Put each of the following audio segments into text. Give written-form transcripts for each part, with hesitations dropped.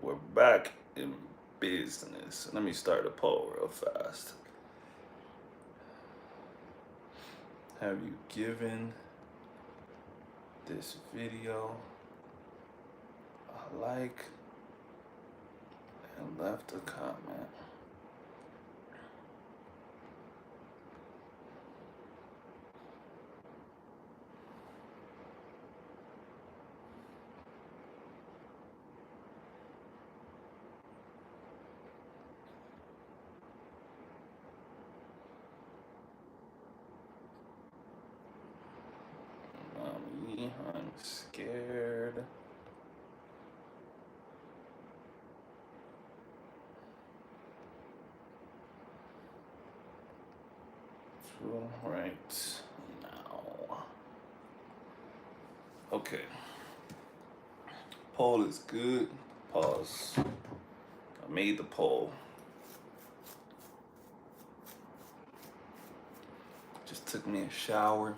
We're back in business. Let me start a poll real fast. Have you given this video a like and left a comment? Mommy, I'm scared. Right now. Okay. Poll is good. Pause. I made the poll. Just took me a shower.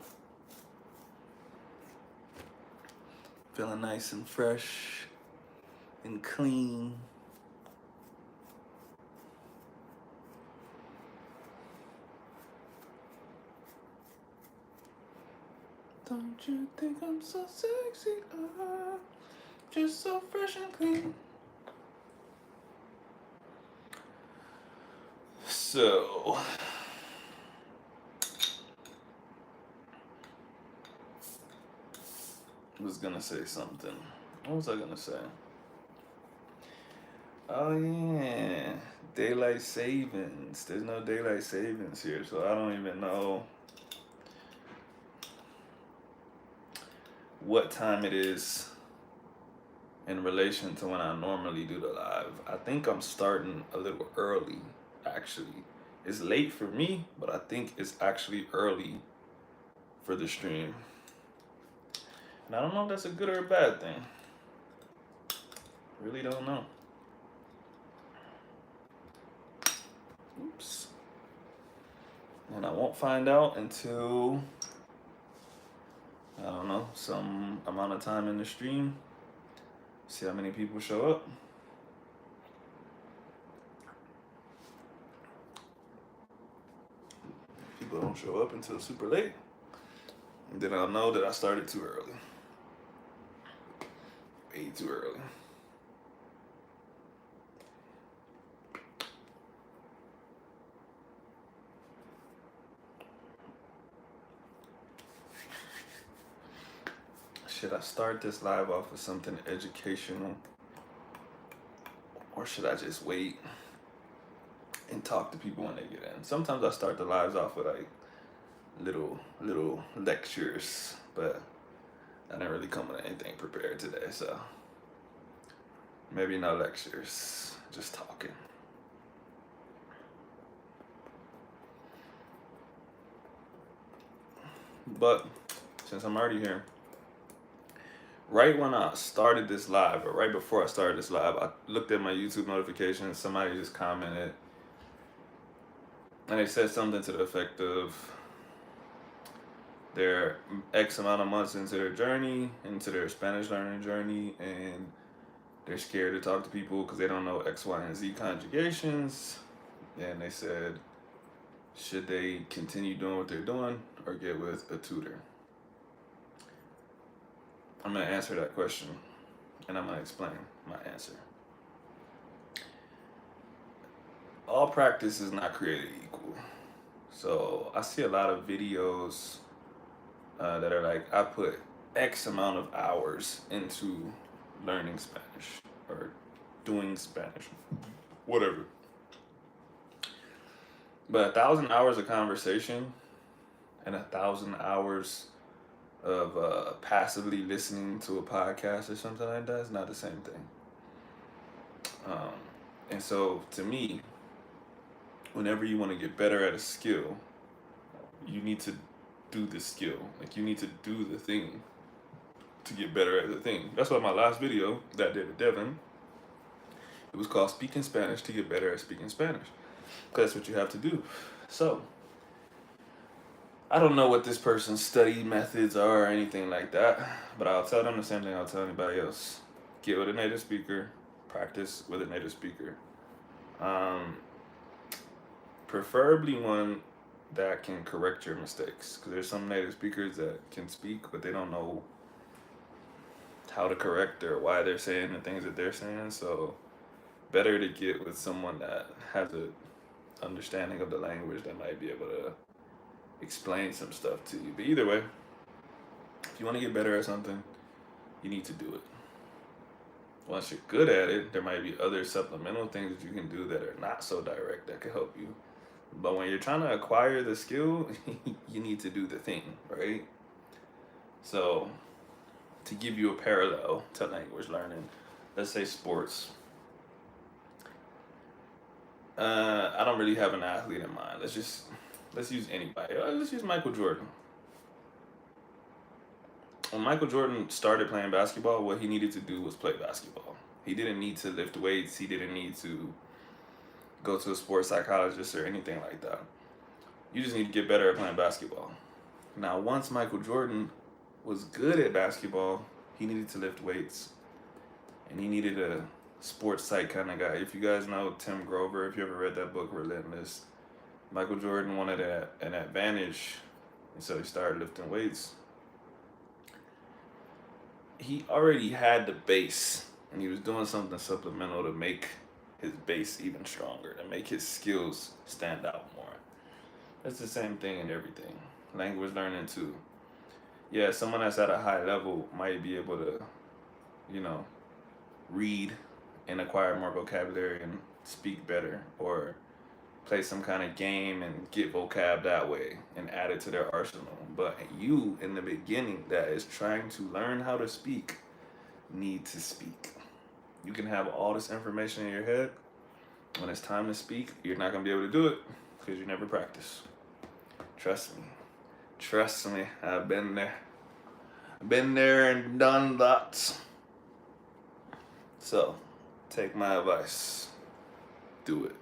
Feeling nice and fresh and clean. Don't you think I'm so sexy? Just so fresh and clean. So, I was gonna say something. What was I gonna say? Oh yeah, daylight savings. There's no daylight savings here, so I don't even know what time it is in relation to when I normally do the live. I think I'm starting a little early, actually. It's late for me, but I think it's actually early for the stream. And I don't know if that's a good or a bad thing. Really don't know. Oops. And I won't find out until, I don't know, some amount of time in the stream. See how many people show up. People don't show up until super late. And then I'll know that I started too early. Way too early. Should I start this live off with something educational? Or should I just wait and talk to people when they get in? Sometimes I start the lives off with like little lectures, but I didn't really come with anything prepared today, so maybe no lectures, just talking. But since I'm already here, right when I started this live, or right before I started this live, I looked at my YouTube notifications. Somebody just commented, and they said something to the effect of they're X amount of months into their journey, into their Spanish learning journey, and they're scared to talk to people because they don't know X, Y, and Z conjugations. And they said, should they continue doing what they're doing or get with a tutor? I'm going to answer that question, and I'm going to explain my answer. All practice is not created equal. So I see a lot of videos that are like, I put X amount of hours into learning Spanish or doing Spanish, whatever. But 1,000 hours of conversation and 1,000 hours of passively listening to a podcast or something like that is not the same thing. And so to me, whenever you want to get better at a skill, you need to do the skill. Like, you need to do the thing to get better at the thing. That's why my last video that I did with Devin, it was called Speaking Spanish to Get Better at Speaking Spanish. Because that's what you have to do. So, I don't know what this person's study methods are or anything like that, but I'll tell them the same thing I'll tell anybody else. Get with a native speaker, practice with a native speaker. Um, Preferably one that can correct your mistakes, because there's some native speakers that can speak, but they don't know how to correct or why they're saying the things that they're saying. So better to get with someone that has a understanding of the language that might be able to explain some stuff to you. But either way, if you want to get better at something, you need to do it. Once you're good at it, there might be other supplemental things that you can do that are not so direct that can help you. But when you're trying to acquire the skill, you need to do the thing, right? So, to give you a parallel to language learning, let's say sports. I don't really have an athlete in mind. Let's use anybody. Let's use Michael Jordan. When Michael Jordan started playing basketball, what he needed to do was play basketball. He didn't need to lift weights. He didn't need to go to a sports psychologist or anything like that. You just need to get better at playing basketball. Now, once Michael Jordan was good at basketball, he needed to lift weights, and he needed a sports psych kind of guy. If you guys know Tim Grover, if you ever read that book, Relentless, Michael Jordan wanted an advantage, and so he started lifting weights. He already had the base, and he was doing something supplemental to make his base even stronger, to make his skills stand out more. It's the same thing in everything. Language learning too. Yeah, someone that's at a high level might be able to, you know, read and acquire more vocabulary and speak better, or play some kind of game and get vocab that way and add it to their arsenal. But you, in the beginning, that is trying to learn how to speak, need to speak. You can have all this information in your head. When it's time to speak, you're not going to be able to do it because you never practice. Trust me. Trust me. I've been there. Been there and done that. So, take my advice. Do it.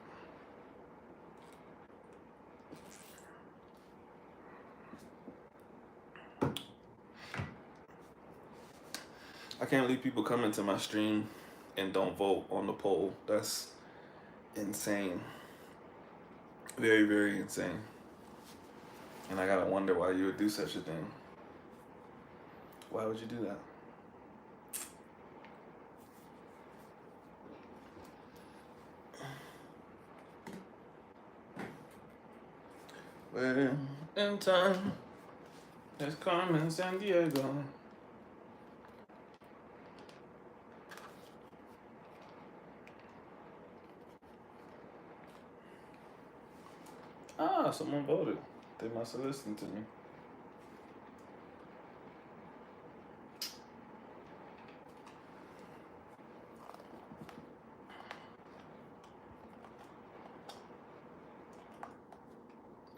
I can't believe people come into my stream and don't vote on the poll. That's insane. Very, very insane. And I gotta wonder why you would do such a thing. Why would you do that? Well, in time, there's Carmen San Diego. Ah, someone voted. They must have listened to me.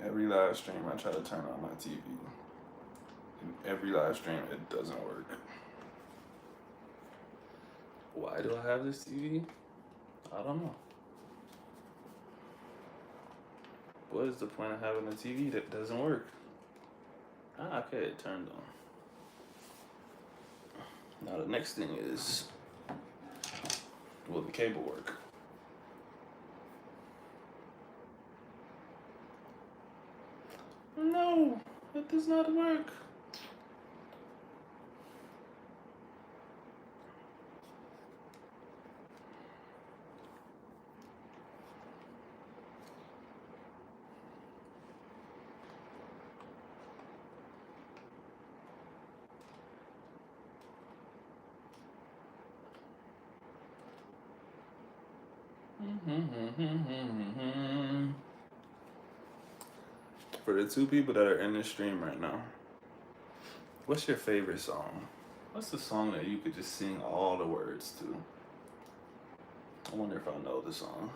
Every live stream, I try to turn on my TV. And every live stream, it doesn't work. Why do I have this TV? I don't know. What is the point of having a TV that doesn't work? Ah, okay, it turned on. Now the next thing is, will the cable work? No, it does not work. For the two people that are in this stream right now, what's your favorite song? What's the song that you could just sing all the words to? I wonder if I know the song.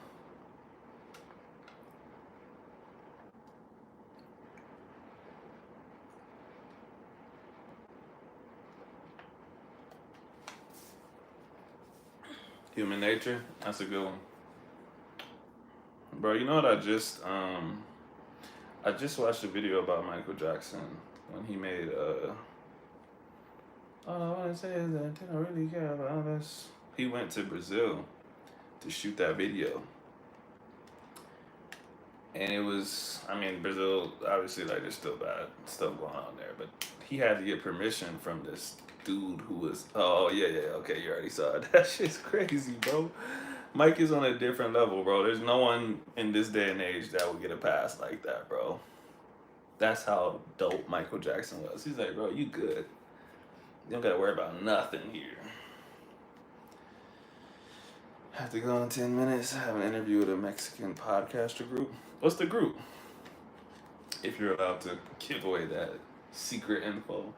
Human Nature? That's a good one. Bro, you know what I just watched a video about Michael Jackson when he made all I wanna say is that they don't really care about us. He went to Brazil to shoot that video. And it was, I mean, Brazil, obviously, like, there's still bad stuff going on there, but he had to get permission from this dude who was, oh, yeah, okay, you already saw it. That shit's crazy, bro. Mike is on a different level, bro. There's no one in this day and age that would get a pass like that, bro. That's how dope Michael Jackson was. He's like, bro, you good. You don't gotta worry about nothing here. Have to go in 10 minutes. Have an interview with a Mexican podcaster group. What's the group? If you're allowed to give away that secret info.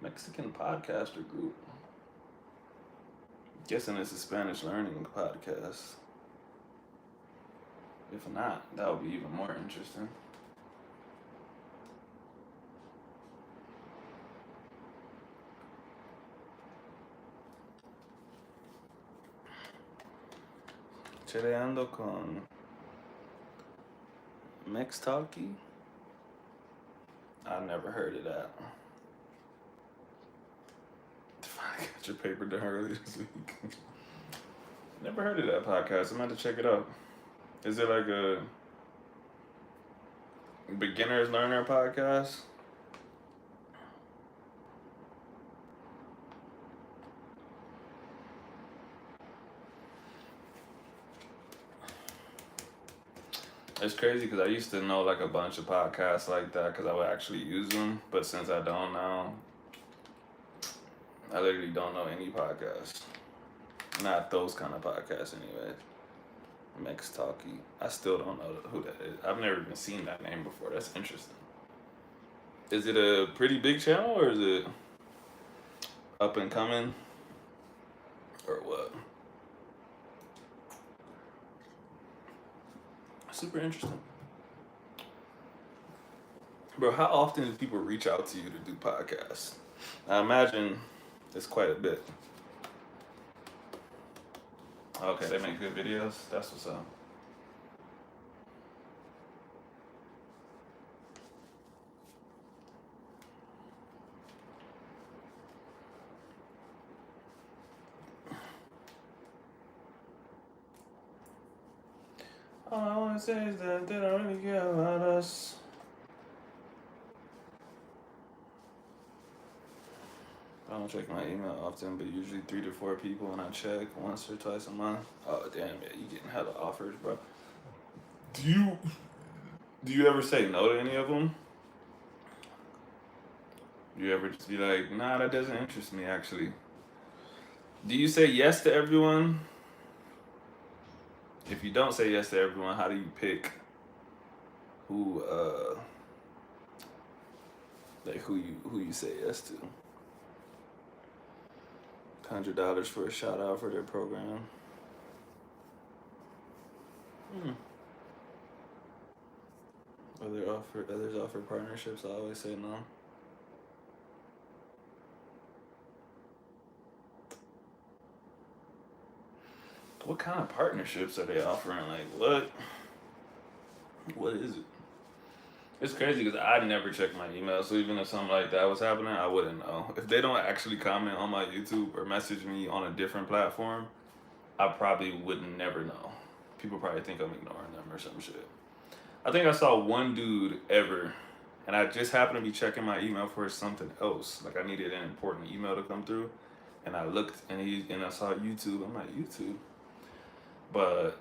Mexican podcaster group. Guessing it's a Spanish learning podcast. If not, that would be even more interesting. Cheleando con Mex Talkie? I never heard of that. I got your paper done earlier this week. Never heard of that podcast. I'm going to check it out. Is it like a beginner's learner podcast? It's crazy because I used to know like a bunch of podcasts like that because I would actually use them. But since I don't now, I literally don't know any podcasts. Not those kind of podcasts anyway. Mex Talkie. I still don't know who that is. I've never even seen that name before. That's interesting. Is it a pretty big channel or is it up and coming? Or what? Super interesting. Bro, how often do people reach out to you to do podcasts? I imagine it's quite a bit. Okay, they make good videos. That's what's up. All I want to say is that they don't really care about us. I don't check my email often, but usually 3 to 4 people, and I check once or twice a month. Oh damn, yeah, you getting hella offers, bro. Do you ever say no to any of them? Do you ever just be like, nah, that doesn't interest me actually? Do you say yes to everyone? If you don't say yes to everyone, how do you pick who who you say yes to? $100 for a shout out for their program. Others offer partnerships. I always say no. What kind of partnerships are they offering? Like what? What is it? It's crazy because I never check my email, so even if something like that was happening, I wouldn't know. If they don't actually comment on my YouTube or message me on a different platform, I probably would never know. People probably think I'm ignoring them or some shit. I think I saw one dude ever, and I just happened to be checking my email for something else. Like I needed an important email to come through, and I looked and I saw YouTube. I'm like, YouTube? But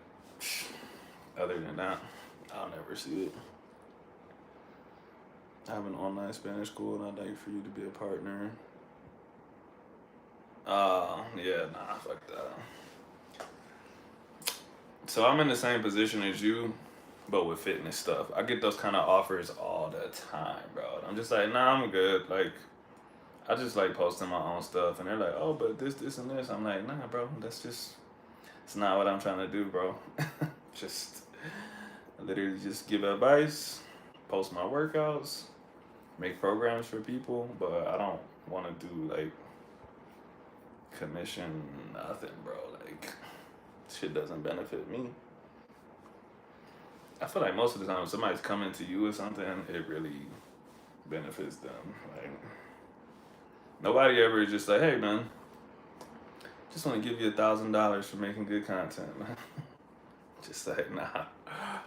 other than that, I'll never see it. I have an online Spanish school and I'd like for you to be a partner. Yeah, nah, fuck that. So I'm in the same position as you, but with fitness stuff. I get those kind of offers all the time, bro. I'm just like, nah, I'm good. Like, I just like posting my own stuff, and they're like, oh, but this, and this. I'm like, nah, bro, it's not what I'm trying to do, bro. Just literally just give advice, post my workouts, make programs for people, but I don't want to do like commission nothing, bro. Like shit doesn't benefit me. I feel like most of the time if somebody's coming to you with something, it really benefits them. Like nobody ever is just like, hey man, Just want to give you $1,000 for making good content, man. Just like, nah.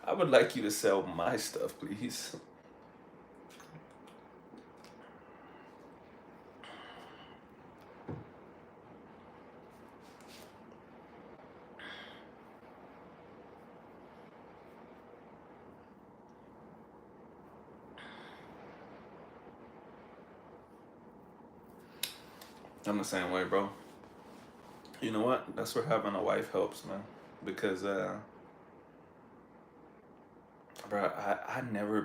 I would like you to sell my stuff, please. I'm the same way, bro. You know what? That's where having a wife helps, man. Because, bro, I never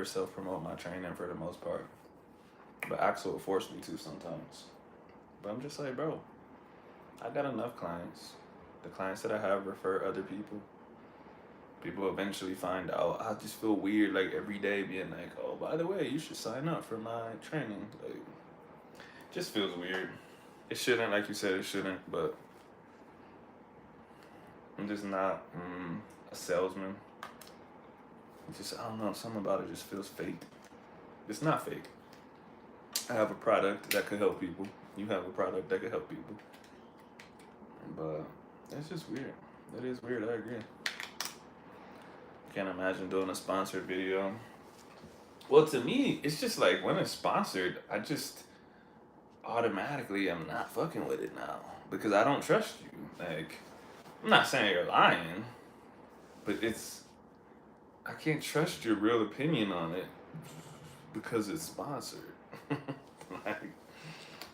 self promote my training for the most part. But Axel will force me to sometimes. But I'm just like, bro, I got enough clients. The clients that I have refer other people. People eventually find out. I just feel weird, like every day being like, oh, by the way, you should sign up for my training. Like, just feels weird. It shouldn't, like you said, it shouldn't, but I'm just not a salesman. I don't know, something about it just feels fake. It's not fake. I have a product that could help people. You have a product that could help people. But it's just weird. It is weird, I agree. Can't imagine doing a sponsored video. Well, to me, it's just like when it's sponsored, I just automatically am not fucking with it now because I don't trust you. Like, I'm not saying you're lying, but I can't trust your real opinion on it because it's sponsored. Like,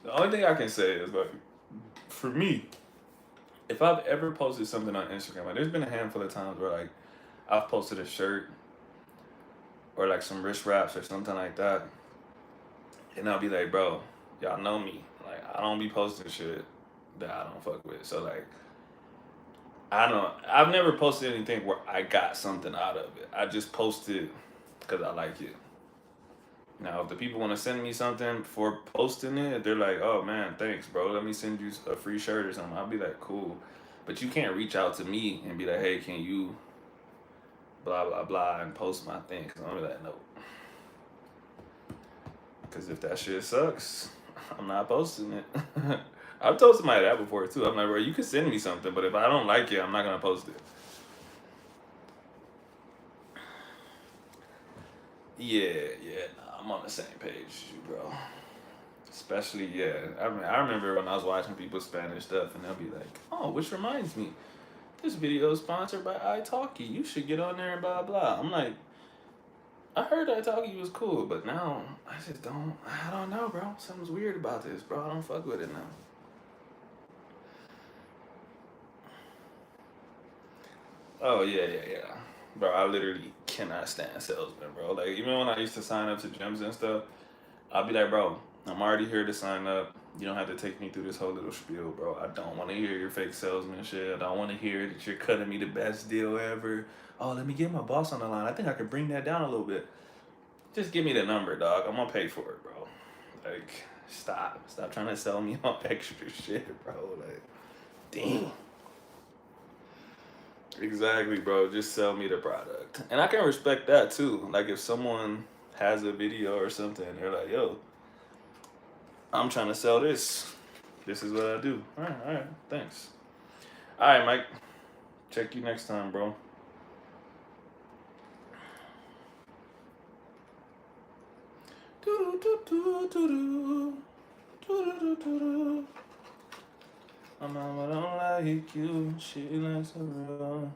the only thing I can say is, like, for me, if I've ever posted something on Instagram, like, there's been a handful of times where, like, I've posted a shirt or, like, some wrist wraps or something like that, and I'll be like, bro, y'all know me. Like, I don't be posting shit that I don't fuck with. So, like, I've never posted anything where I got something out of it. I just posted because I like it. Now, if the people want to send me something for posting it, they're like, oh man, thanks, bro. Let me send you a free shirt or something. I'll be like, cool. But you can't reach out to me and be like, hey, can you blah, blah, blah, and post my thing. Because I'm be like, no. Because if that shit sucks, I'm not posting it. I've told somebody that before too. I'm like, bro, you can send me something, but if I don't like it, I'm not going to post it. Yeah, nah, I'm on the same page as you, bro. Especially, yeah. I remember when I was watching people's Spanish stuff, and they'll be like, oh, which reminds me, this video is sponsored by italki. You should get on there and blah, blah. I'm like, I heard italki was cool, but now I don't know, bro. Something's weird about this, bro. I don't fuck with it now. Oh, yeah. Bro, I literally cannot stand salesmen, bro. Like, even when I used to sign up to gyms and stuff, I'll be like, bro, I'm already here to sign up. You don't have to take me through this whole little spiel, bro. I don't want to hear your fake salesman shit. I don't want to hear that you're cutting me the best deal ever. Oh, let me get my boss on the line. I think I could bring that down a little bit. Just give me the number, dog. I'm gonna pay for it, bro. Like, stop trying to sell me on extra shit, bro. Like, damn. Exactly, bro. Just sell me the product. And I can respect that too. Like, if someone has a video or something, they're like, yo, I'm trying to sell this. This is what I do. All right. Thanks. All right, Mike. Check you next time, bro. My mama don't like you. She likes a real.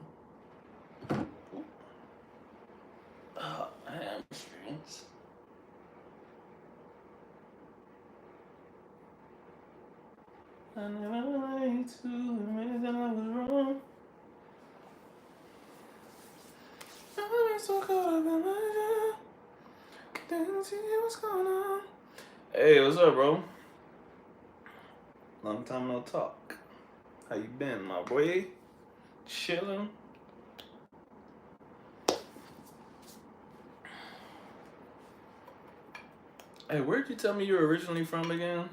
Oh, hamstrings. I never liked to admit that I was wrong. I was so caught up in my job. Didn't see what's going on. Hey, what's up, bro? Long time no talk. How you been, my boy? Chilling? Hey, where'd you tell me you were originally from again?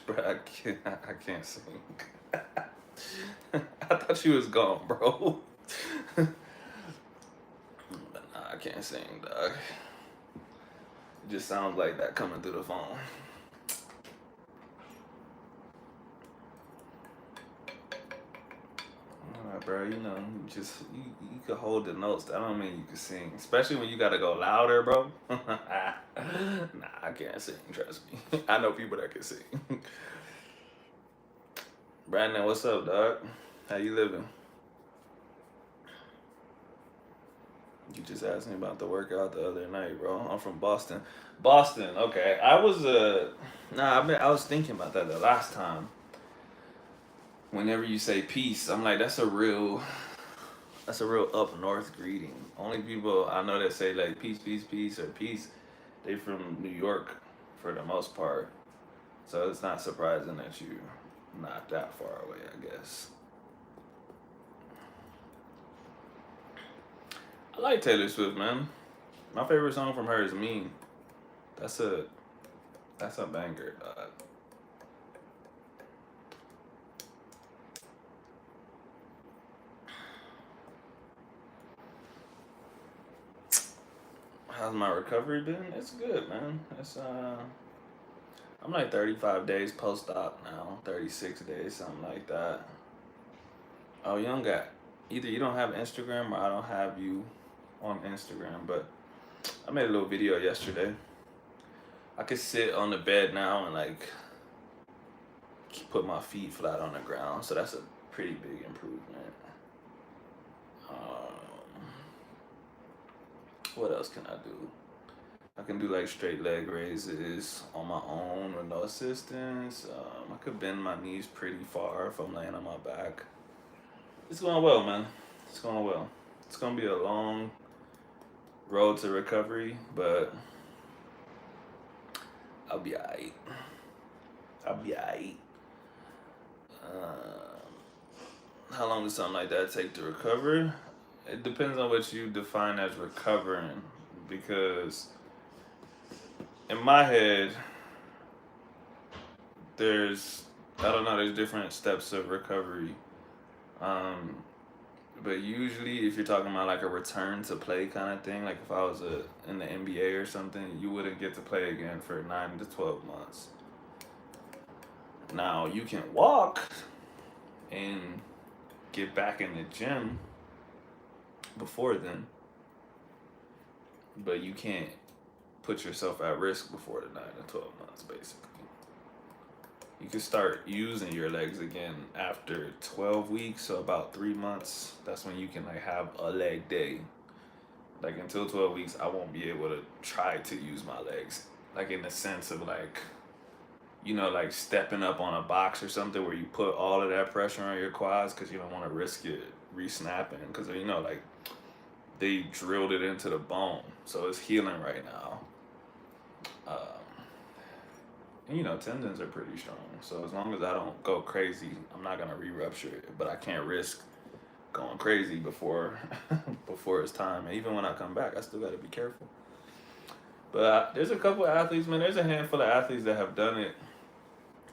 Bro, I can't sing. I thought you was gone, bro. But nah, I can't can't sing, dog. It just sounds like that coming through the phone. Alright, bro, you know, you can hold the notes. That don't mean you can sing. Especially when you gotta go louder, bro. Nah, I can't sing, trust me. I know people that can sing. Brandon, what's up, dog? How you living? You just asked me about the workout the other night, bro. I'm from Boston. Boston, okay. I was thinking about that the last time. Whenever you say peace, I'm like, that's a real up north greeting. Only people I know that say like peace, peace, peace, or peace, they from New York for the most part. So it's not surprising that you not that far away, I guess. I like Taylor Swift, man. My favorite song from her is Mean. That's a that's a banger. How's my recovery been? It's good, man. I'm like 35 days post op now, 36 days, something like that. Oh, you don't got either you don't have Instagram or I don't have you on Instagram, but I made a little video yesterday. I could sit on the bed now and like put my feet flat on the ground, so that's a pretty big improvement. Um, what else can I do? I can do like straight leg raises on my own with no assistance. I could bend my knees pretty far if I'm laying on my back. It's going well, man. It's going well. It's gonna be a long road to recovery, but I'll be alright. I'll be alright. How long does something like that take to recover? It depends on what you define as recovering, because in my head, there's I don't know, there's different steps of recovery. Um, but usually, if you're talking about like a return to play kind of thing, like if I was in the NBA or something, you wouldn't get to play again for 9 to 12 months. Now you can walk and get back in the gym before then, but you can't put yourself at risk before the 9 to 12 months, basically. You can start using your legs again after 12 weeks, so about 3 months. That's when you can like have a leg day. Like until 12 weeks, I won't be able to try to use my legs. Like in the sense of like, like stepping up on a box or something where you put all of that pressure on your quads because you don't want to risk it re-snapping. Because, like they drilled it into the bone. So it's healing right now. And tendons are pretty strong. So as long as I don't go crazy, I'm not gonna re-rupture it. But I can't risk going crazy before before it's time. And even when I come back, I still gotta be careful. But there's a couple of athletes, man. There's a handful of athletes that have done it.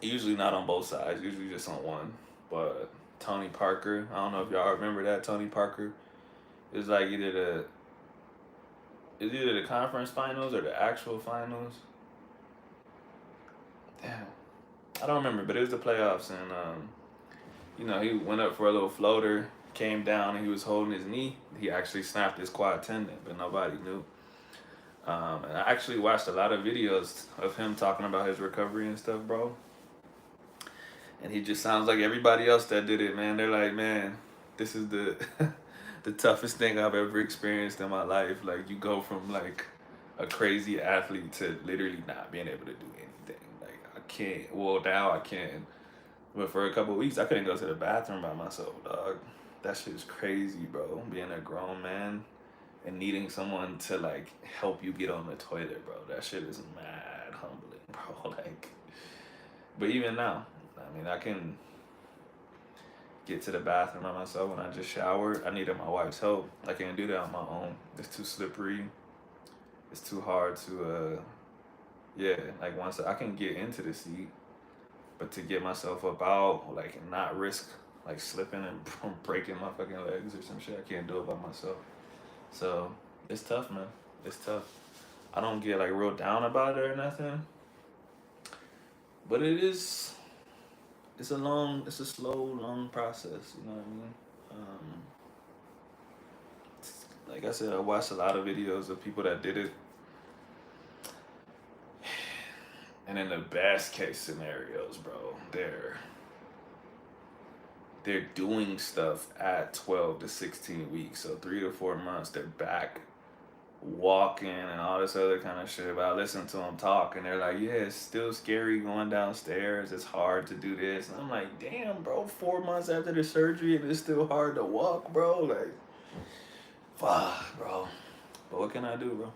Usually not on both sides. Usually just on one. But Tony Parker, I don't know if y'all remember that. Tony Parker is like either the conference finals or the actual finals. Damn, I don't remember, but it was the playoffs, and he went up for a little floater, came down, and he was holding his knee. He actually snapped his quad tendon, but nobody knew. And I actually watched a lot of videos of him talking about his recovery and stuff, bro. And he just sounds like everybody else that did it, man. They're like, man, this is the the toughest thing I've ever experienced in my life. Like, you go from like a crazy athlete to literally not being able to do anything. Like, I can't. Well, now I can. But for a couple of weeks, I couldn't go to the bathroom by myself, dog. That shit is crazy, bro. Being a grown man and needing someone to like help you get on the toilet, bro. That shit is mad humbling, bro. Like, but even now, I mean, I can get to the bathroom by myself when I just shower. I needed my wife's help. I can't do that on my own. It's too slippery. It's too hard to, yeah. Like once I can get into the seat, but to get myself up out, like and not risk like slipping and breaking my fucking legs or some shit, I can't do it by myself. So It's tough, man. It's tough. I don't get like real down about it or nothing, but it is. It's a slow, long process. You know what I mean? Um, like I said, I watched a lot of videos of people that did it, and in the best case scenarios, bro, they're doing stuff at 12 to 16 weeks, so 3 to 4 months, they're back walking and all this other kind of shit. But I listen to them talk, and they're like, "Yeah, it's still scary going downstairs. It's hard to do this." And I'm like, "Damn, bro, 4 months after the surgery, and it's still hard to walk, bro. Like, fuck, bro. But what can I do, bro?"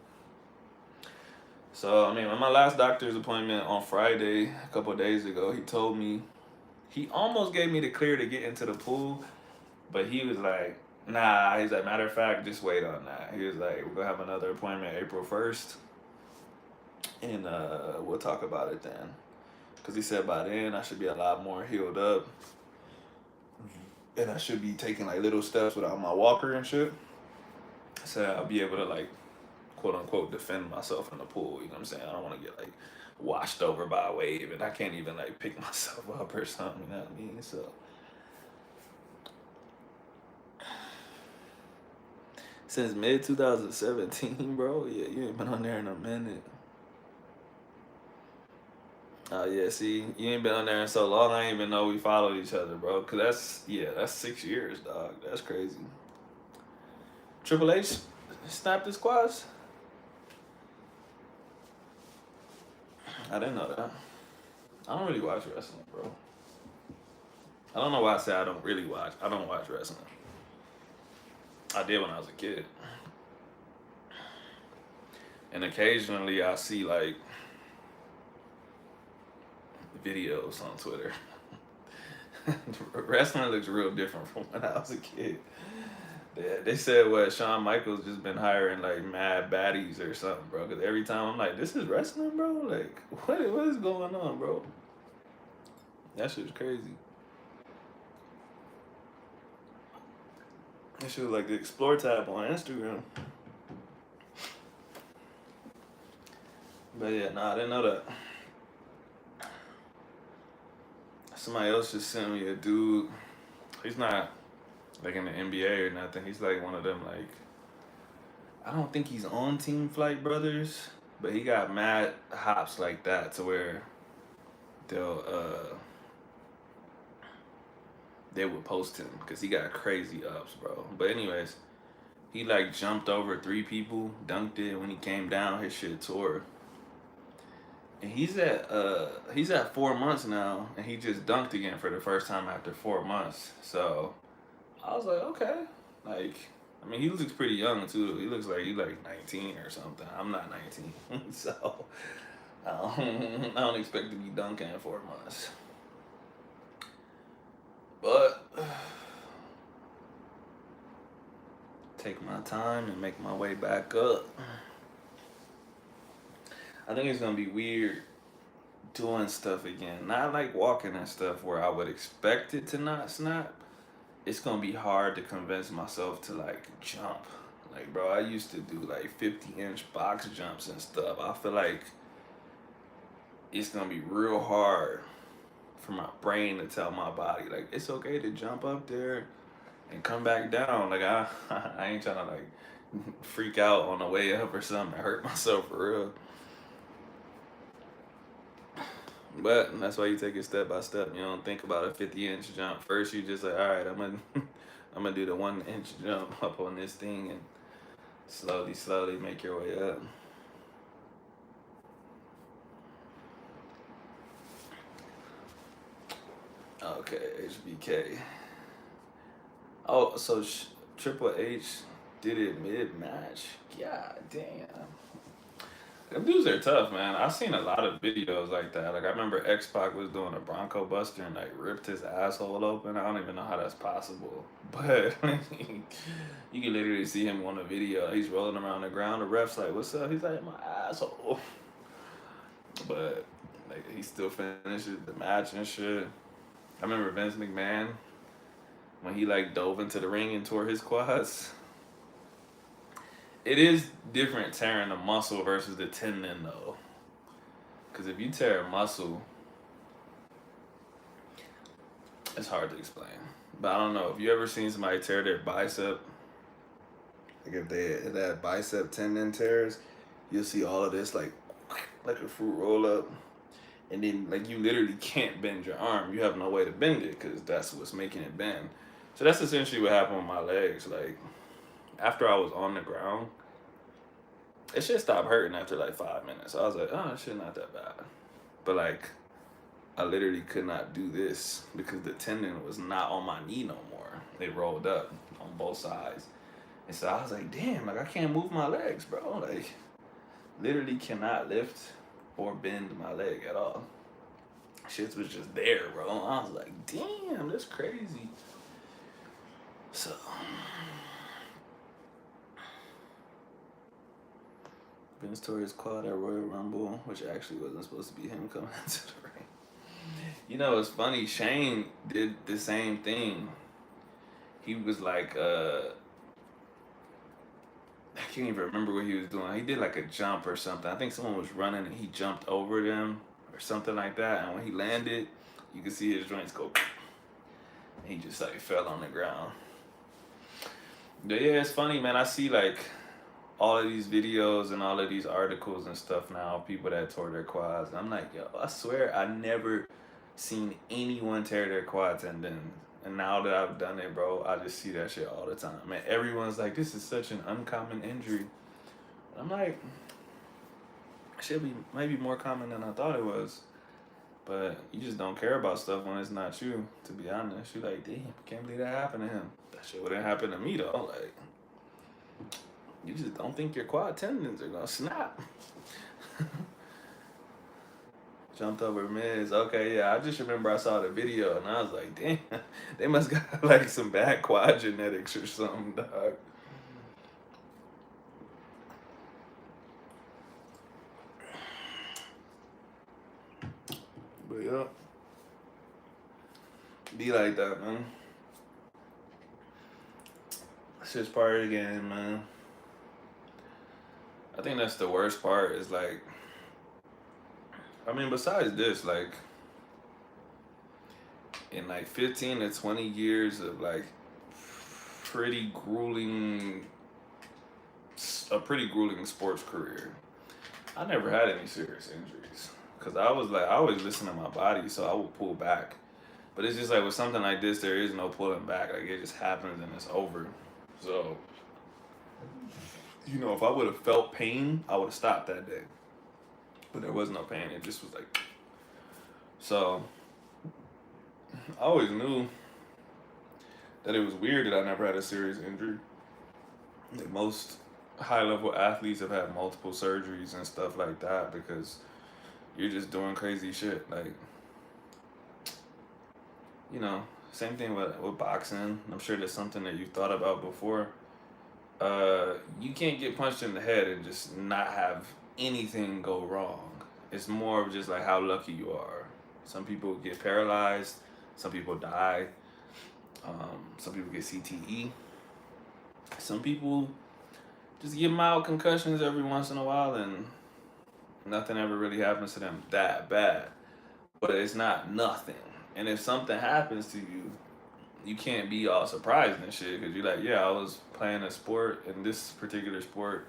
So I mean, on my last doctor's appointment on Friday, a couple of days ago, he told me he almost gave me the clear to get into the pool, but he was like, "Nah." He's like, "Matter of fact, just wait on that." He was like, "We're gonna have another appointment April 1st, and we'll talk about it then." Because he said by then I should be a lot more healed up, and I should be taking like little steps without my walker and shit. So I'll be able to like, quote unquote, defend myself in the pool. You know what I'm saying? I don't want to get like washed over by a wave, and I can't even like pick myself up or something. You know what I mean? So since mid 2017, bro. Yeah, you ain't been on there in a minute. Oh yeah, see, you ain't been on there in so long. I ain't even know we followed each other, bro. Cause that's 6 years, dog. That's crazy. Triple H snapped his quads. I didn't know that. I don't really watch wrestling, bro. I don't know why I say I don't really watch. I don't watch wrestling. I did when I was a kid, and occasionally I see like videos on Twitter. Wrestling looks real different from when I was a kid. Yeah, they said what Shawn Michaels just been hiring like mad baddies or something, bro. Cause every time I'm like, this is wrestling, bro. Like, what is going on, bro? That shit's crazy. That shit was like the Explore tab on Instagram. But yeah, nah, I didn't know that. Somebody else just sent me a dude. He's not like in the NBA or nothing. He's like one of them like, I don't think he's on Team Flight Brothers, but he got mad hops like that to where they'll they would post him because he got crazy ups, bro. But anyways, he like jumped over 3 people, dunked it. When he came down, his shit tore. And he's at 4 months now, and he just dunked again for the first time after 4 months. So I was like, okay, like, I mean, he looks pretty young too. He looks like he's like 19 or something. I'm not 19, so I don't expect to be dunking in 4 months. But take my time and make my way back up. I think it's gonna be weird doing stuff again. Not like walking and stuff where I would expect it to not snap. It's gonna be hard to convince myself to like jump. Like, bro, I used to do like 50-inch box jumps and stuff. I feel like it's gonna be real hard for my brain to tell my body like it's okay to jump up there and come back down. Like I ain't trying to like freak out on the way up or something, hurt myself for real. But that's why you take it step by step. You don't think about a 50-inch jump. First, you just like, all right, I'm gonna, I'm gonna do the 1-inch jump up on this thing, and slowly make your way up. Okay, HBK. Oh, so Triple H did it mid-match. God damn. Them dudes are tough, man. I've seen a lot of videos like that. Like I remember X Pac was doing a Bronco Buster and like ripped his asshole open. I don't even know how that's possible, but you can literally see him on the video. He's rolling around the ground. The ref's like, "What's up?" He's like, "My asshole," but like he still finishes the match and shit. I remember Vince McMahon when he like dove into the ring and tore his quads. it is different tearing a muscle versus the tendon though. Because if you tear a muscle, it's hard to explain. But I don't know. If you ever seen somebody tear their bicep, like if they had bicep tendon tears, you'll see all of this like a fruit roll up, and then like you literally can't bend your arm. You have no way to bend it because that's what's making it bend. So that's essentially what happened with my legs. Like after I was on the ground, it should stop hurting after like 5 minutes. I was like, oh, it shit not that bad. But like I literally could not do this because the tendon was not on my knee no more. It rolled up on both sides. And so I was like, damn, like I can't move my legs, bro. Like literally cannot lift or bend my leg at all. Shit was just there, bro. I was like, damn, that's crazy. So Vince Torres called at Royal Rumble, which actually wasn't supposed to be him coming into the ring. You know, it's funny. Shane did the same thing. He was like, I can't even remember what he was doing. He did like a jump or something. I think someone was running and he jumped over them or something like that. And when he landed, you could see his joints go. And he just like fell on the ground. But yeah, it's funny, man. I see like all of these videos and all of these articles and stuff now of people that tore their quads. And I'm like, yo, I swear I never seen anyone tear their quad tendon. And now that I've done it, bro, I just see that shit all the time. Man, everyone's like, this is such an uncommon injury. I'm like, it should be maybe more common than I thought it was. But you just don't care about stuff when it's not you, to be honest. You're like, damn, can't believe that happened to him. That shit wouldn't happen to me though. Like, you just don't think your quad tendons are gonna snap. Jumped over Miz. Okay, yeah, I just remember I saw the video and I was like, damn, they must got like some bad quad genetics or something, dog. But yeah, be like that, man. It's just part of the game, man. I think that's the worst part is like, I mean, besides this, like, in like 15 to 20 years of like pretty grueling, a pretty grueling sports career, I never had any serious injuries. Cause I was like, I always listen to my body, so I would pull back. But it's just like with something like this, there is no pulling back. Like it just happens and it's over. So, you know, if I would have felt pain, I would have stopped that day. But there was no pain. It just was like, so I always knew that it was weird that I never had a serious injury. Like most high level athletes have had multiple surgeries and stuff like that because you're just doing crazy shit. Like, you know, same thing with boxing. I'm sure that's something that you've thought about before. You can't get punched in the head and just not have anything go wrong. It's more of just like how lucky you are. Some people get paralyzed, some people die, some people get CTE. Some people just get mild concussions every once in a while and nothing ever really happens to them that bad. But it's not nothing. And if something happens to you, you can't be all surprised and shit because you're like, yeah, I was playing a sport, and this particular sport,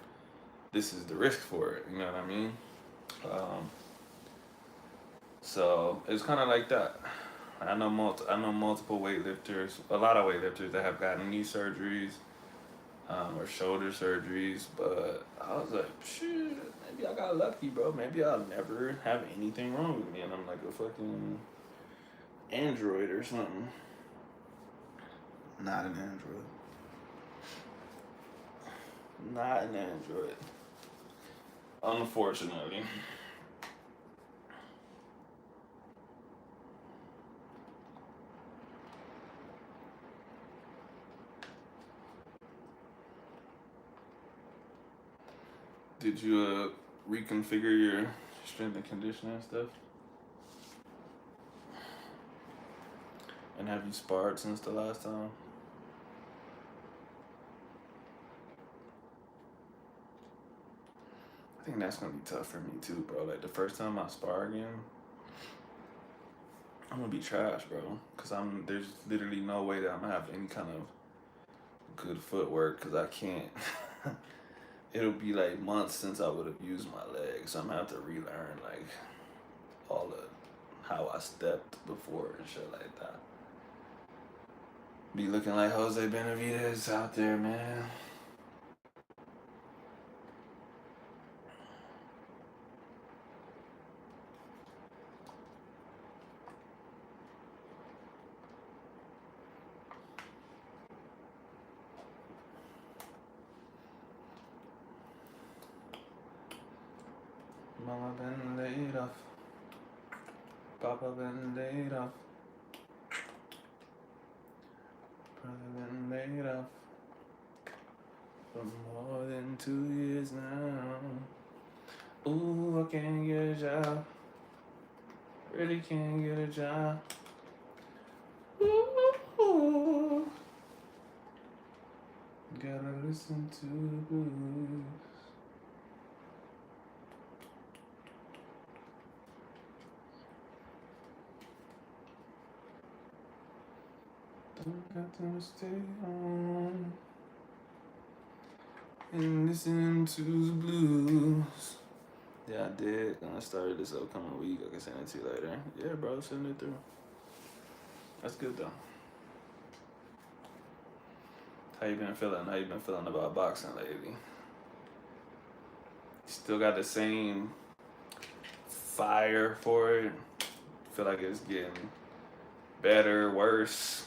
this is the risk for it. You know what I mean? So it's kind of like that. I know multiple weightlifters, a lot of weightlifters that have gotten knee surgeries or shoulder surgeries, but I was like, shit, maybe I got lucky, bro. Maybe I'll never have anything wrong with me, and I'm like a fucking android or something. Not an android. Not an android. Unfortunately. Did you reconfigure your strength and conditioning stuff? And have you sparred since the last time? I think that's gonna be tough for me too, bro. Like the first time I spar again, I'm gonna be trash, bro. Cause there's literally no way that I'm gonna have any kind of good footwork, cause I can't. It'll be like months since I would have used my legs, so I'm gonna have to relearn like all of how I stepped before and shit like that. Be looking like Jose Benavidez out there, man. Mama been laid off. Papa been laid off. Brother been laid off for more than 2 years now. Ooh, I can't get a job. Really can't get a job. Ooh, gotta listen to the blues. Don't have to stay home and listen to the blues. Yeah, I did. And I started this upcoming week. I can send it to you later. Yeah, bro, send it through. That's good though. How you been feeling? How you been feeling about boxing lately? Still got the same fire for it? Feel like it's getting better, worse?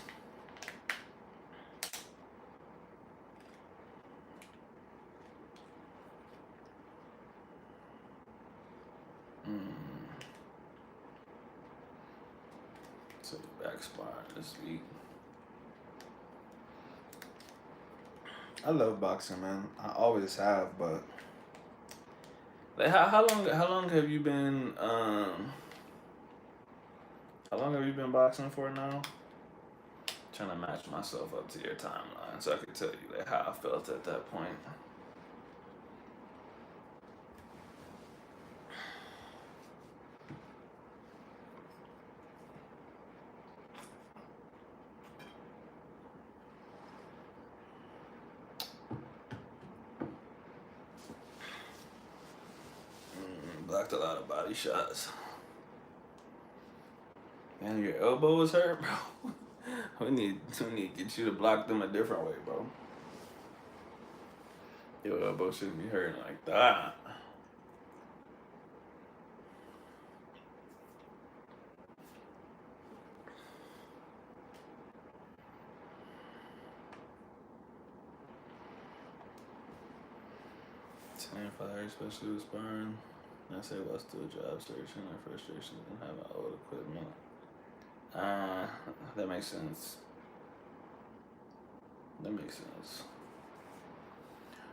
So back sparring this week. I love boxing, man. I always have, but like how long have you been how long have you been boxing for now? Trying to match myself up to your timeline so I could tell you like how I felt at that point. Blocked a lot of body shots. Man, your elbow was hurt, bro. we need to get you to block them a different way, bro. Your elbow shouldn't be hurting like that. Ten fire, especially with sparring. I say while still job searching and frustration and having old equipment. That makes sense. That makes sense.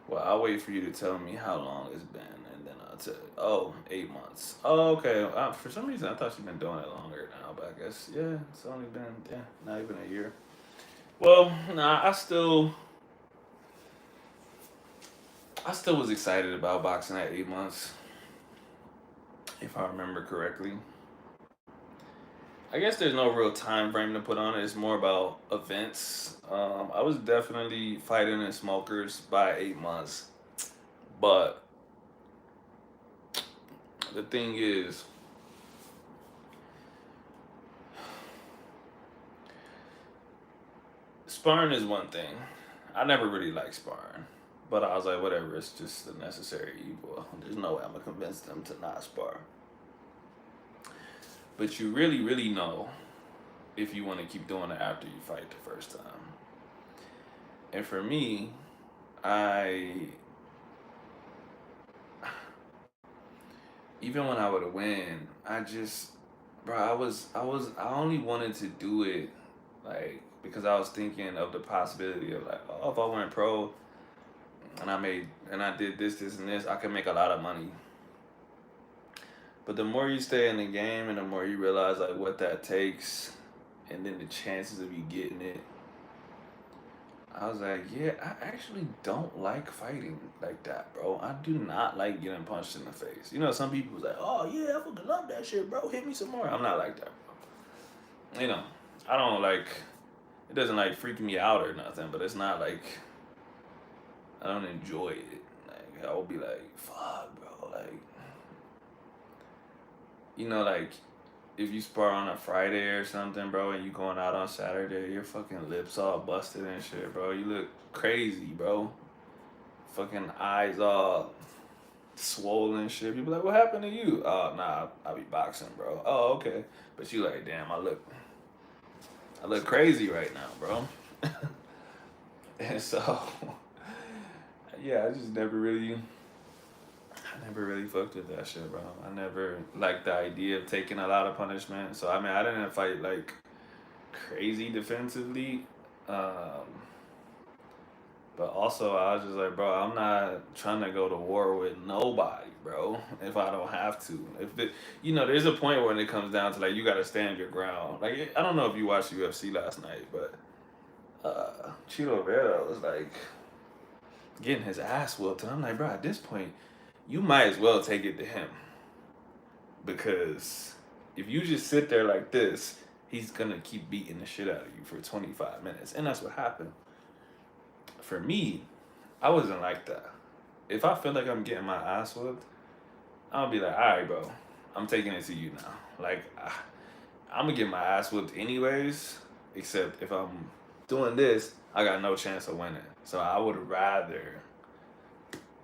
Well, I'll wait for you to tell me how long it's been, and then I'll tell you. Oh, 8 months. Oh, okay. For some reason, I thought you've been doing it longer now, but I guess, yeah, it's only been, not even a year. Well, nah, I still was excited about boxing at 8 months, if I remember correctly. I guess there's no real time frame to put on it. It's more about events. I was definitely fighting in smokers by 8 months, but the thing is, sparring is one thing. I never really liked sparring, but I was like, whatever. It's just a necessary evil. There's no way I'm gonna convince them to not spar. But you really, really know if you want to keep doing it after you fight the first time. And for me, I even when I would win, I just, bro, I only wanted to do it like because I was thinking of the possibility of like, oh, if I went pro and I did this, and this, I could make a lot of money. But the more you stay in the game and the more you realize like what that takes and then the chances of you getting it, I was like, yeah, I actually don't like fighting like that, bro. I do not like getting punched in the face. You know, some people was like, oh yeah, I fucking love that shit, bro. Hit me some more. I'm not like that, bro. You know, I don't like. It doesn't like freak me out or nothing, but it's not like I don't enjoy it. Like I will be like, fuck, bro. Like, you know, like if you spar on a Friday or something, bro, and you going out on Saturday, your fucking lips all busted and shit, bro. You look crazy, bro. Fucking eyes all swollen and shit. People like, what happened to you? Oh, nah, I be boxing, bro. Oh, okay. But you like, damn, I look crazy right now, bro. And so, yeah, I never really fucked with that shit, bro. I never liked the idea of taking a lot of punishment. So I mean, I didn't fight like crazy defensively. Um, but also, I was just like, bro, I'm not trying to go to war with nobody, bro. If I don't have to, if it, you know, there's a point when it comes down to like you got to stand your ground. Like I don't know if you watched UFC last night, but Chito Vera was like getting his ass whooped, and I'm like, bro, at this point, you might as well take it to him because if you just sit there like this, he's gonna keep beating the shit out of you for 25 minutes, and that's what happened. For me, I wasn't like that. If I feel like I'm getting my ass whooped, I'll be like, all right, bro, I'm taking it to you now. Like, I'm gonna get my ass whooped anyways, except if I'm doing this, I got no chance of winning. So I would rather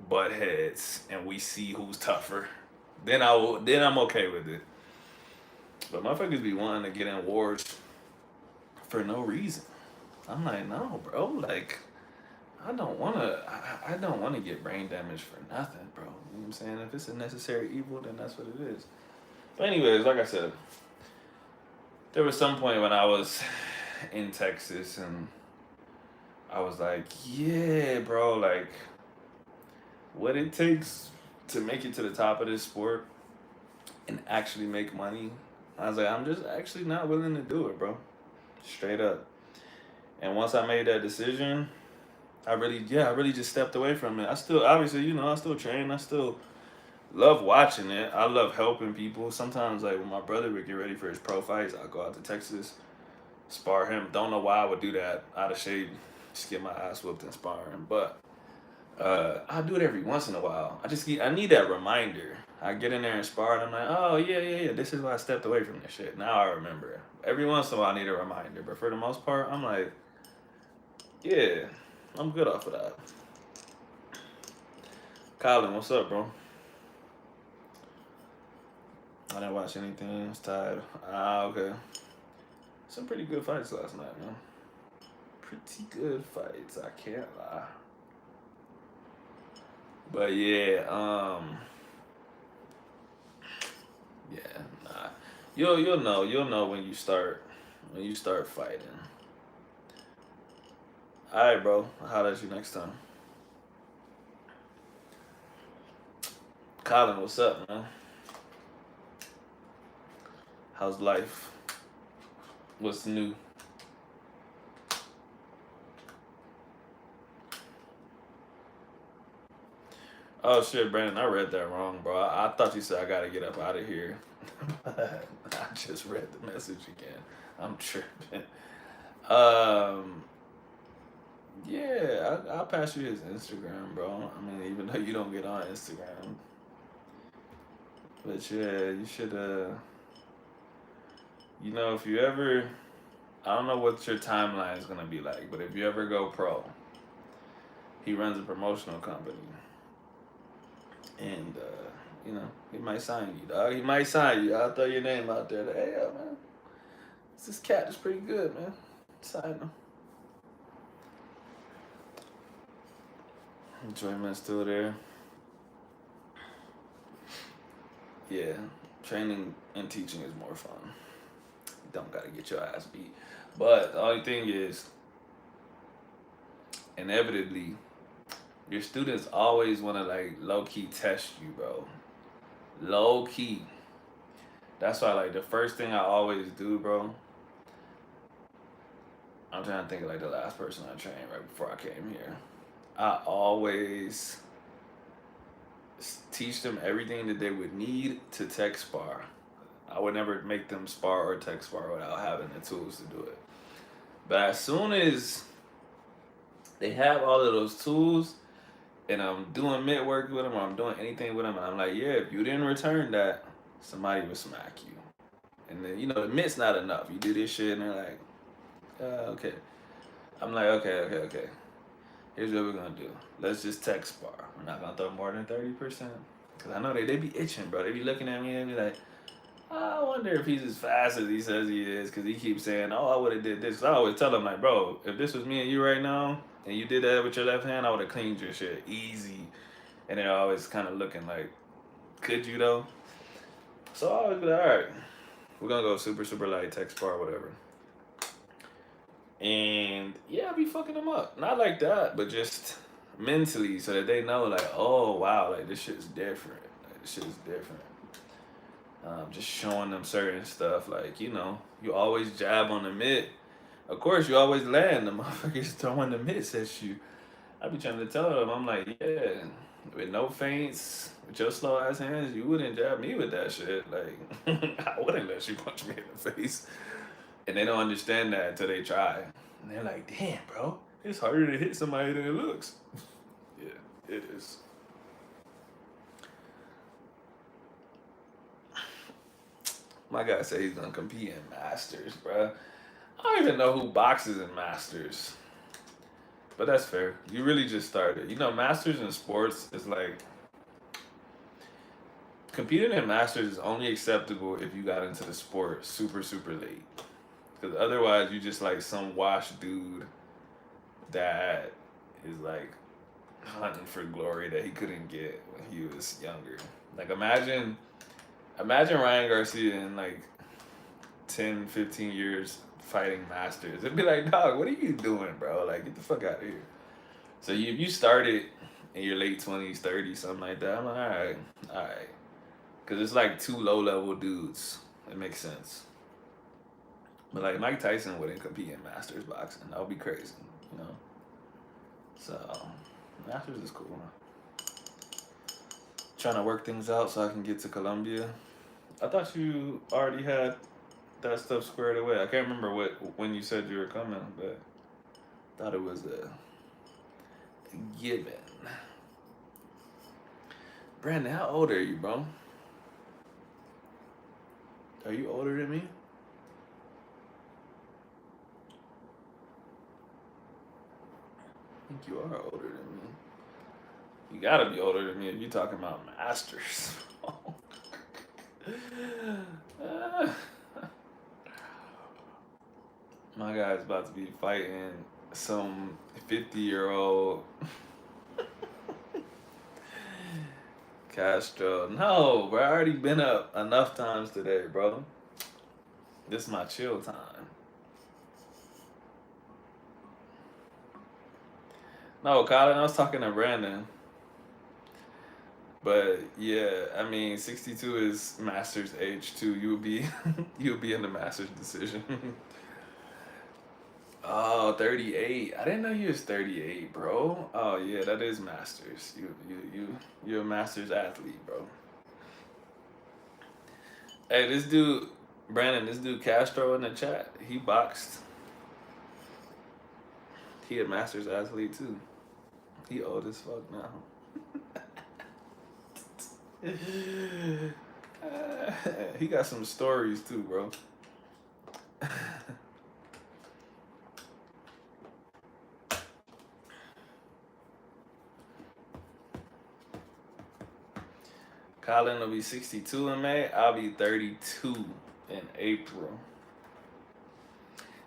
butt heads and we see who's tougher. Then I'm okay with it. But motherfuckers be wanting to get in wars for no reason. I'm like, no, bro. Like, I don't wanna get brain damage for nothing, bro. You know what I'm saying? If it's a necessary evil, then that's what it is. But anyways, like I said, there was some point when I was in Texas and I was like, yeah, bro, like what it takes to make it to the top of this sport and actually make money. I was like, I'm just actually not willing to do it, bro. Straight up. And once I made that decision, I really just stepped away from it. I still, obviously, you know, I still train. I still love watching it. I love helping people. Sometimes, like when my brother would get ready for his pro fights, I'd go out to Texas, spar him. Don't know why I would do that out of shape, just get my ass whooped and sparring. But I do it every once in a while. I need that reminder. I get in there and spar, and I'm like, oh yeah. This is why I stepped away from this shit. Now I remember. Every once in a while, I need a reminder. But for the most part, I'm like, yeah, I'm good off of that. Colin, what's up, bro? I didn't watch anything. I was tired. Ah, okay. Some pretty good fights last night, man. Pretty good fights. I can't lie. But yeah, yeah, nah. You'll know when you start fighting. All right, bro. I'll holler at you next time. Colin, what's up, man? How's life? What's new? Oh shit, Brandon, I read that wrong, bro. I thought you said I gotta get up out of here. I just read the message again. I'm tripping. Um, yeah, I'll pass you his Instagram, bro. I mean, even though you don't get on Instagram, but yeah, you should. You know, if you ever, I don't know what your timeline is gonna be like, but if you ever go pro, he runs a promotional company, and you know, he might sign you, dog. He might sign you. I'll throw your name out there. Like, hey, yo, man, this cat is pretty good, man. Sign him. Enjoyment's still there. Yeah, training and teaching is more fun. You don't gotta get your ass beat. But the only thing is, inevitably, your students always wanna like low key test you, bro. Low key. That's why like the first thing I always do, bro, I'm trying to think of like the last person I trained right before I came here. I always teach them everything that they would need to tech spar. I would never make them spar or tech spar without having the tools to do it. But as soon as they have all of those tools, and I'm doing mitt work with them, or I'm doing anything with them, and I'm like, yeah, if you didn't return that, somebody would smack you. And then, the mitt's not enough. You do this shit, and they're like, okay. I'm like, okay. Here's what we're gonna do. Let's just tech spar. We're not gonna throw more than 30%. Cause I know they be itching, bro. They be looking at me and be like, I wonder if he's as fast as he says he is, because he keeps saying, oh, I would have did this. Cause I always tell him, like, bro, if this was me and you right now, and you did that with your left hand, I would have cleaned your shit easy. And they're always kind of looking like, could you though? So I always be like, all right, we're gonna go super, super light, tech spar, whatever. And yeah, I be fucking them up. Not like that, but just mentally, so that they know, like, oh, wow, like, this shit's different. Like, this shit is different. Just showing them certain stuff, like, you always jab on the mitt. Of course, you always land. The motherfuckers throwing the mitts at you. I be trying to tell them, I'm like, yeah, with no feints, with your slow ass hands, you wouldn't jab me with that shit. Like, I wouldn't let you punch me in the face. And they don't understand that until they try. And they're like, damn, bro, it's harder to hit somebody than it looks. Yeah, it is. My guy said he's gonna compete in Masters, bro. I don't even know who boxes in Masters. But that's fair. You really just started. Masters in sports is like, competing in Masters is only acceptable if you got into the sport super, super late. Because otherwise, you just like some washed dude that is like hunting for glory that he couldn't get when he was younger. Like, imagine Ryan Garcia in like 10, 15 years fighting Masters. It'd be like, dog, what are you doing, bro? Like, get the fuck out of here. So you started in your late 20s, 30s, something like that. I'm like, all right. Because it's like two low-level dudes. It makes sense. But like Mike Tyson wouldn't compete in Masters boxing. That would be crazy, So, Masters is cool. Trying to work things out so I can get to Colombia. I thought you already had that stuff squared away. I can't remember when you said you were coming, but I thought it was a given. Brandon, how old are you, bro? Are you older than me? I think you are older than me. You gotta be older than me if you're talking about Masters. My guy's about to be fighting some 50-year-old Castro. No, bro, I already been up enough times today, bro. This is my chill time. No, Colin, I was talking to Brandon. But yeah, I mean, 62 is Masters age too. You'll be in the Masters decision. Oh, 38. I didn't know you was 38, bro. Oh yeah, that is Masters. You're a Masters athlete, bro. Hey, this dude, Brandon, this dude Castro in the chat, he boxed. He a Masters athlete too. He old as fuck now. He got some stories too, bro. Colin will be 62 in May. I'll be 32 in April.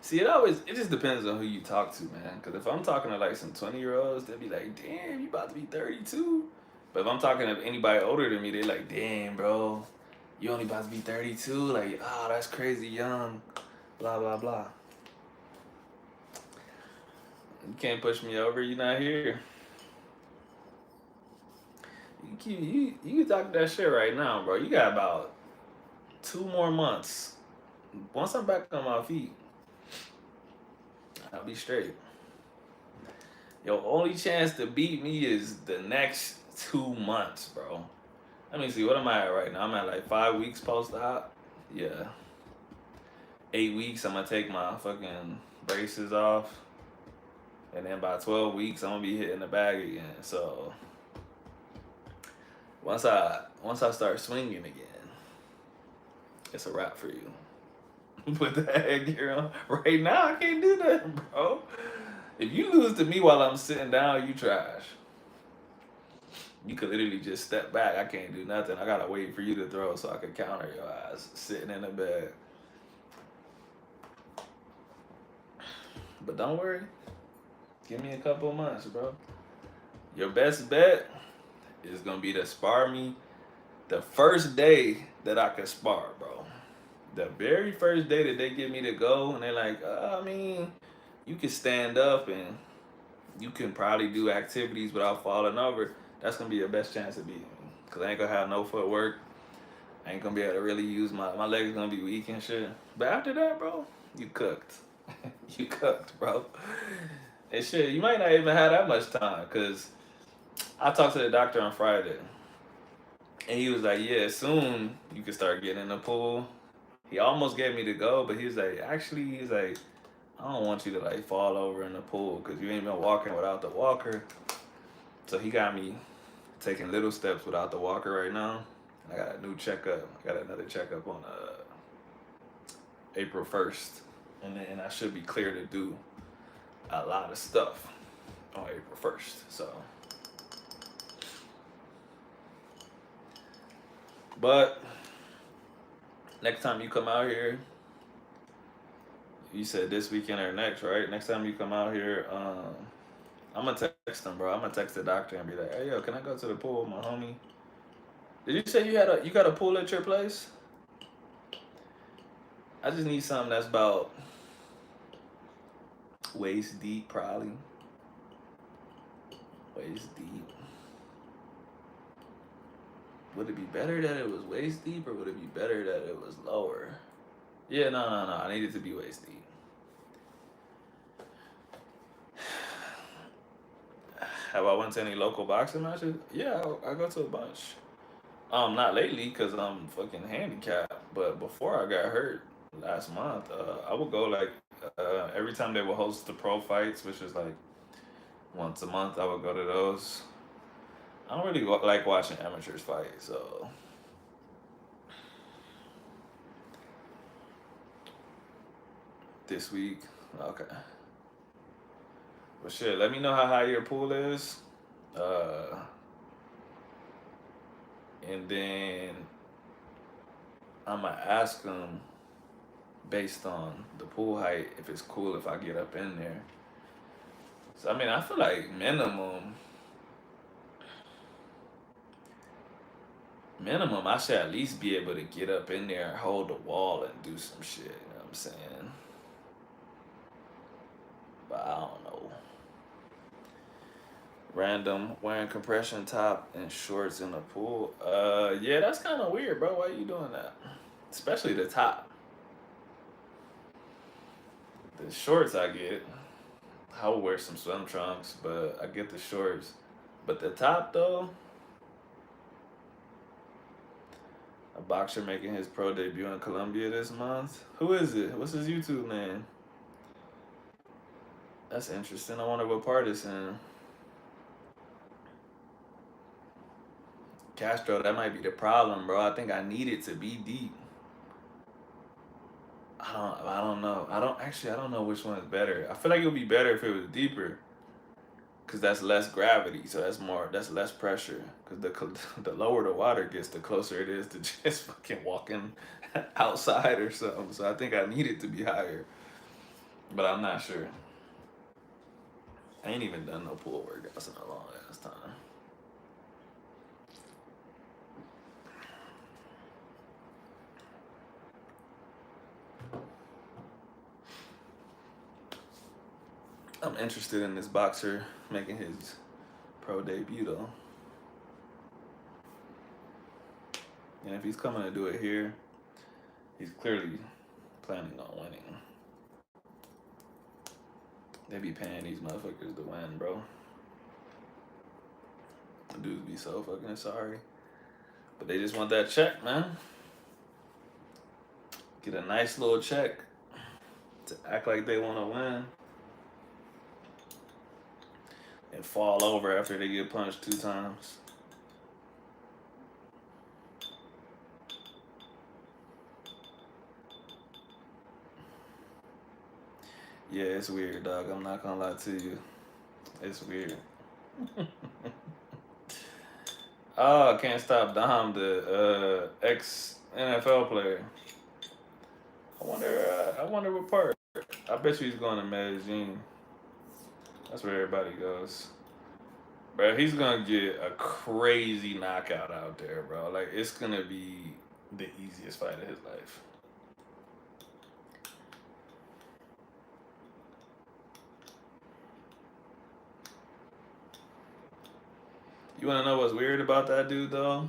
See, it just depends on who you talk to, man. Because if I'm talking to like some 20-year-olds, they'll be like, damn, you about to be 32? But if I'm talking to anybody older than me, they're like, damn, bro, you only about to be 32? Like, oh, that's crazy young. Blah, blah, blah. You can't push me over, you're not here. You can talk that shit right now, bro. You got about 2 more months. Once I'm back on my feet, I'll be straight. Your only chance to beat me is the next 2 months, bro. Let me see. What am I at right now? I'm at like 5 weeks post op. Yeah, 8 weeks. I'm gonna take my fucking braces off, and then by 12 weeks, I'm gonna be hitting the bag again. So once I start swinging again, it's a wrap for you. Put the headgear on. Right now, I can't do that, bro. If you lose to me while I'm sitting down, you trash. You could literally just step back. I can't do nothing. I gotta wait for you to throw so I can counter your ass sitting in the bed. But don't worry. Give me a couple of months, bro. Your best bet is gonna be to spar me the first day that I can spar, bro. The very first day that they get me to go, and they're like, I mean, you can stand up and you can probably do activities without falling over. That's gonna be your best chance of beating me. Cause I ain't gonna have no footwork. I ain't gonna be able to really use my legs gonna be weak and shit. But after that, bro, you cooked. You cooked, bro. And shit, you might not even have that much time. Cause I talked to the doctor on Friday, and he was like, "Yeah, soon you can start getting in the pool." He almost gave me to go, but he was like, "Actually, he's like, I don't want you to like fall over in the pool because you ain't been walking without the walker." So he got me taking little steps without the walker right now. I got a new checkup. I got another checkup on April 1st, and then I should be clear to do a lot of stuff on April 1st. So, but next time you come out here, you said this weekend or next, right? Next time you come out here, I'm gonna text him, bro. I'm gonna text the doctor and be like, "Hey, yo, can I go to the pool with my homie?" Did you say you got a pool at your place? I just need something that's about waist deep, probably waist deep. Would it be better that it was waist deep, or would it be better that it was lower? Yeah, no. I need it to be waist deep. Have I went to any local boxing matches? Yeah, I go to a bunch. Not lately because I'm fucking handicapped. But before I got hurt last month, I would go like every time they would host the pro fights, which is like once a month. I would go to those. I don't really like watching amateurs fight, so this week, okay. Well, shit. Let me know how high your pool is, uh, and then I'ma ask them based on the pool height if it's cool if I get up in there. So I mean, I feel like minimum, I should at least be able to get up in there, hold the wall, and do some shit. You know what I'm saying? But I don't know. Random wearing compression top and shorts in the pool. Yeah, that's kind of weird, bro. Why are you doing that? Especially the top. The shorts I get. I would wear some swim trunks, but I get the shorts. But the top though, a boxer making his pro debut in Colombia this month. Who is it? What's his YouTube name? That's interesting. I wonder what part it's in. Castro, that might be the problem, bro. I think I need it to be deep. I don't know. I don't know which one is better. I feel like it would be better if it was deeper, cause that's less gravity, so that's less pressure. Cause the lower the water gets, the closer it is to just fucking walking outside or something. So I think I need it to be higher, but I'm not sure. I ain't even done no pool workouts in a long ass time. I'm interested in this boxer making his pro debut though, and if he's coming to do it here, he's clearly planning on winning. They be paying these motherfuckers to win, bro. Dudes be so fucking sorry. But they just want that check, man. Get a nice little check to act like they want to win and fall over after they get punched 2 times. Yeah, it's weird, dog. I'm not gonna lie to you. It's weird. Oh, can't stop Dom, the ex NFL player. I wonder. I wonder what part. I bet you he's going to Medellin. That's where everybody goes. Bro, he's gonna get a crazy knockout out there, bro. Like it's gonna be the easiest fight of his life. You wanna know what's weird about that dude though?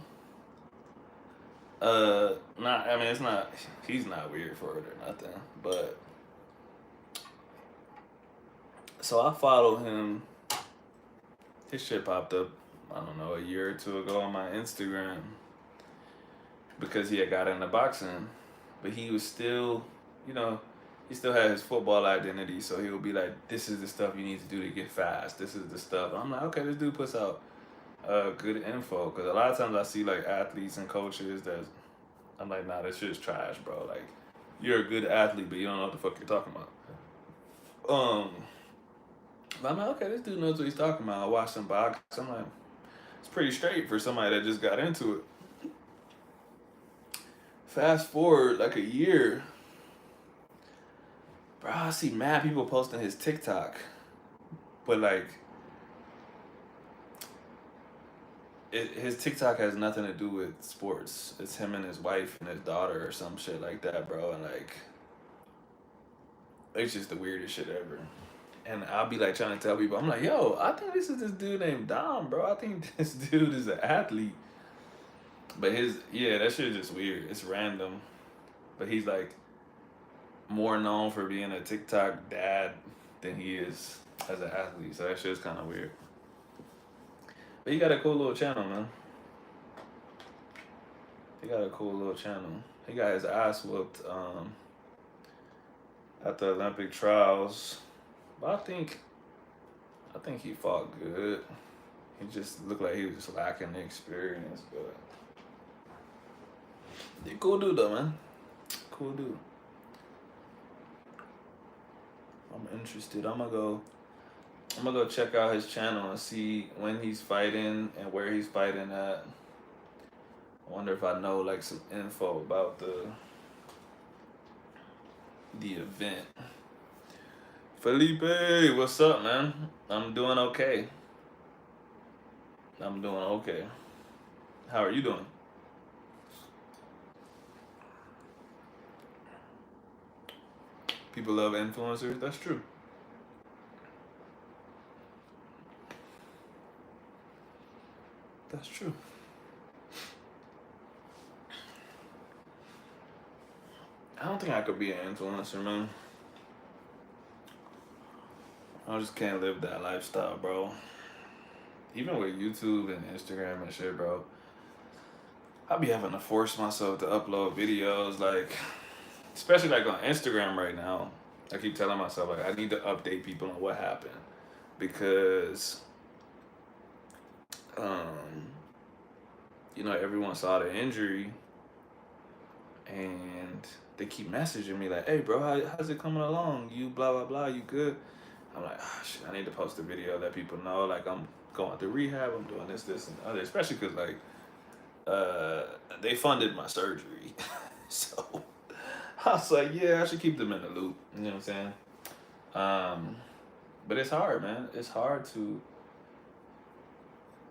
Not. I mean, it's not. He's not weird for it or nothing. But so I follow him. His shit popped up. I don't know, a year or two ago on my Instagram because he had got into boxing, but he was still, you know, he still had his football identity. So he would be like, "This is the stuff you need to do to get fast. This is the stuff." I'm like, okay, this dude puts out good info because a lot of times I see like athletes and coaches that I'm like, nah, this shit's trash, bro. Like, you're a good athlete, but you don't know what the fuck you're talking about. But I'm like, okay, this dude knows what he's talking about. I watched him box. I'm like, it's pretty straight for somebody that just got into it. Fast forward like a year, bro, I see mad people posting his TikTok, but like, his TikTok has nothing to do with sports. It's him and his wife and his daughter or some shit like that, bro. And like, it's just the weirdest shit ever. And I'll be like trying to tell people, I'm like, yo, I think this is this dude named Dom, bro. I think this dude is an athlete. But yeah, that shit is just weird. It's random. But he's like more known for being a TikTok dad than he is as an athlete. So that shit's kind of weird. But he got a cool little channel, man. He got a cool little channel. He got his ass whooped at the Olympic trials. But I think he fought good. He just looked like he was lacking the experience, but he cool dude though, man. Cool dude. I'm interested. I'm gonna go check out his channel and see when he's fighting and where he's fighting at. I wonder if I know like some info about the event. Felipe, what's up, man? I'm doing okay. I'm doing okay. How are you doing? People love influencers. That's true. That's true. I don't think I could be an influencer, man. I just can't live that lifestyle, bro. Even with YouTube and Instagram and shit, bro. I be having to force myself to upload videos, like, especially like on Instagram right now. I keep telling myself, like, I need to update people on what happened because, um, everyone saw the injury and they keep messaging me like, "Hey, bro, how's it coming along? You blah blah blah, you good?" I'm like, oh, shit, I need to post a video that people know, like I'm going through rehab, I'm doing this and other, especially because like they funded my surgery, so I was like, yeah, I should keep them in the loop. You know what I'm saying? But it's hard, man. It's hard to.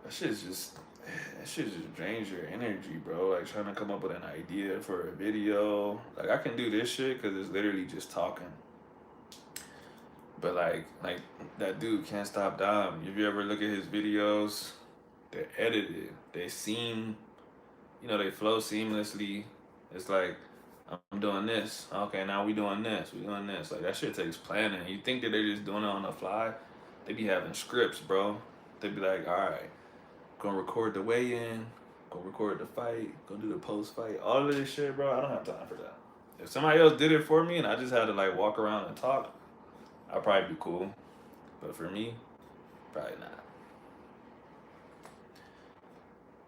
That shit just drains your energy, bro. Like trying to come up with an idea for a video. Like I can do this shit because it's literally just talking. But like that dude can't stop Dom. If you ever look at his videos, they're edited. They seem, they flow seamlessly. It's like I'm doing this. Okay, now we doing this. We doing this. Like that shit takes planning. You think that they're just doing it on the fly? They be having scripts, bro. They be like, all right, gonna record the weigh-in, gonna record the fight, gonna do the post-fight, all of this shit, bro. I don't have time for that. If somebody else did it for me and I just had to like walk around and talk, I'd probably be cool. But for me, probably not.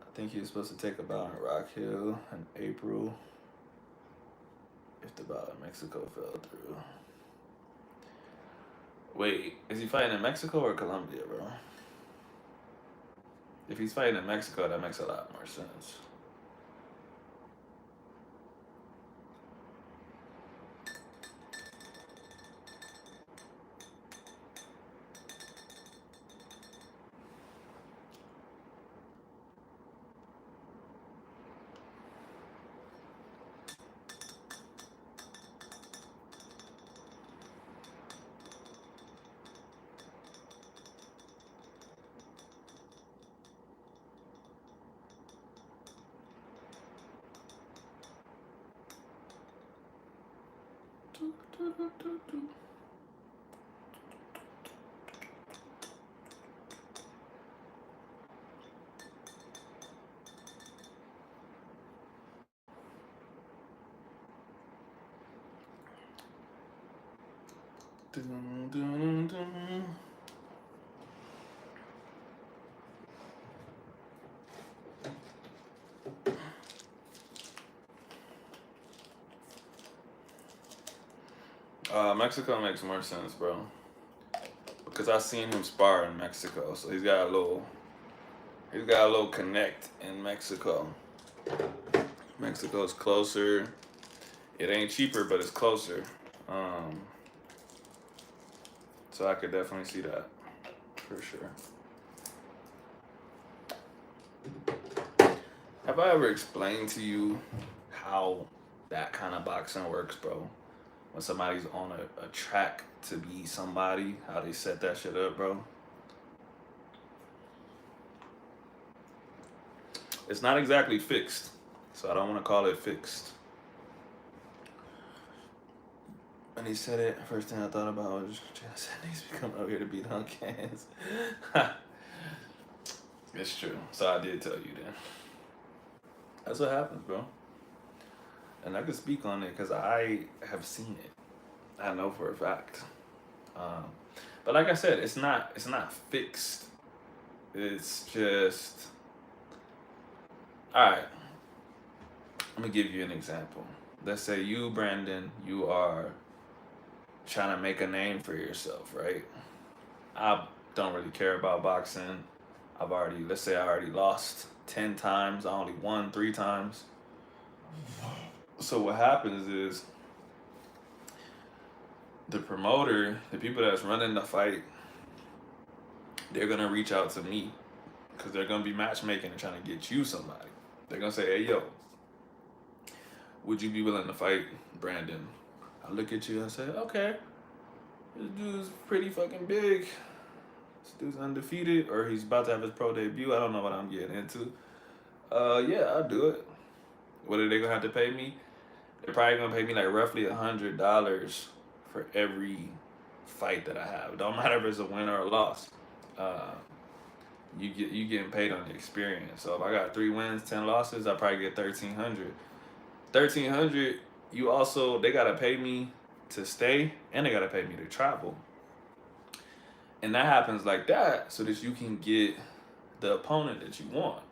I think he was supposed to take a bout in Rock Hill in April if the bout in Mexico fell through. Wait, is he fighting in Mexico or Colombia, bro? If he's fighting in Mexico, that makes a lot more sense. Dun, dun, dun. Mexico makes more sense, bro. Because I seen him spar in Mexico, so he's got a little connect in Mexico. Mexico's closer. It ain't cheaper, but it's closer. Um, so I could definitely see that for sure. Have I ever explained to you how that kind of boxing works, bro? When somebody's on a track to be somebody, how they set that shit up, bro? It's not exactly fixed, so I don't want to call it fixed. When he said it, first thing I thought about was Janice needs to be coming over here to beat on cans. It's true. So I did tell you then. That's what happens, bro. And I can speak on it because I have seen it. I know for a fact. Um, but like I said, it's not fixed. It's just all right. Let me give you an example. Let's say you, Brandon, you are trying to make a name for yourself, right? I don't really care about boxing. Let's say I already lost 10 times. I only won 3 times. So what happens is the promoter, the people that's running the fight, they're going to reach out to me because they're going to be matchmaking and trying to get you somebody. They're going to say, hey, yo, would you be willing to fight Brandon? I look at you and say, okay, this dude's pretty fucking big. This dude's undefeated, or he's about to have his pro debut. I don't know what I'm getting into. Yeah, I'll do it. What are they gonna have to pay me? They're probably gonna pay me like roughly $100 for every fight that I have. It don't matter if it's a win or a loss. Uh, you getting paid on the experience. So if I got 3 wins, 10 losses, I probably get 1,300. 1,300. You also they gotta pay me to stay and they gotta pay me to travel. And that happens like that so that you can get the opponent that you want.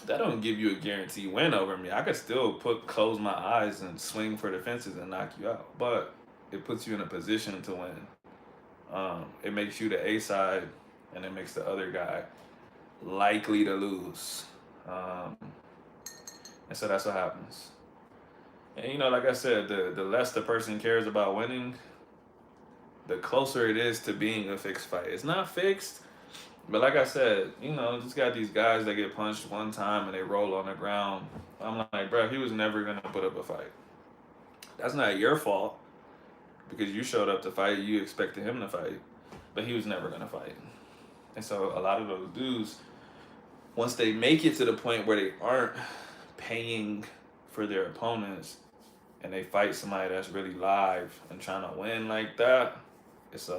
That don't give you a guaranteed win over me. I could still close my eyes and swing for the fences and knock you out, but it puts you in a position to win. It makes you the A side, and it makes the other guy likely to lose. Um, and so that's what happens. And like I said, the less the person cares about winning, the closer it is to being a fixed fight. It's not fixed, but like I said, just got these guys that get punched one time and they roll on the ground. I'm like, bro, he was never gonna put up a fight. That's not your fault because you showed up to fight. You expected him to fight, but he was never gonna fight. And so a lot of those dudes, once they make it to the point where they aren't paying for their opponents, and they fight somebody that's really live and trying to win like that, it's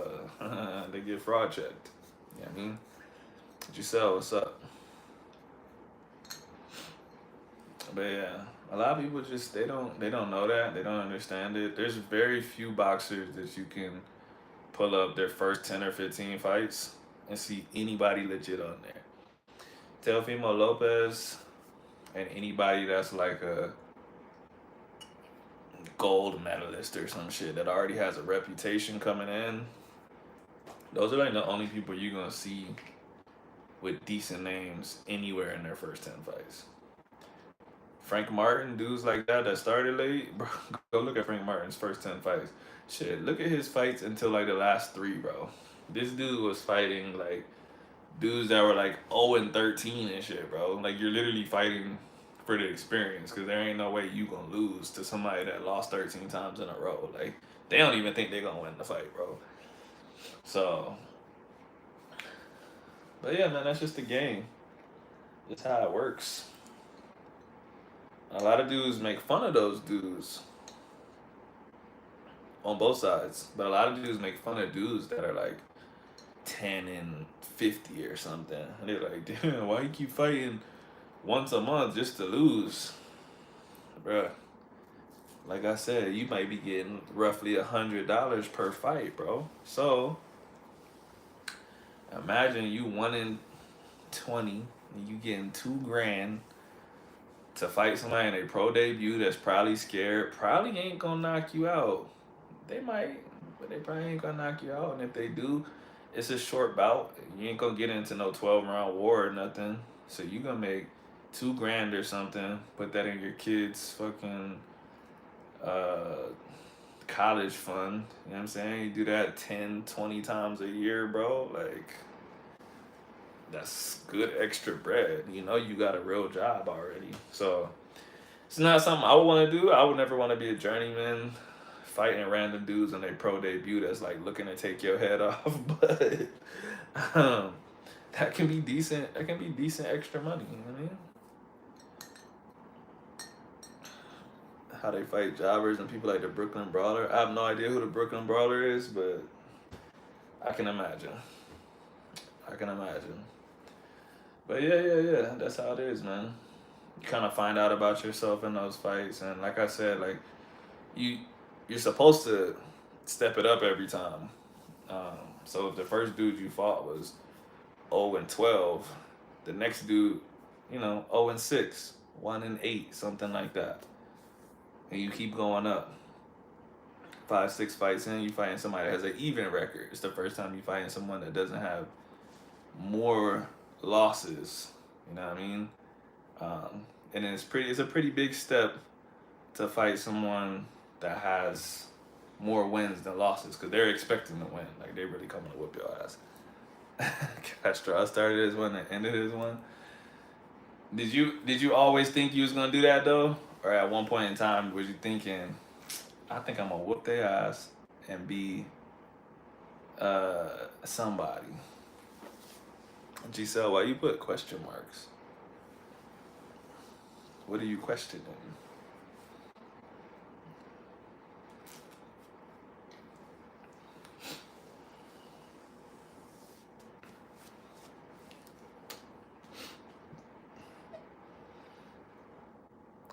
they get fraud checked. You know what I mean? Giselle, what's up? But yeah, a lot of people just they don't know that, they don't understand it. There's very few boxers that you can pull up their first 10 or 15 fights and see anybody legit on there. Teofimo Lopez and anybody that's like a gold medalist or some shit that already has a reputation coming in. Those are like the only people you're gonna see with decent names anywhere in their first 10 fights. Frank Martin, dudes like that started late, bro. Go look at Frank Martin's first 10 fights. Shit, look at his fights until like the last three, bro. This dude was fighting like dudes that were like 0-13 and shit, bro. Like you're literally fighting for the experience because there ain't no way you gonna lose to somebody that lost 13 times in a row. Like they don't even think they gonna win the fight, bro. So, but yeah, man, that's just the game. That's how it works. A lot of dudes make fun of those dudes on both sides, but a lot of dudes make fun of dudes that are like 10-50 or something. And they're like, damn, why you keep fighting once a month just to lose? Bruh, like I said, you might be getting roughly $100 per fight, bro. So imagine you 1 in 20 and you getting 2 grand to fight somebody in a pro debut that's probably scared, probably ain't gonna knock you out. They might, but they probably ain't gonna knock you out. And if they do, it's a short bout. You ain't gonna get into no 12 round war or nothing. So you gonna make 2 grand or something. Put that in your kids' fucking uh, college fund. You know what I'm saying? You do that 10, 20 times a year, bro. Like, that's good extra bread. You know, you got a real job already. So it's not something I would want to do. I would never want to be a journeyman fighting random dudes on their pro debut that's like looking to take your head off. But um, that can be decent. That can be decent extra money. You know what I mean? How they fight jobbers and people like the Brooklyn Brawler. I have no idea who the Brooklyn Brawler is, but I can imagine. I can imagine. But yeah. That's how it is, man. You kind of find out about yourself in those fights, and like I said, like you, you're supposed to step it up every time. So if the first dude you fought was 0-12, the next dude, 0-6, 1-8, something like that, and you keep going up. 5, 6 fights in, you fighting somebody that has an even record. It's the first time you fighting someone that doesn't have more losses. You know what I mean? And it's a pretty big step to fight someone that has more wins than losses because they're expecting to win. Like they really coming to whoop your ass. Castro, I started as one and ended as one. Did you always think you was gonna do that though, or at one point in time was you thinking, I think I'm gonna whoop their ass and be somebody? Giselle, why you put question marks? What are you questioning?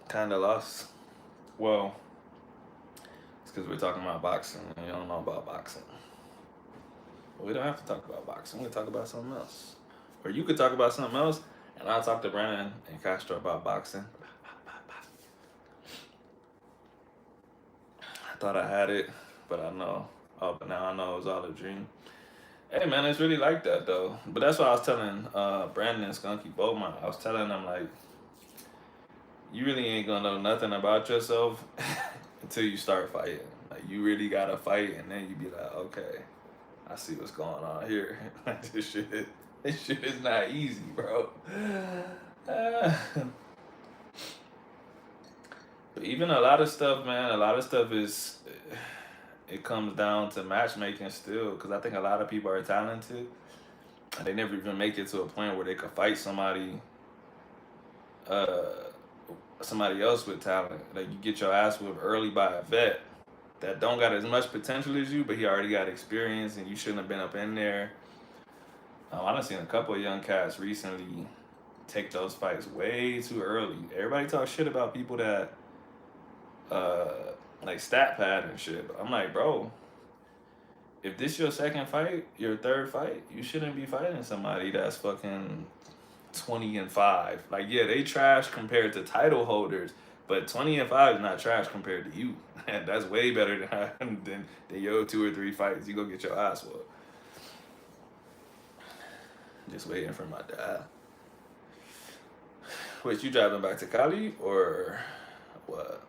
Kinda lost. Well, it's because we're talking about boxing and you don't know about boxing. But we don't have to talk about boxing. We can talk about something else. Or you could talk about something else, and I'll talk to Brandon and Castro about boxing. I thought I had it, but I know. Oh, but now I know it was all a dream. Hey man, it's really like that though. But that's what I was telling Brandon and Skunky Bowman. I was telling them like, you really ain't gonna know nothing about yourself until you start fighting. Like you really gotta fight, and then you be like, okay, I see what's going on here. Like this shit is not easy, bro. But even a lot of stuff, man, a lot of stuff is, it comes down to matchmaking still, because I think a lot of people are talented, and they never even make it to a point where they could fight somebody somebody else with talent. Like you get your ass whipped early by a vet that don't got as much potential as you, but he already got experience, and you shouldn't have been up in there. I done seen a couple of young cats recently take those fights way too early. Everybody talks shit about people that uh like stat pad and shit. But I'm like, bro, if this your second fight, your third fight, you shouldn't be fighting somebody that's fucking 20-5. Like, yeah, they trash compared to title holders, but 20-5 is not trash compared to you. And that's way better than your 2 or 3 fights. You go get your ass whooped. Just waiting for my dad. Wait, you driving back to Cali or what?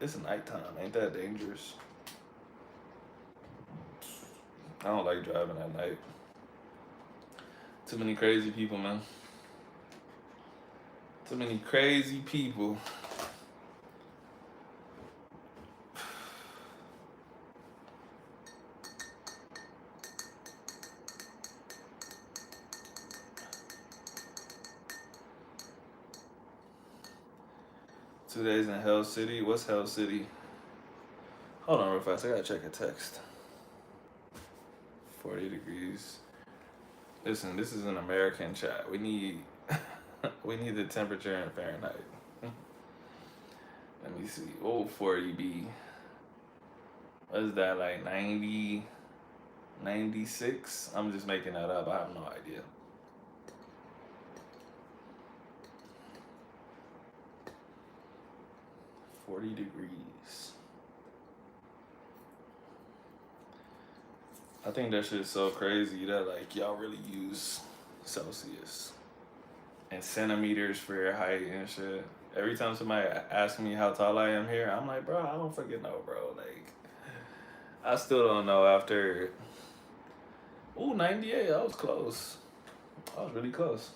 It's nighttime. Ain't that dangerous? I don't like driving at night. Too many crazy people, man. Too many crazy people. Two days in Hell City. What's Hell City? Hold on real fast. I gotta check a text. 40 degrees. Listen, this is an American chat. We need we need the temperature in Fahrenheit. Let me see. Oh, 40B. What is that, like 90, 96? I'm just making that up. I have no idea. $40. I think that shit's so crazy that like y'all really use Celsius and centimeters for your height and shit. Every time somebody asks me how tall I am here, I'm like, bro, I don't fucking know, bro. Like, I still don't know after. Ooh, 98. I was close. I was really close.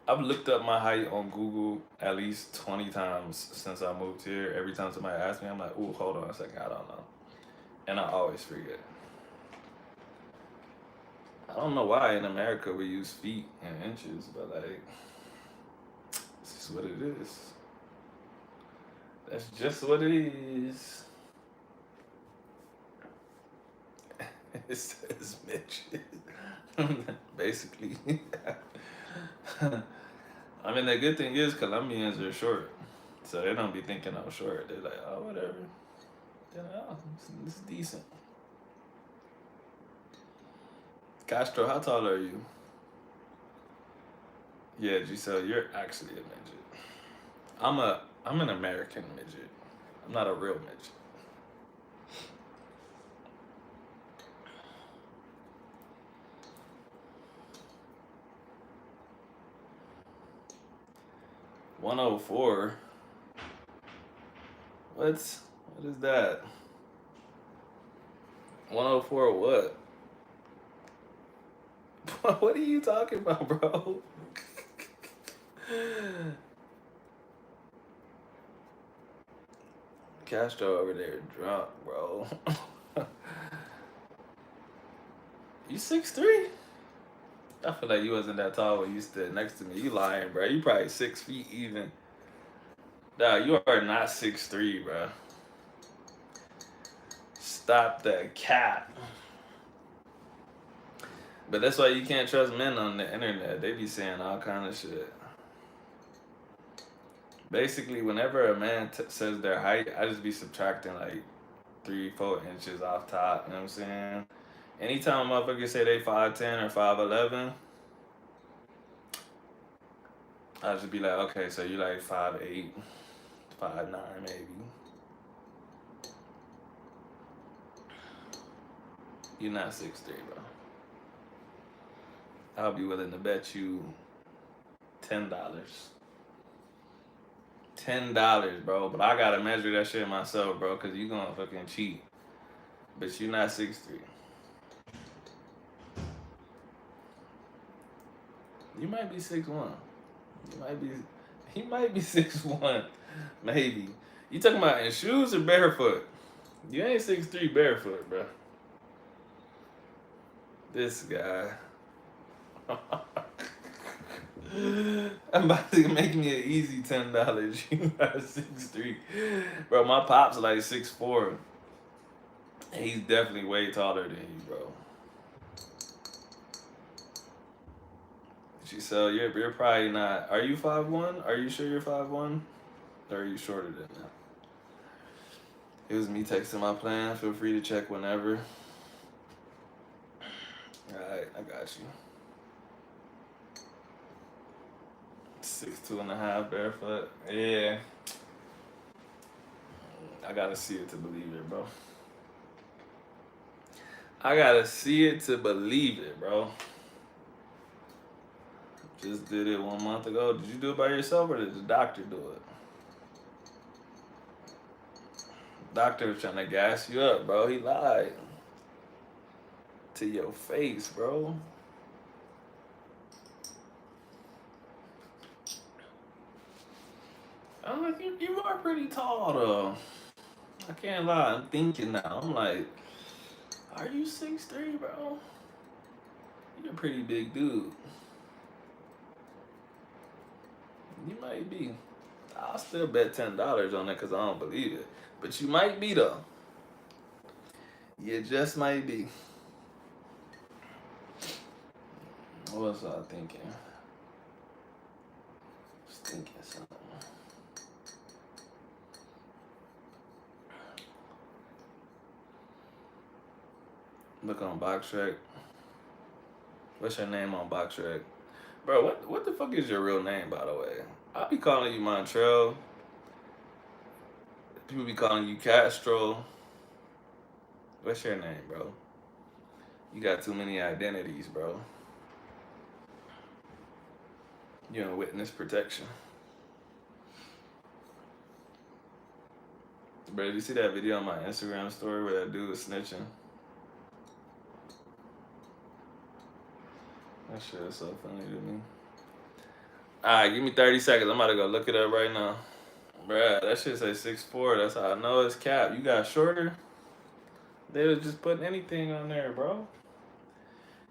I've looked up my height on Google at least 20 times since I moved here. Every time somebody asks me, I'm like, ooh, hold on a second, I don't know. And I always forget. I don't know why in America we use feet and inches, but like, this is what it is. That's just what it is. It says midget. Basically. I mean, the good thing is Colombians are short. So they don't be thinking I'm short. They're like, oh, whatever. They're like, oh, it's decent. Castro, how tall are you? Yeah, Giselle, you're actually a midget. I'm an American midget. I'm not a real midget. $104. What? What is that? 104 what? What are you talking about, bro? Castro over there drunk, bro. You 6'3"? I feel like you wasn't that tall when you stood next to me. You lying, bro. You probably 6 feet even. Nah, you are not 6'3", bro. Stop the cap. But that's why you can't trust men on the internet. They be saying all kind of shit. Basically, whenever a man says their height, I just be subtracting like 3-4 inches off top. You know what I'm saying? Anytime a motherfucker say they 5'10" or 5'11", I just be like, okay, so you like 5'8", 5'9", maybe. You're not 6'3", bro. I'll be willing to bet you $10. $10, bro. But I gotta measure that shit myself, bro, because you gonna fucking cheat. But you're not 6'3". You might be 6'1". He might be 6'1". Maybe. You talking about in shoes or barefoot? You ain't 6'3" barefoot, bro. This guy. I'm about to make me an easy $10. You got 6'3". Bro, my pop's like 6'4". He's definitely way taller than you, bro. So you're probably not. Are you 5'1"? Are you sure you're 5'1"? Or are you shorter than that? It was me texting my plan. Feel free to check whenever. Alright, I got you. 6'2.5" barefoot. Yeah. I gotta see it to believe it, bro. I gotta see it to believe it, bro. Just did it 1 month ago. Did you do it by yourself or did the doctor do it? Doctor was trying to gas you up, bro. He lied to your face, bro. I'm like, you are pretty tall, though. I can't lie. I'm thinking now. I'm like, are you 6'3", bro? You're a pretty big dude. You might be. I'll still bet $10 on it because I don't believe it. But you might be, though. You just might be. What was I thinking? Just thinking something. Look on Box Trek. What's your name on Box Trek? Bro, what the fuck is your real name, by the way? I be calling you Montreal. People be calling you Castro. What's your name, bro? You got too many identities, bro. You're in witness protection. Bro, did you see that video on my Instagram story where that dude was snitching? That shit is so funny to me. Alright, give me 30 seconds. I'm about to go look it up right now. Bruh, that shit say 6'4". That's how I know it's cap. You got shorter? They was just putting anything on there, bro.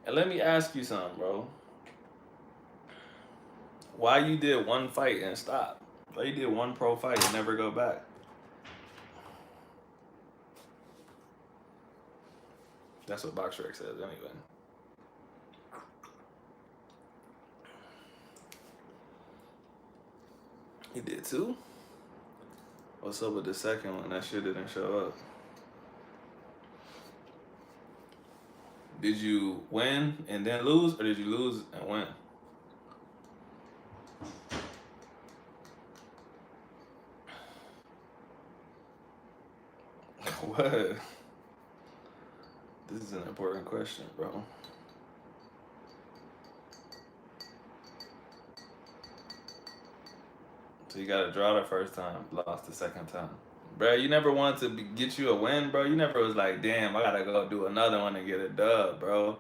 And let me ask you something, bro. Why you did one fight and stop? Why you did one pro fight and never go back? That's what Box Rec says anyway. He did too? What's up with the second one? That shit didn't show up. Did you win and then lose, or did you lose and win? What? This is an important question, bro. So you got to draw the first time, lost the second time. Bro, you never wanted to get you a win, bro. You never was like, damn, I got to go do another one and get a dub, bro.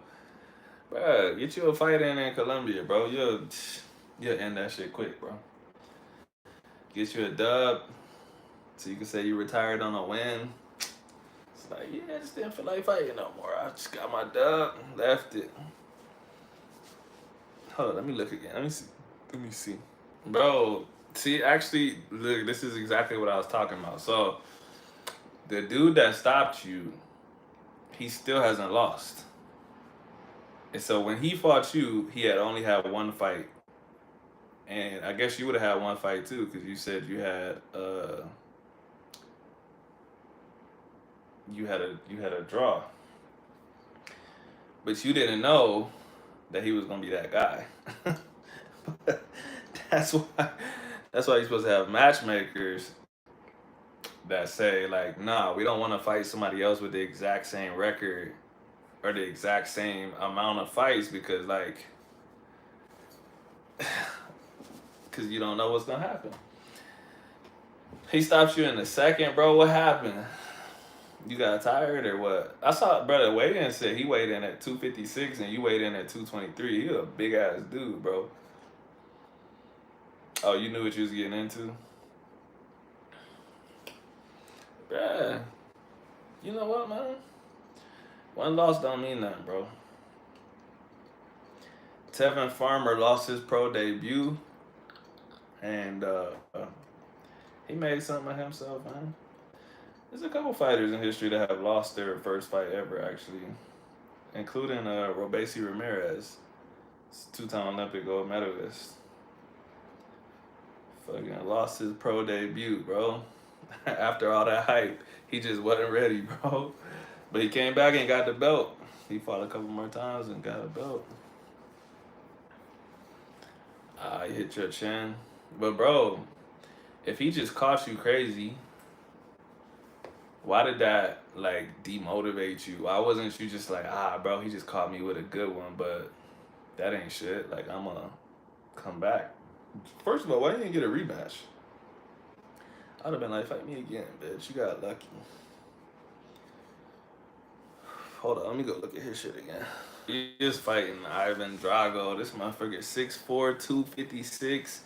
Bro, get you a fight in Colombia, bro. You'll end that shit quick, bro. Get you a dub so you can say you retired on a win. It's like, yeah, I just didn't feel like fighting no more. I just got my dub, left it. Hold on, let me look again. Let me see. Bro, see, actually, look, this is exactly what I was talking about. So, the dude that stopped you, he still hasn't lost. And so when he fought you, he had only had one fight. And I guess you would have had one fight too, because you said you had a draw. But you didn't know that he was gonna be that guy. That's why you're supposed to have matchmakers that say like, nah, we don't want to fight somebody else with the exact same record or the exact same amount of fights because like because you don't know what's gonna happen. He stopped you in the second, bro. What happened? You got tired or what? I saw brother weigh in said he weighed in at 256 and you weighed in at 223. He a big ass dude, bro. Oh, you knew what you was getting into? Bruh. You know what, man? One loss don't mean nothing, bro. Tevin Farmer lost his pro debut, and he made something of himself, man. There's a couple fighters in history that have lost their first fight ever, actually, including Robesi Ramirez, two-time Olympic gold medalist. Fucking lost his pro debut, bro. After all that hype, he just wasn't ready, bro. But he came back and got the belt. He fought a couple more times and got a belt. He hit your chin. But bro, if he just caught you crazy, why did that like demotivate you? Why wasn't you just like, bro, he just caught me with a good one, but that ain't shit. Like, I'm gonna come back. First of all, why didn't you get a rematch? I'd have been like, fight me again, bitch. You got lucky. Hold on, let me go look at his shit again. He is fighting Ivan Drago. This motherfucker 6'4", 256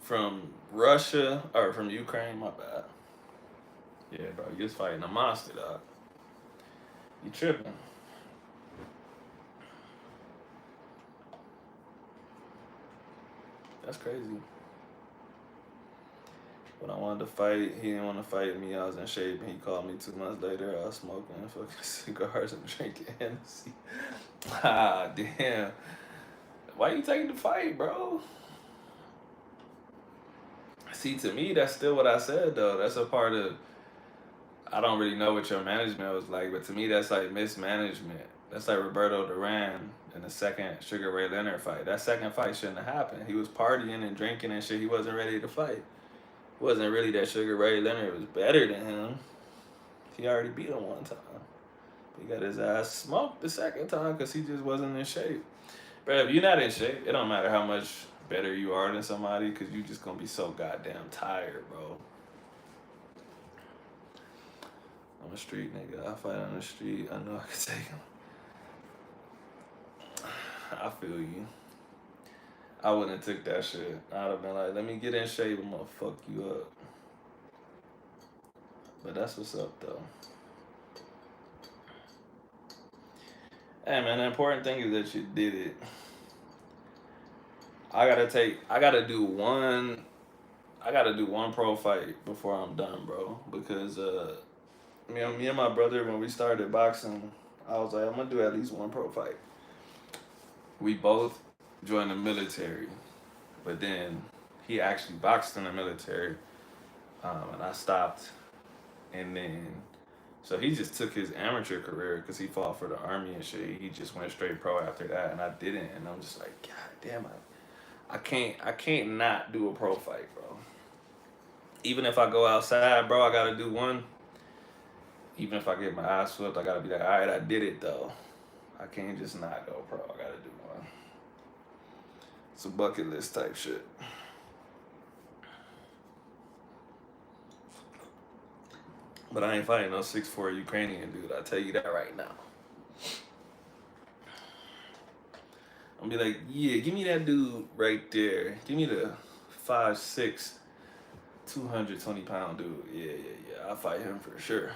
from Russia, or from Ukraine, my bad. Yeah, bro, you just fighting a monster, dog. You tripping. That's crazy. When I wanted to fight, he didn't want to fight me. I was in shape, and he called me 2 months later. I was smoking fucking cigars and drinking Hennessy. Damn. Why you taking the fight, bro? See, to me, that's still what I said, though. That's a part of, I don't really know what your management was like, but to me, that's like mismanagement. That's like Roberto Duran in the second Sugar Ray Leonard fight. That second fight shouldn't have happened. He was partying and drinking and shit. He wasn't ready to fight. It wasn't really that Sugar Ray Leonard was better than him. He already beat him one time. He got his ass smoked the second time because he just wasn't in shape. Bro, if you're not in shape, it don't matter how much better you are than somebody because you just going to be so goddamn tired, bro. I'm a street nigga. I fight on the street. I know I can take him. I feel you. I wouldn't have took that shit. I'd have been like, let me get in shape. I'm going to fuck you up. But that's what's up, though. Hey, man, the important thing is that you did it. I gotta do one pro fight before I'm done, bro. Because me and my brother, when we started boxing, I was like, I'm gonna do at least one pro fight. We both joined the military, but then he actually boxed in the military, and I stopped, and then so he just took his amateur career because he fought for the army and shit. He just went straight pro after that, and I didn't, and I'm just like, God damn, I can't not do a pro fight, bro. Even if I go outside, bro, I gotta do one. Even if I get my ass flipped, I gotta be like, all right, I did it though. I can't just not go pro. I gotta do one. It's a bucket list type shit. But I ain't fighting no 6'4" Ukrainian dude. I tell you that right now. I'm gonna be like, yeah, give me that dude right there. Give me the 5'6", 220-pound dude. Yeah. I'll fight him for sure.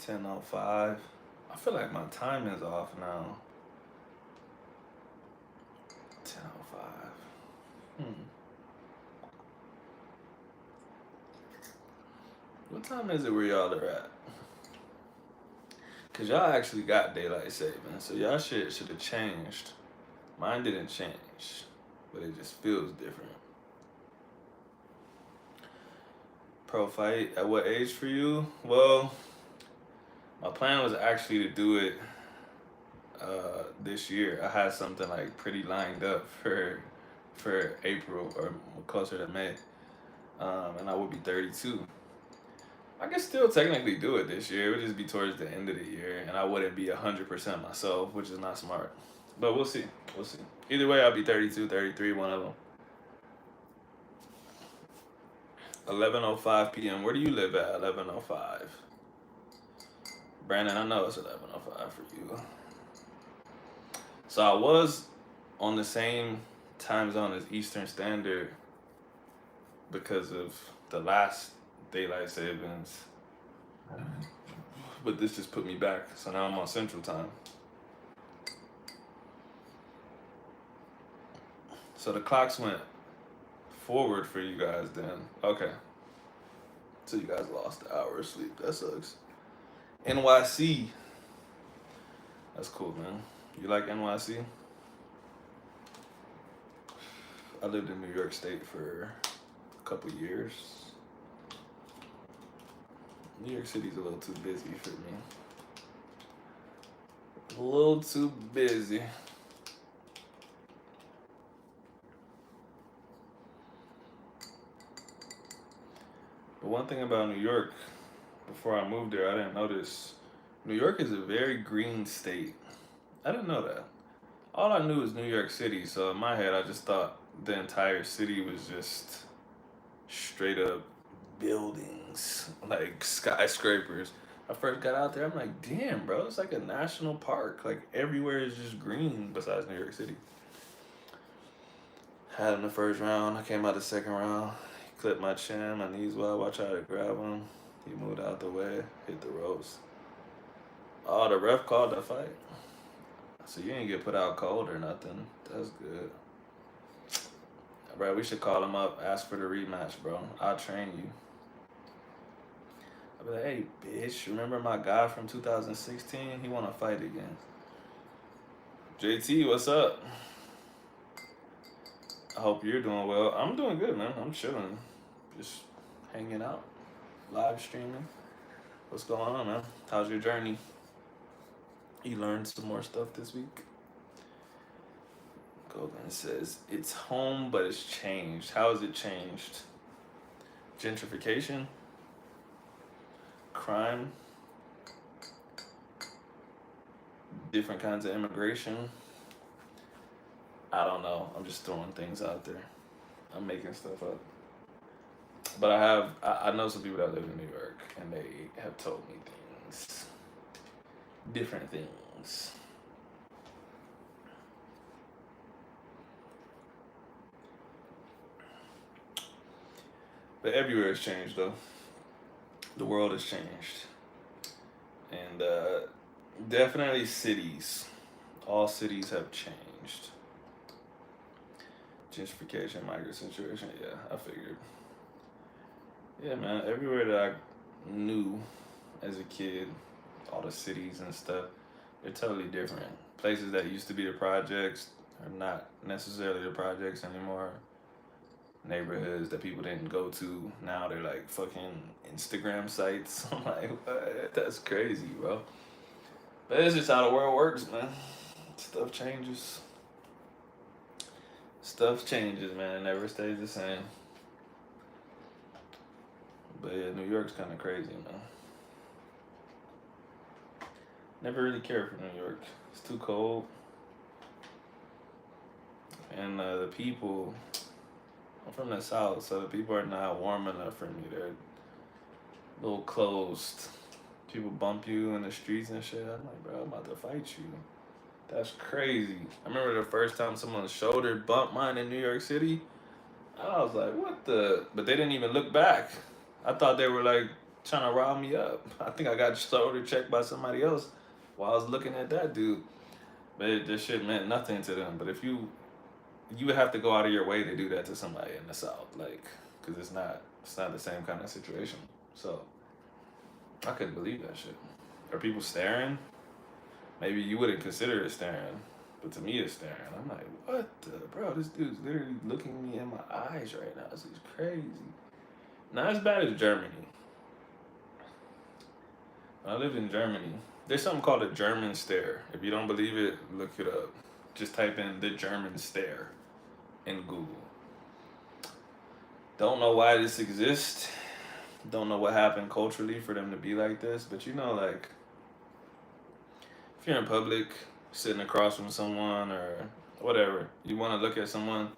$10:05. I feel like my time is off now. 10:05. What time is it where y'all are at? Cause y'all actually got daylight saving, so y'all shit should have changed. Mine didn't change, but it just feels different. Pro fight at what age for you? Well, my plan was actually to do it this year. I had something like pretty lined up for April or closer to May, and I would be 32. I could still technically do it this year. It would just be towards the end of the year, and I wouldn't be 100% myself, which is not smart. But we'll see. We'll see. Either way, I'll be 32, 33, one of them. 11:05 p.m. Where do you live at? 11:05. Brandon, I know it's 11:05 for you. So I was on the same time zone as Eastern Standard because of the last daylight savings, but this just put me back. So now I'm on Central Time. So the clocks went forward for you guys then. Okay. So you guys lost an hour of sleep. That sucks. NYC. That's cool, man. You like NYC? I lived in New York State for a couple years. New York City's a little too busy for me. A little too busy. But one thing about New York, before I moved there, I didn't notice. New York is a very green state. I didn't know that. All I knew was New York City, so in my head, I just thought the entire city was just straight up buildings, like skyscrapers. I first got out there, I'm like, damn, bro, it's like a national park. Like everywhere is just green besides New York City. Had him the first round. I came out the second round. He clipped my chin, my knees well. I tried to grab him. He moved out the way, hit the ropes. Oh, the ref called the fight. So you didn't get put out cold or nothing. That's good. Bro, we should call him up, ask for the rematch, bro. I'll train you. I'll be like, hey, bitch, remember my guy from 2016? He want to fight again. JT, what's up? I hope you're doing well. I'm doing good, man. I'm chilling. Just hanging out, live streaming. What's going on, man? How's your journey? You learned some more stuff this week? Gogan says, it's home, but it's changed. How has it changed? Gentrification? Crime? Different kinds of immigration? I don't know. I'm just throwing things out there. I'm making stuff up. But I know some people that live in New York, and they have told me things. Different things. But everywhere has changed, though. The world has changed. And definitely cities. All cities have changed. Gentrification, migrant situation, yeah, I figured. Yeah, man, everywhere that I knew as a kid, all the cities and stuff, they're totally different. Places that used to be the projects are not necessarily the projects anymore. Neighborhoods that people didn't go to, now they're like fucking Instagram sites. I'm like, what? That's crazy, bro. But it's just how the world works, man. Stuff changes. Stuff changes, man. It never stays the same. But yeah, New York's kind of crazy, man. Never really cared for New York. It's too cold. And the people, I'm from the South, so the people are not warm enough for me. They're a little closed. People bump you in the streets and shit. I'm like, bro, I'm about to fight you. That's crazy. I remember the first time someone's shoulder bumped mine in New York City. I was like, what the? But they didn't even look back. I thought they were like trying to rile me up. I think I got shoulder checked by somebody else while I was looking at that dude. But this shit meant nothing to them. But if you would have to go out of your way to do that to somebody in the South, like, cause it's not the same kind of situation. So I couldn't believe that shit. Are people staring? Maybe you wouldn't consider it staring, but to me it's staring. I'm like, what the, bro? This dude's literally looking me in my eyes right now. This is crazy. Not as bad as Germany. When I lived in Germany, there's something called a German stare. If you don't believe it, look it up. Just type in the German stare in Google. Don't know why this exists. Don't know what happened culturally for them to be like this, but you know, like, if you're in public, sitting across from someone or whatever, you want to look at someone.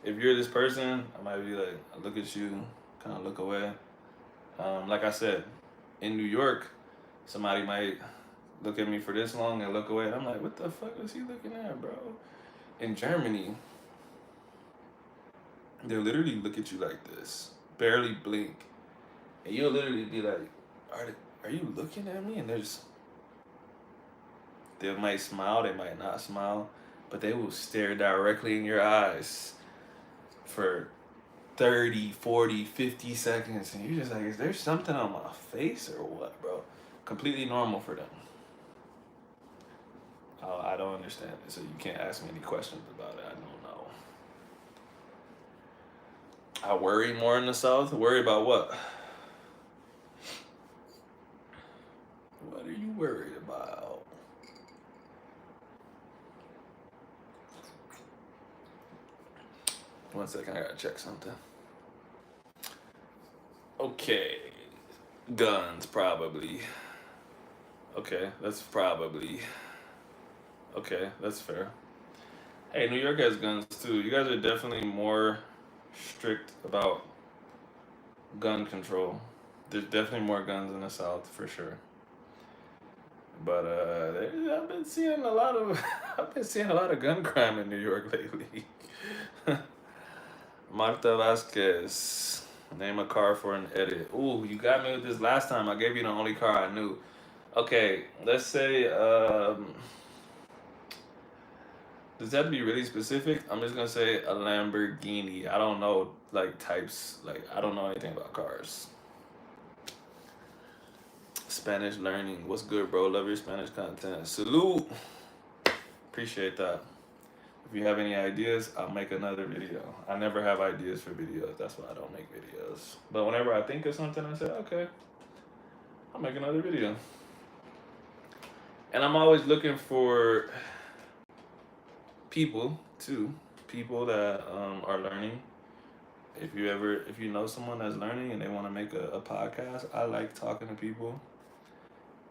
If you're this person, I might be like, I look at you, kind of look away. Like I said, in New York, somebody might look at me for this long and look away. And I'm like, what the fuck is he looking at, bro? In Germany, they'll literally look at you like this, barely blink, and you'll literally be like, are you looking at me? And they might smile, they might not smile, but they will stare directly in your eyes for 30, 40, 50 seconds. And you're just like, is there something on my face or what, bro? Completely normal for them. I don't understand it, so you can't ask me any questions about it. I don't know. I worry more in the South. Worry about what? What are you worried about? One second, I gotta check something. Okay. Guns, probably. Okay, that's probably. Okay, that's fair. Hey, New York has guns too. You guys are definitely more strict about gun control. There's definitely more guns in the South for sure. But I've been seeing a lot of I've been seeing a lot of gun crime in New York lately. Marta Vasquez, name a car for an edit. Ooh, you got me with this last time. I gave you the only car I knew. Okay, let's say does that have to be really specific? I'm just gonna say a Lamborghini. I don't know like types. Like I don't know anything about cars. Spanish learning. What's good, bro? Love your Spanish content. Salute. Appreciate that. If you have any ideas, I'll make another video. I never have ideas for videos. That's why I don't make videos. But whenever I think of something, I say, okay, I'll make another video. And I'm always looking for people too. People that are learning. If you know someone that's learning and they want to make a podcast, I like talking to people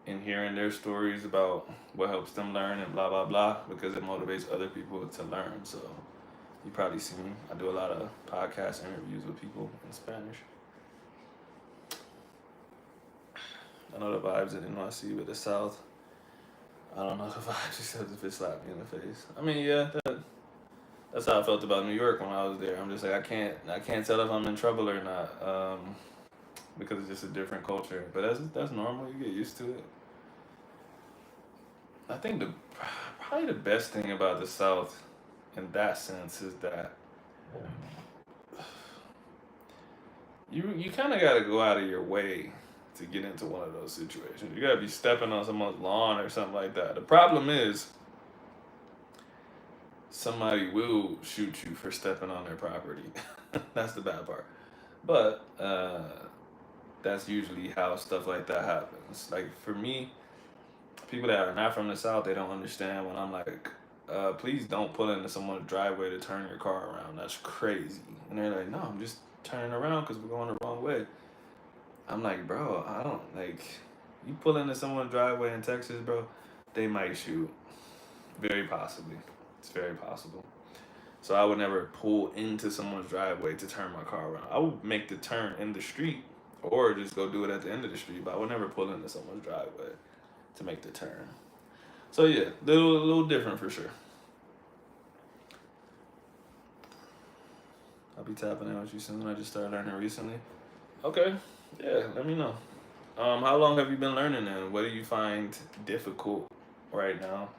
and hearing their stories about what helps them learn and blah blah blah because it motivates other people to learn. So you probably see me. I do a lot of podcast interviews with people in Spanish. I know the vibes in NYC with the South. I don't know the vibes except if it slapped me in the face. I mean, yeah, that's how I felt about New York when I was there. I'm just like I can't tell if I'm in trouble or not because it's just a different culture. But that's normal. You get used to it. I think probably the best thing about the South in that sense is that you kind of got to go out of your way to get into one of those situations. You got to be stepping on someone's lawn or something like that. The problem is somebody will shoot you for stepping on their property. That's the bad part. But that's usually how stuff like that happens. Like for me, people that are not from the South, they don't understand when I'm like, please don't pull into someone's driveway to turn your car around. That's crazy. And they're like, no, I'm just turning around because we're going the wrong way. I'm like, bro, I don't like. You pull into someone's driveway in Texas, bro, they might shoot. Very possibly. It's very possible. So I would never pull into someone's driveway to turn my car around. I would make the turn in the street or just go do it at the end of the street, but I would never pull into someone's driveway to make the turn. So yeah, a little different for sure. I'll be tapping in with you soon. I just started learning recently. Okay, yeah, let me know. How long have you been learning and what do you find difficult right now?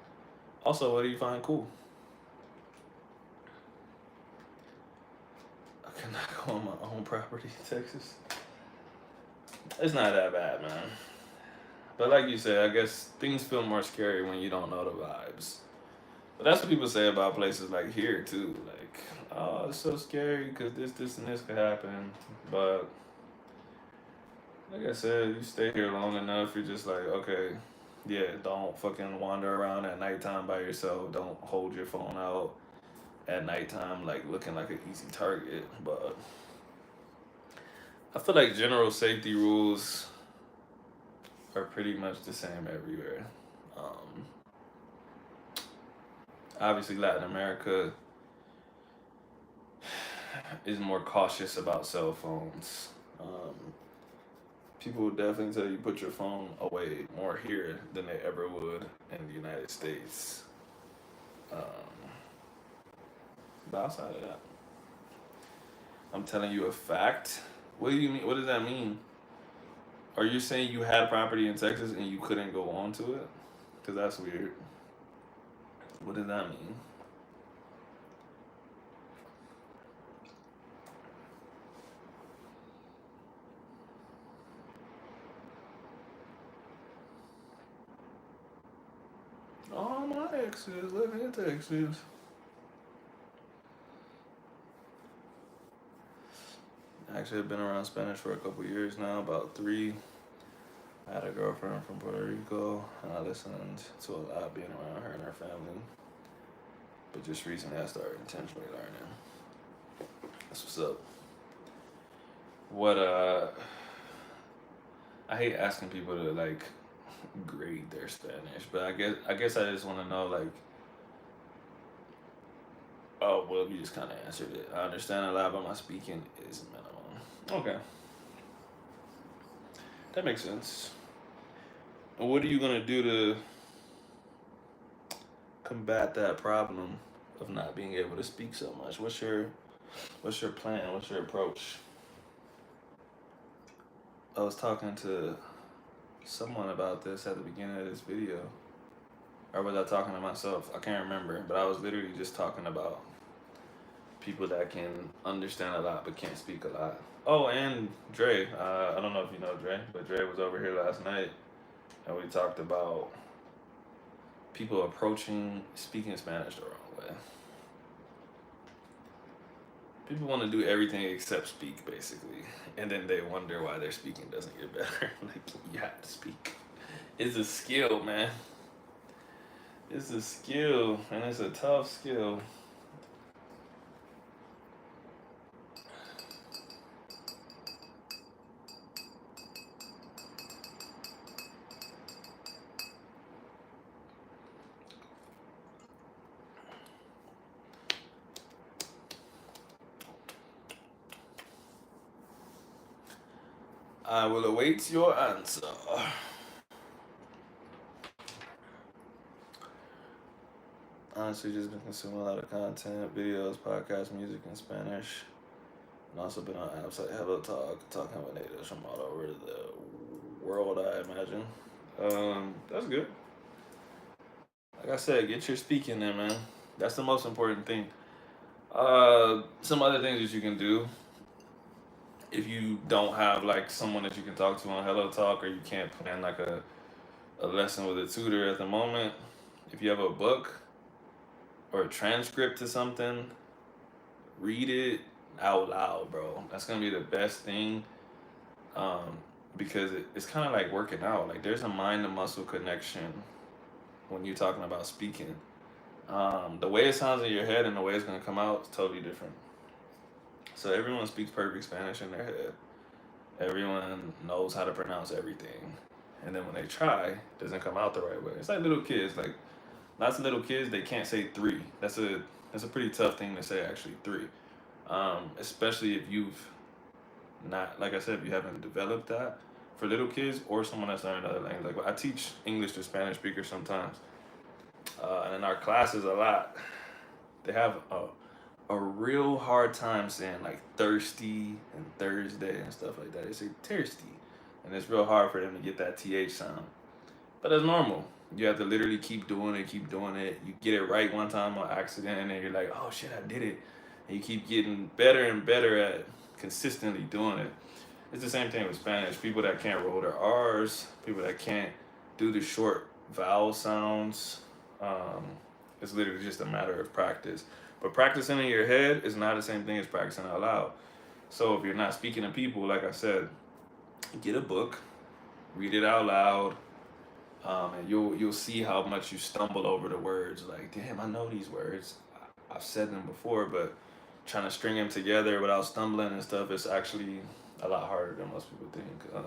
Also, what do you find cool? I cannot go on my own property in Texas. It's not that bad, man. But like you said, I guess things feel more scary when you don't know the vibes. But that's what people say about places like here too. Like, oh, it's so scary because this, and this could happen. But like I said, you stay here long enough, you're just like, okay, yeah, don't fucking wander around at nighttime by yourself. Don't hold your phone out at nighttime, like looking like an easy target. But I feel like general safety rules are pretty much the same everywhere. Obviously, Latin America is more cautious about cell phones. People will definitely tell you put your phone away more here than they ever would in the United States. Um, but outside of that, I'm telling you a fact. What do you mean? What does that mean? Are you saying you had property in Texas and you couldn't go on to it? Because that's weird. What does that mean? All my exes live in Texas. Actually, I've been around Spanish for a couple years now, about 3. I had a girlfriend from Puerto Rico, and I listened to a lot being around her and her family. But just recently, I started intentionally learning. That's what's up. What I hate asking people to like grade their Spanish, but I guess I just want to know like, oh well, you just kind of answered it. I understand a lot, but my speaking is minimum. Okay, that makes sense. And what are you gonna do to combat that problem of not being able to speak so much? What's your plan? What's your approach? I was talking to someone about this at the beginning of this video. Or was I talking to myself? I can't remember. But I was literally just talking about people that can understand a lot but can't speak a lot. Oh, and Dre. I don't know if you know Dre, but Dre was over here last night and we talked about people approaching speaking Spanish the wrong way. People want to do everything except speak, basically. And then they wonder why their speaking doesn't get better. Like, you have to speak. It's a skill, man. It's a skill, and it's a tough skill. I will await your answer. Honestly, just been consuming a lot of content, videos, podcasts, music in Spanish. And also been on apps like Hello Talk, talking with natives from all over the world, I imagine. That's good. Like I said, get your speaking in, man. That's the most important thing. Some other things that you can do if you don't have like someone that you can talk to on Hello Talk, or you can't plan like a lesson with a tutor at the moment. If you have a book or a transcript to something, read it out loud, bro. That's gonna be the best thing, um, because it's kind of like working out. Like there's a mind to muscle connection when you're talking about speaking. The way it sounds in your head and the way it's gonna come out is totally different. So everyone speaks perfect Spanish in their head. Everyone knows how to pronounce everything, and then when they try, it doesn't come out the right way. It's like little kids. Like lots of little kids, they can't say three. That's a pretty tough thing to say, actually, three. Especially if you've not, like I said, if you haven't developed that for little kids or someone that's learning another language. Like I teach English to Spanish speakers sometimes, and in our classes a lot, they have a real hard time saying like thirsty and Thursday and stuff like that. They say thirsty, and it's real hard for them to get that th sound. But that's normal. You have to literally keep doing it, keep doing it. You get it right one time on accident, and then you're like, oh shit, I did it. And you keep getting better and better at consistently doing it. It's the same thing with Spanish. People that can't roll their R's, people that can't do the short vowel sounds. Um, it's literally just a matter of practice. But practicing in your head is not the same thing as practicing out loud. So if you're not speaking to people, like I said, get a book, read it out loud, and you'll see how much you stumble over the words. Like, damn, I know these words. I've said them before, but trying to string them together without stumbling and stuff is actually a lot harder than most people think.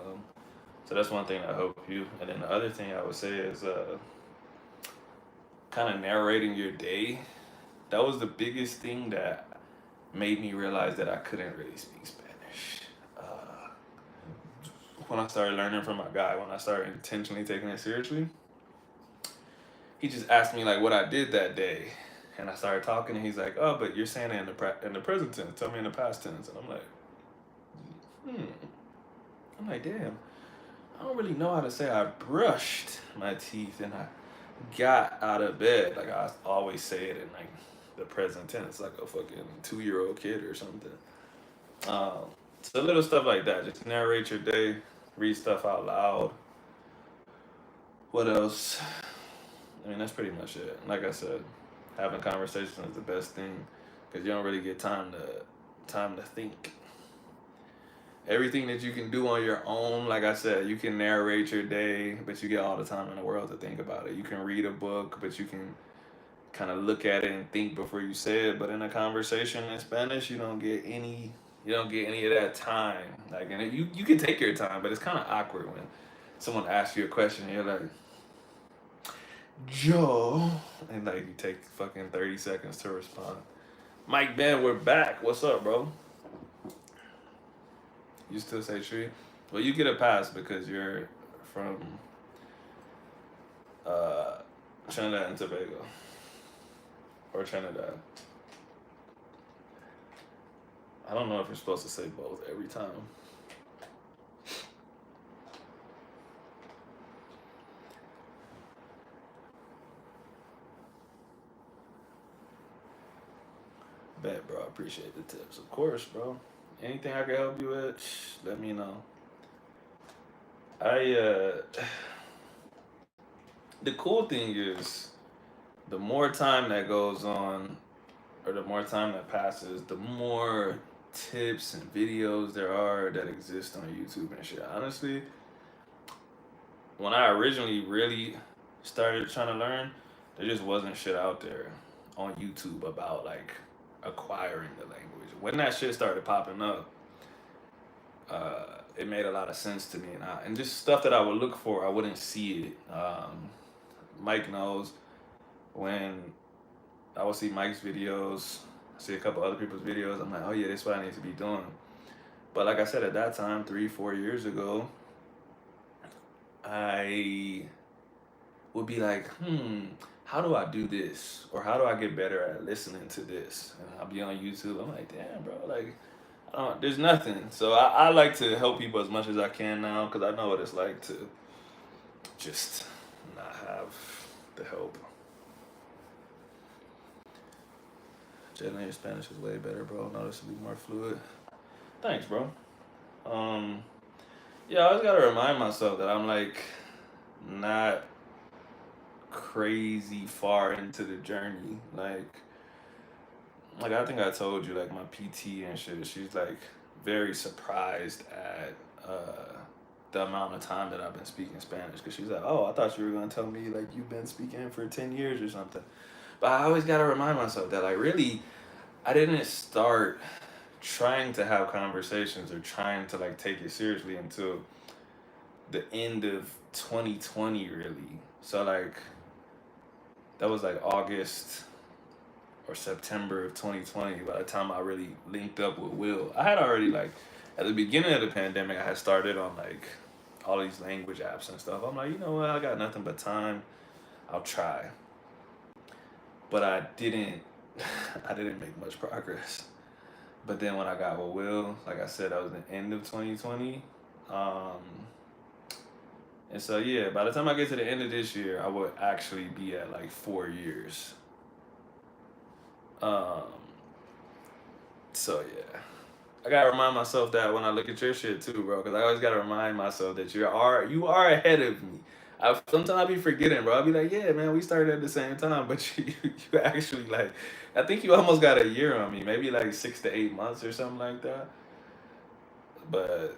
So that's one thing I hope you. And then the other thing I would say is kind of narrating your day. That was the biggest thing that made me realize that I couldn't really speak Spanish. when I started learning from my guy, when I started intentionally taking it seriously, he just asked me like what I did that day, and I started talking, and he's like, "Oh, but you're saying it in the present tense. Tell me in the past tense." And I'm like, "Hmm." I'm like, "Damn, I don't really know how to say I brushed my teeth and I got out of bed." Like I always say it in like the present tense, like a fucking 2-year-old kid or something. Um, so little stuff like that. Just narrate your day, read stuff out loud. What else? I mean, that's pretty much it. Like I said, having conversation is the best thing because you don't really get time to think. Everything that you can do on your own, like I said, you can narrate your day, but you get all the time in the world to think about it. You can read a book, but you can kind of look at it and think before you say it. But in a conversation in Spanish, you don't get any of that time. Like, and you can take your time, but it's kind of awkward when someone asks you a question and you're like, Joe, and like you take fucking 30 seconds to respond. Mike Ben, we're back. What's up, bro? You still say tree? Well, you get a pass because you're from uh, Trinidad and Tobago or Trinidad. I don't know if you're supposed to say both every time. Bet, bro. I appreciate the tips. Of course, bro. Anything I can help you with, let me know. I the cool thing is the more time that goes on or the more time that passes, the more tips and videos there are that exist on YouTube and shit. Honestly, when I originally really started trying to learn, there just wasn't shit out there on YouTube about like acquiring the language. When that shit started popping up, it made a lot of sense to me, and just stuff that I would look for, I wouldn't see it. Mike knows when I would see Mike's videos, see a couple other people's videos. I'm like, oh yeah, this is what I need to be doing. But like I said, at that time, 3, 4 years ago, I would be like, how do I do this? Or how do I get better at listening to this? And I'll be on YouTube. I'm like, damn, bro, like, there's nothing. So I like to help people as much as I can now because I know what it's like to just not have the help. Jalen, your Spanish is way better, bro. Noticeably more fluid. Thanks, bro. Um, yeah, I always gotta remind myself that I'm like not crazy far into the journey. Like I think I told you, like my PT and shit. She's like very surprised at the amount of time that I've been speaking Spanish. Cause she's like, oh, I thought you were gonna tell me like you've been speaking for 10 years or something. But I always gotta remind myself that like really, I didn't start trying to have conversations or trying to like take it seriously until the end of 2020 really. So like that was like August or September of 2020 by the time I really linked up with Will. I had already like at the beginning of the pandemic I had started on like all these language apps and stuff. I'm like, you know what, I got nothing but time. I'll try. But I didn't I didn't make much progress. But then when I got with Will, like I said, that was the end of 2020. Um, and so yeah, by the time I get to the end of this year, I would actually be at like 4 years. Um, so yeah, I gotta remind myself that when I look at your shit too, bro, because I always gotta remind myself that you are ahead of me. Sometimes I be forgetting, bro. I'll be like, yeah, man, we started at the same time, but you actually like, I think you almost got a year on me, maybe like 6 to 8 months or something like that. But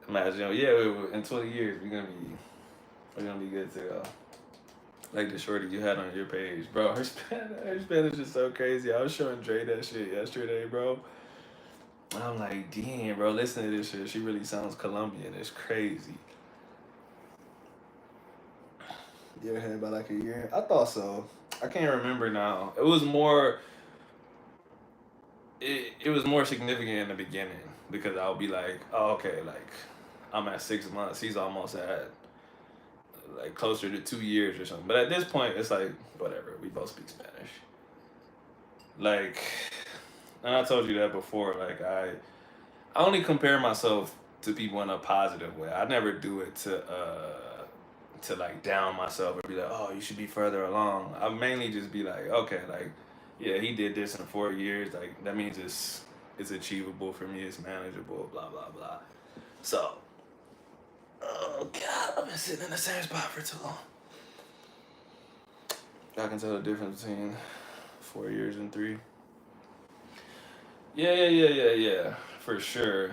imagine, yeah, in 20 years we're gonna be good to go. Like the shorty you had on your page, bro. Her Spanish is so crazy. I was showing Dre that shit yesterday, bro. I'm like, damn, bro, listen to this shit. She really sounds Colombian. It's crazy. You ever had about like a year? I thought so. I can't remember now. it was more significant in the beginning because I'll be like, oh, okay, like I'm at 6 months. He's almost at like closer to 2 years or something. But at this point, it's like whatever. We both speak Spanish. Like, and I told you that before. Like I only compare myself to people in a positive way. I never do it to like down myself or be like, oh, you should be further along. I mainly just be like, okay, like, yeah, he did this in 4 years. Like that means it's achievable for me. It's manageable. Blah blah blah. So, oh God, I've been sitting in the same spot for too long. I can tell the difference between 4 years and three. Yeah, for sure.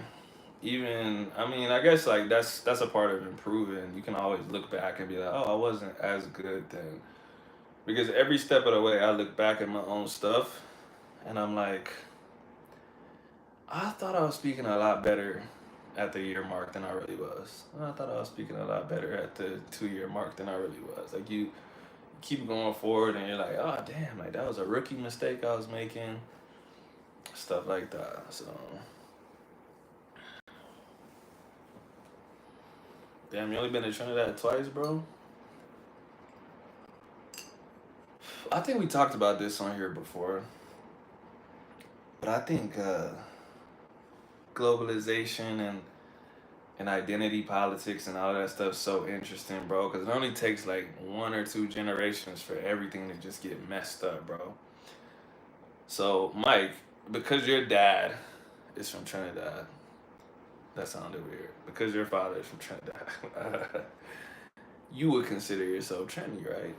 Even I mean, I guess like that's a part of improving. You can always look back and be like, oh, I wasn't as good then. Because every step of the way, I look back at my own stuff, and I'm like, I thought I was speaking a lot better at the year mark than I really was. I thought I was speaking a lot better at the 2 year mark than I really was. Like you keep going forward, and you're like, oh damn, like that was a rookie mistake I was making, stuff like that. So. Damn, you only been to Trinidad twice, bro? I think we talked about this on here before, but I think globalization and identity politics and all that stuff so interesting, bro. Because it only takes like 1 or 2 generations for everything to just get messed up, bro. So, Mike, because your dad is from Trinidad, that sounded weird. Because your father is from Trinidad, you would consider yourself Trini, right?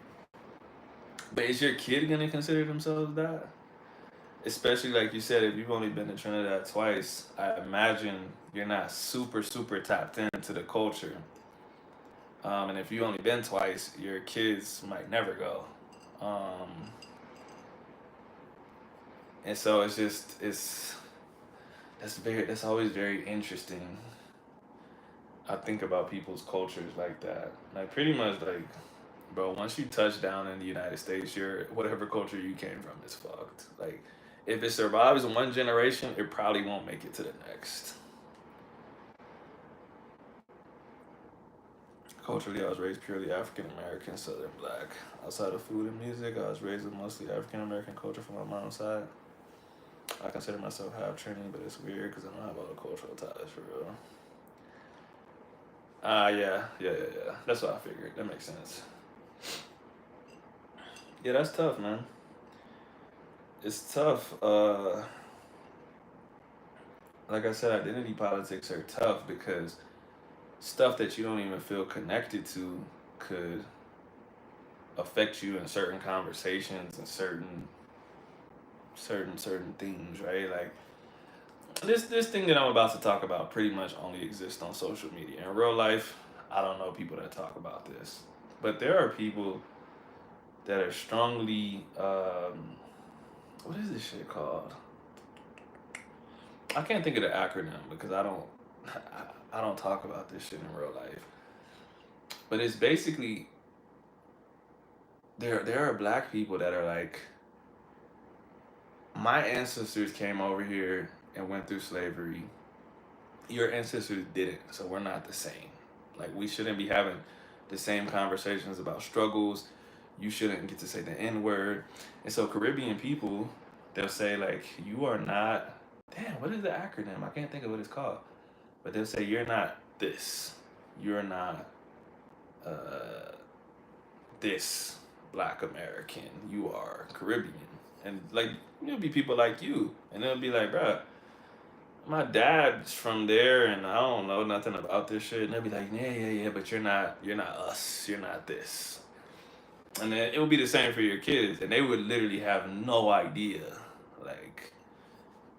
But is your kid gonna consider themselves that? Especially like you said, if you've only been to Trinidad twice, I imagine you're not super tapped into the culture. And if you only been twice, your kids might never go. Um, and so it's just that's always very interesting. I think about people's cultures like that. Like pretty much like, bro, once you touch down in the United States, your whatever culture you came from is fucked. Like if it survives one generation, it probably won't make it to the next. Culturally, I was raised purely African American, Southern Black. Outside of food and music, I was raised with mostly African American culture from my mom's side. I consider myself half Trini, but it's weird because I don't have all the cultural ties for real. Yeah. That's what I figured. That makes sense. Yeah, that's tough, man. It's tough. Like I said, identity politics are tough because stuff that you don't even feel connected to could affect you in certain conversations and certain things, right? Like this thing that I'm about to talk about pretty much only exists on social media. In real life, I don't know people that talk about this, but there are people that are strongly what is this shit called? I can't think of the acronym because I don't talk about this shit in real life. But it's basically there are black people that are like my ancestors came over here and went through slavery. Your ancestors didn't, so we're not the same. Like we shouldn't be having the same conversations about struggles. You shouldn't get to say the N word. And so Caribbean people, they'll say like you are not damn, what is the acronym? I can't think of what it's called. But they'll say you're not this. You're not uh this black American. You are Caribbean. And like there'll be people like you. And they'll be like, bruh, my dad's from there and I don't know nothing about this shit. And they'll be like, yeah, but you're not us. You're not this. And then it would be the same for your kids. And they would literally have no idea. Like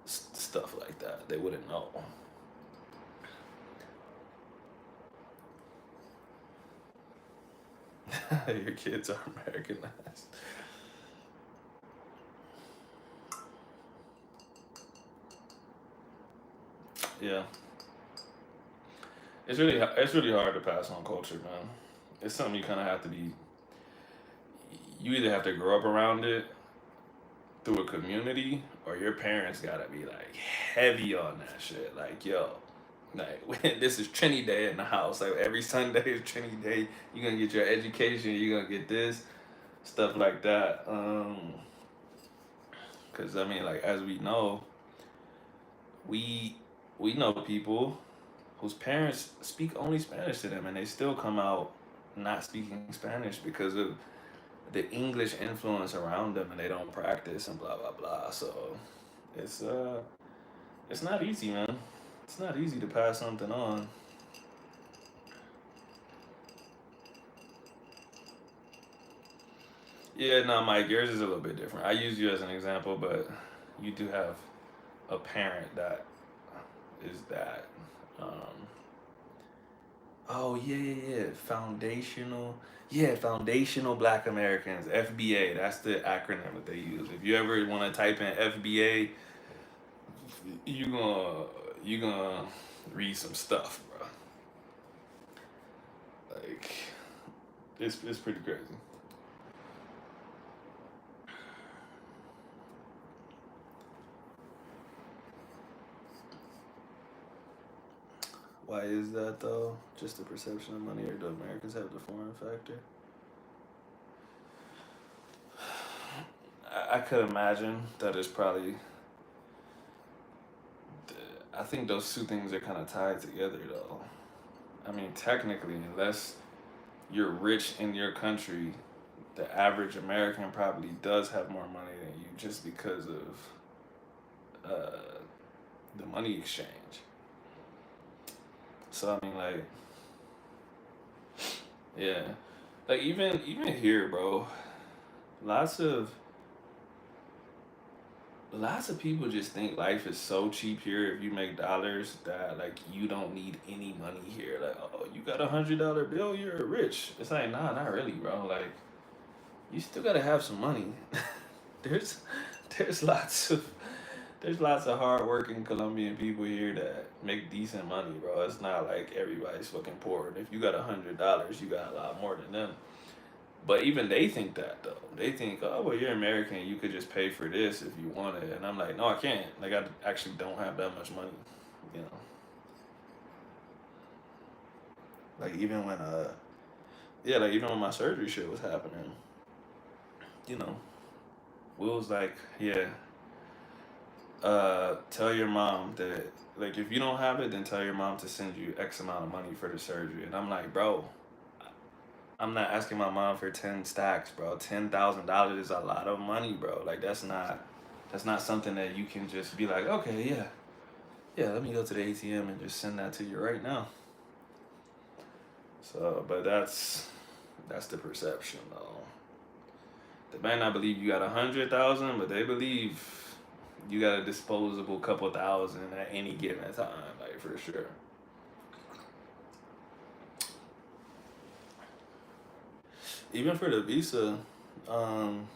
stuff like that. They wouldn't know. Your kids are Americanized. Yeah, it's really hard to pass on culture, man. It's something you kind of have to be. You either have to grow up around it, through a community, or your parents gotta be like heavy on that shit. Like, yo, like when this is Trinity Day in the house. Like every Sunday is Trinity Day. You're gonna get your education. You're gonna get this stuff like that. Cause I mean, like as we know, we we know people whose parents speak only Spanish to them, and they still come out not speaking Spanish because of the English influence around them, and they don't practice and blah blah blah. So it's uh it's not easy, man. It's not easy to pass something on. Yeah, no, Mike, yours is a little bit different. I use you as an example, but you do have a parent that is that. Um, oh yeah, yeah, yeah. Foundational Black Americans, FBA. That's the acronym that they use. If you ever want to type in FBA, you gonna you gonna read some stuff, bro. Like it's pretty crazy. Why is that though? Just the perception of money, or do Americans have the foreign factor? I could imagine that it's probably. I think those two things are kind of tied together, though. I mean, technically, unless you're rich in your country, the average American probably does have more money than you just because of uh, the money exchange. So I mean, like, yeah, like even here, bro. Lots of lots of people just think life is so cheap here if you make dollars that like you don't need any money here. Like, oh, you got $100 bill, you're rich. It's like, nah, not really, bro. Like, you still gotta have some money. there's there's lots of there's lots of hardworking Colombian people here that make decent money, bro. It's not like everybody's fucking poor. And if you got $100, you got a lot more than them. But even they think that though. They think, oh well, you're American, you could just pay for this if you wanted. And I'm like, no, I can't. Like I actually don't have that much money. You know. Like even when yeah, like even when my surgery shit was happening, you know, Will was like, yeah, tell your mom that like if you don't have it, then tell your mom to send you X amount of money for the surgery. And I'm like, bro, I'm not asking my mom for 10 stacks, bro. $10,000 is a lot of money, bro. Like that's not something that you can just be like, okay, yeah, yeah, let me go to the ATM and just send that to you right now. So, but that's the perception though. They might not believe you got 100,000, but they believe you got a disposable couple thousand at any given time, like for sure. Even for the visa, um,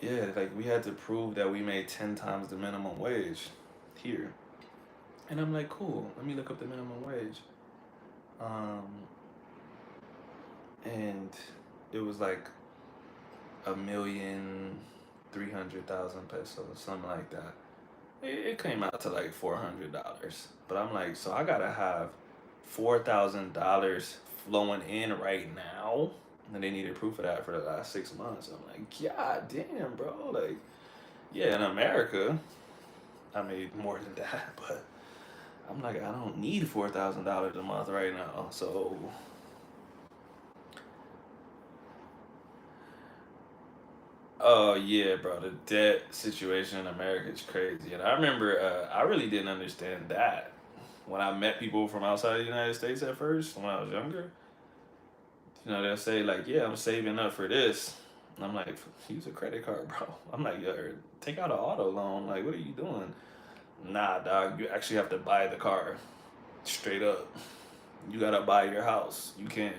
yeah, like we had to prove that we made 10 times the minimum wage here. And I'm like, cool, let me look up the minimum wage. Um, and it was like 1,300,000 pesos, something like that. It came out to like $400. But I'm like, so I gotta have $4,000 flowing in right now. And they needed proof of that for the last 6 months. I'm like, God damn, bro. Like, yeah, in America, I made more than that, but I'm like, I don't need $4,000 a month right now. So, oh yeah, bro, the debt situation in America is crazy. And I remember, I really didn't understand that when I met people from outside the United States at first when I was younger. They'll say like, "Yeah, I'm saving up for this." And I'm like, "Use a credit card, bro." I'm like, "Yo, take out an auto loan. Like, what are you doing?" Nah, dog. You actually have to buy the car, straight up. You gotta buy your house. You can't.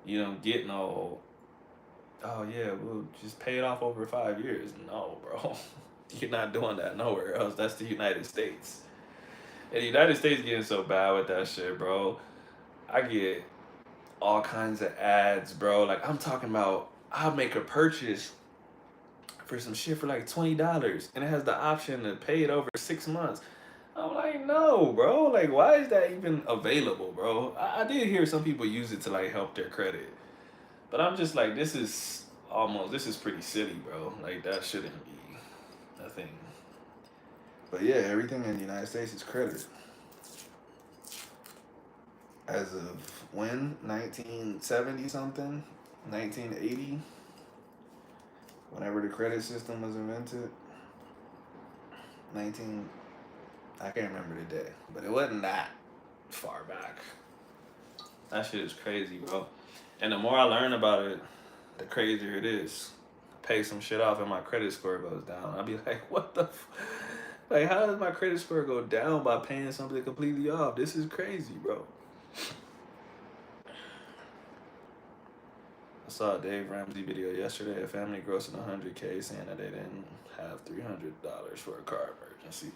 You don't get no. Oh yeah, we'll just pay it off over 5 years. No, bro. You're not doing that nowhere else. That's the United States. And the United States getting so bad with that shit, bro. I get all kinds of ads, bro. Like I'm talking about, I'll make a purchase for some shit for like $20, and it has the option to pay it over 6 months. I'm like, no, bro. Like, why is that even available, bro? I did hear some people use it to like help their credit, but I'm just like, this is pretty silly, bro. Like, that shouldn't be a thing. But yeah, everything in the United States is credit. As of when? 1970 something? 1980? Whenever the credit system was invented? 19. I can't remember the day, but it wasn't that far back. That shit is crazy, bro. And the more I learn about it, the crazier it is. Pay some shit off and my credit score goes down. I'll be like, what the like, how does my credit score go down by paying something completely off? This is crazy, bro. I saw a Dave Ramsey video yesterday. A family grossing 100K saying that they didn't have $300 for a car emergency.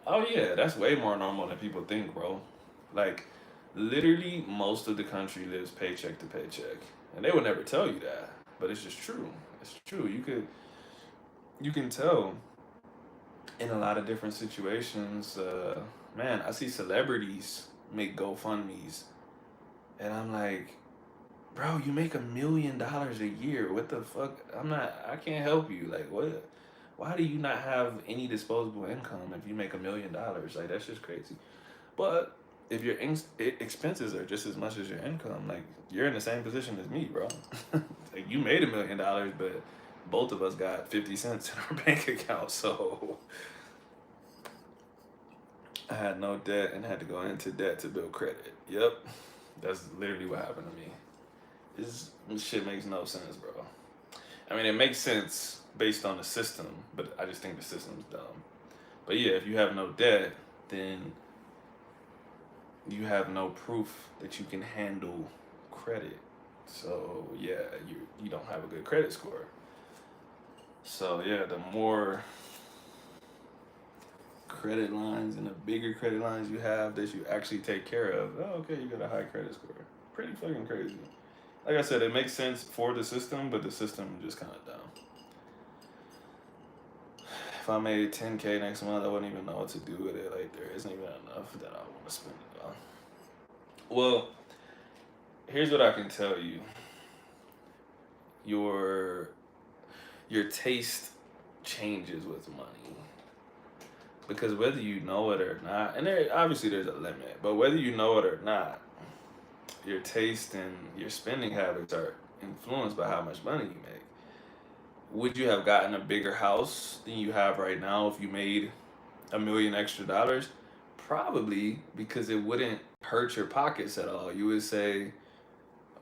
Oh yeah, that's way more normal than people think, bro. Like, literally, most of the country lives paycheck to paycheck, and they would never tell you that, but it's just true. It's true. You can tell in a lot of different situations. Man, I see celebrities make GoFundmes, and I'm like, bro, you make $1 million a year. What the fuck? I can't help you. Like, what? Why do you not have any disposable income if you make $1 million? Like, that's just crazy. But if your expenses are just as much as your income, like, you're in the same position as me, bro. Like, you made $1 million, but both of us got 50 cents in our bank account. So I had no debt and had to go into debt to build credit. Yep. That's literally what happened to me. This shit makes no sense, bro. I mean, it makes sense based on the system, but I just think the system's dumb. But yeah, if you have no debt, then you have no proof that you can handle credit. So yeah, you don't have a good credit score. So yeah, the more credit lines and the bigger credit lines you have that you actually take care of, oh, okay, you got a high credit score. Pretty fucking crazy. Like I said, it makes sense for the system, but the system is just kind of dumb. If I made 10K next month, I wouldn't even know what to do with it. Like, there isn't even enough that I want to spend it on. Well, here's what I can tell you. Your taste changes with money. Because whether you know it or not, and obviously there's a limit, but whether you know it or not, your taste and your spending habits are influenced by how much money you make. Would you have gotten a bigger house than you have right now if you made $1 million extra? Probably, because it wouldn't hurt your pockets at all. You would say,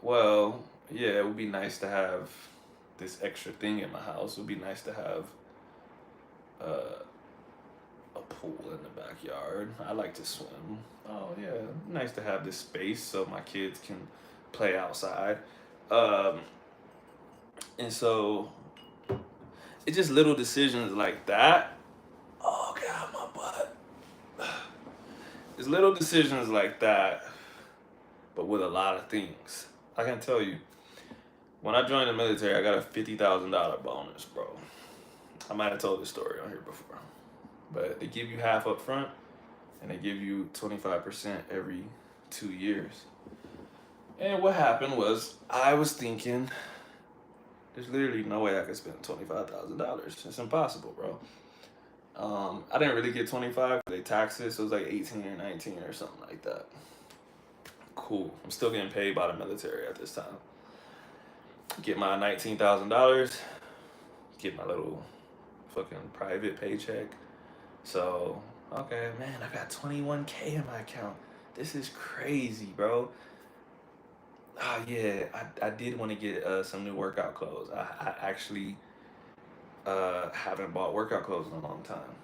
well, yeah, it would be nice to have this extra thing in my house. It would be nice to have a pool in the backyard. I like to swim. Oh yeah, nice to have this space so my kids can play outside. And so it's just little decisions like that. Oh God, my butt. It's little decisions like that, but with a lot of things. I can tell you, when I joined the military, I got a $50,000 bonus, bro. I might have told this story on here before, but they give you half up front, and they give you 25% every 2 years. And what happened was, I was thinking, there's literally no way I could spend $25,000. It's impossible, bro. I didn't really get 25. They taxed it, so it was like 18 or 19 or something like that. Cool. I'm still getting paid by the military at this time. Get my $19,000. Get my little fucking private paycheck. So, okay, man, I got 21K in my account. This is crazy, bro. Oh yeah, I did want to get some new workout clothes. I actually haven't bought workout clothes in a long time.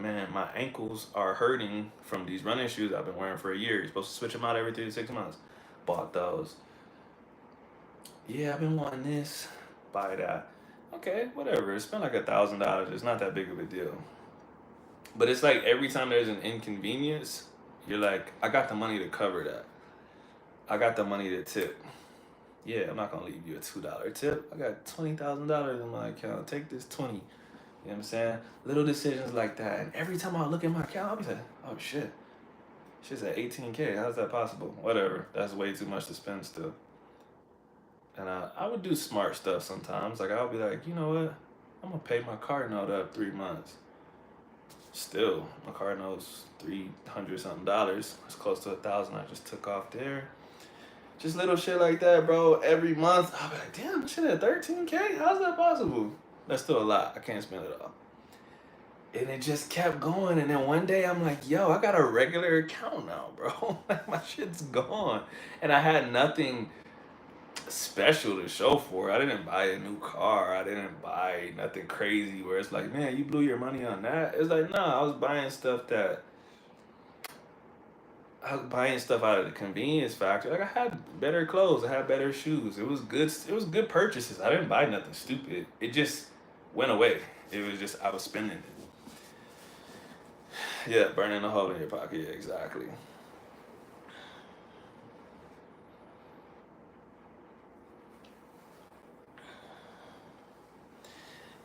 Man, my ankles are hurting from these running shoes I've been wearing for a year. You're supposed to switch them out every 3 to 6 months. Bought those. Yeah, I've been wanting this. Buy that. Okay, whatever. It's been like $1,000. It's not that big of a deal. But it's like every time there's an inconvenience, you're like, I got the money to cover that. I got the money to tip. Yeah, I'm not gonna leave you a $2 tip. I got $20,000 in my account. Take this 20. You know what I'm saying? Little decisions like that. And every time I look at my account, I'll be like, oh shit. Shit's at 18K. How's that possible? Whatever. That's way too much to spend still. And I would do smart stuff sometimes. Like I'll be like, you know what? I'm gonna pay my car note up 3 months. Still, my car note's $300 something. It's close to 1,000. I just took off there. Just little shit like that, bro. Every month, I'll be like, damn, this shit at 13K? How's that possible? That's still a lot. I can't spend it all. And it just kept going. And then one day I'm like, yo, I got a regular account now, bro. Like my shit's gone. And I had nothing special to show for it. I didn't buy a new car. I didn't buy nothing crazy where it's like, man, you blew your money on that. It's like, nah, I was buying stuff out of the convenience factor. Like I had better clothes, I had better shoes. It was good. It was good purchases. I didn't buy nothing stupid. It just went away. It was just I was spending it. Yeah, burning a hole in your pocket. Yeah, exactly.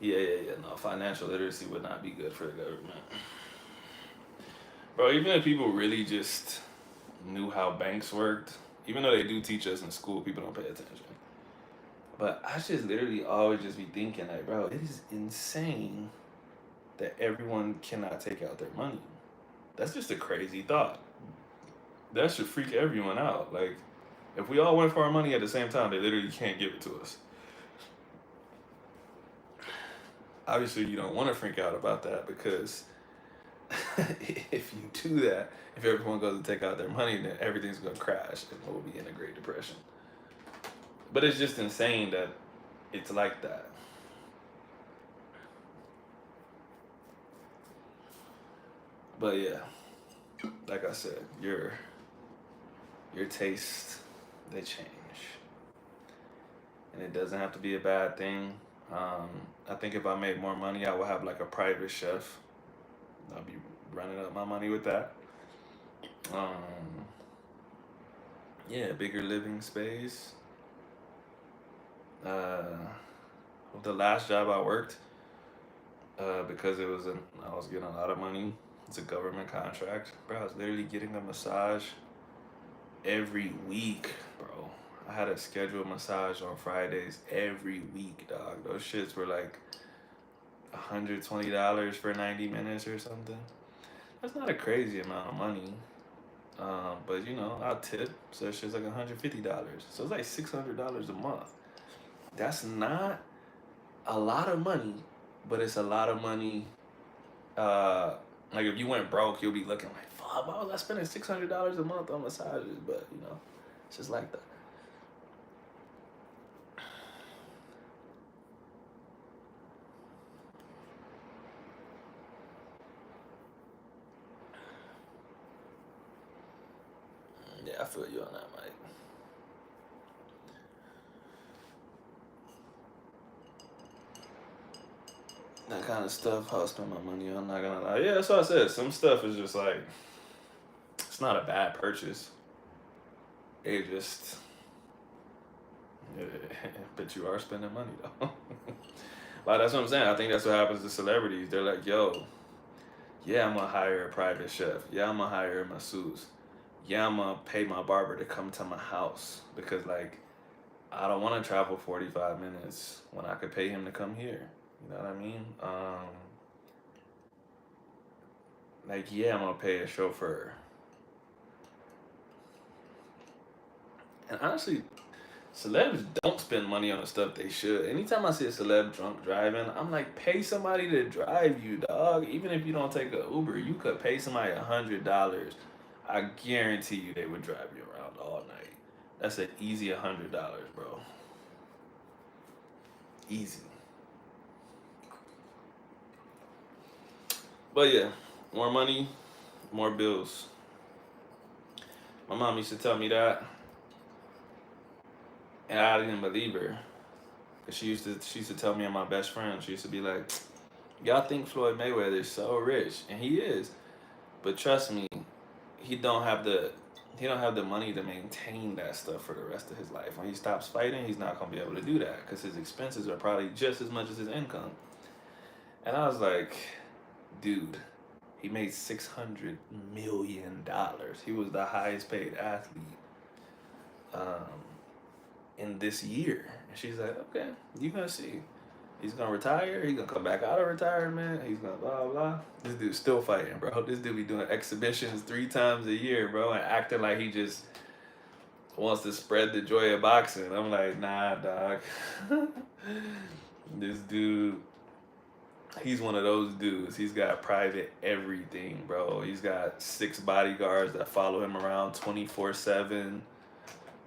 Yeah. No, financial literacy would not be good for the government, bro. Even if people really just knew how banks worked, even though they do teach us in school, people don't pay attention. But I just literally always just be thinking like, bro, it is insane that everyone cannot take out their money. That's just a crazy thought. That should freak everyone out. Like, if we all went for our money at the same time, they literally can't give it to us. Obviously, you don't want to freak out about that because if you do that, if everyone goes to take out their money, then everything's going to crash and we'll be in a Great Depression. But it's just insane that it's like that. But yeah, like I said, your taste they change, and it doesn't have to be a bad thing. I think if I made more money, I would have like a private chef. I'll be running up my money with that. Um, yeah, bigger living space. Uh, the last job I worked, because I was getting a lot of money. It's a government contract, bro. I was literally getting a massage every week, bro. I had a scheduled massage on Fridays every week, dog. Those shits were like $120 for 90 minutes or something. That's not a crazy amount of money. But you know, I'll tip, so it's just like $150. So it's like $600 a month. That's not a lot of money, but it's a lot of money. Uh, like if you went broke, you'll be looking like, fuck, why was I spending $600 a month on massages? But you know, it's just like that. Yeah, I feel you on that, Mike. That kind of stuff, I'll spend my money on. I'm not gonna lie. Yeah, that's what I said. Some stuff is just like it's not a bad purchase. It just, but you are spending money though. Like that's what I'm saying. I think that's what happens to celebrities. They're like, yo, yeah, I'm gonna hire a private chef. Yeah, I'm gonna hire a masseuse. Yeah, I'm gonna pay my barber to come to my house because like I don't want to travel 45 minutes when I could pay him to come here. You know what I mean? Like yeah, I'm gonna pay a chauffeur. And honestly, celebs don't spend money on the stuff they should. Anytime I see a celeb drunk driving, I'm like, pay somebody to drive you, dog. Even if you don't take a Uber, you could pay somebody $100. I guarantee you they would drive you around all night. That's an easy $100, bro. Easy. But yeah, more money, more bills. My mom used to tell me that, and I didn't believe her. Cause she used to tell me and my best friend. She used to be like, "Y'all think Floyd Mayweather is so rich, and he is, but trust me, he don't have the he don't have the money to maintain that stuff for the rest of his life. When he stops fighting, he's not gonna be able to do that because his expenses are probably just as much as his income. And I was like, dude, he made $600 million. He was the highest paid athlete um, in this year. And she's like, okay, you gonna see. He's gonna retire. He's gonna come back out of retirement. He's gonna blah blah. This dude's still fighting, bro. This dude be doing exhibitions 3 times a year, bro, and acting like he just wants to spread the joy of boxing. I'm like, nah, dog. This dude, he's one of those dudes. He's got private everything, bro. He's got 6 bodyguards that follow him around 24/7.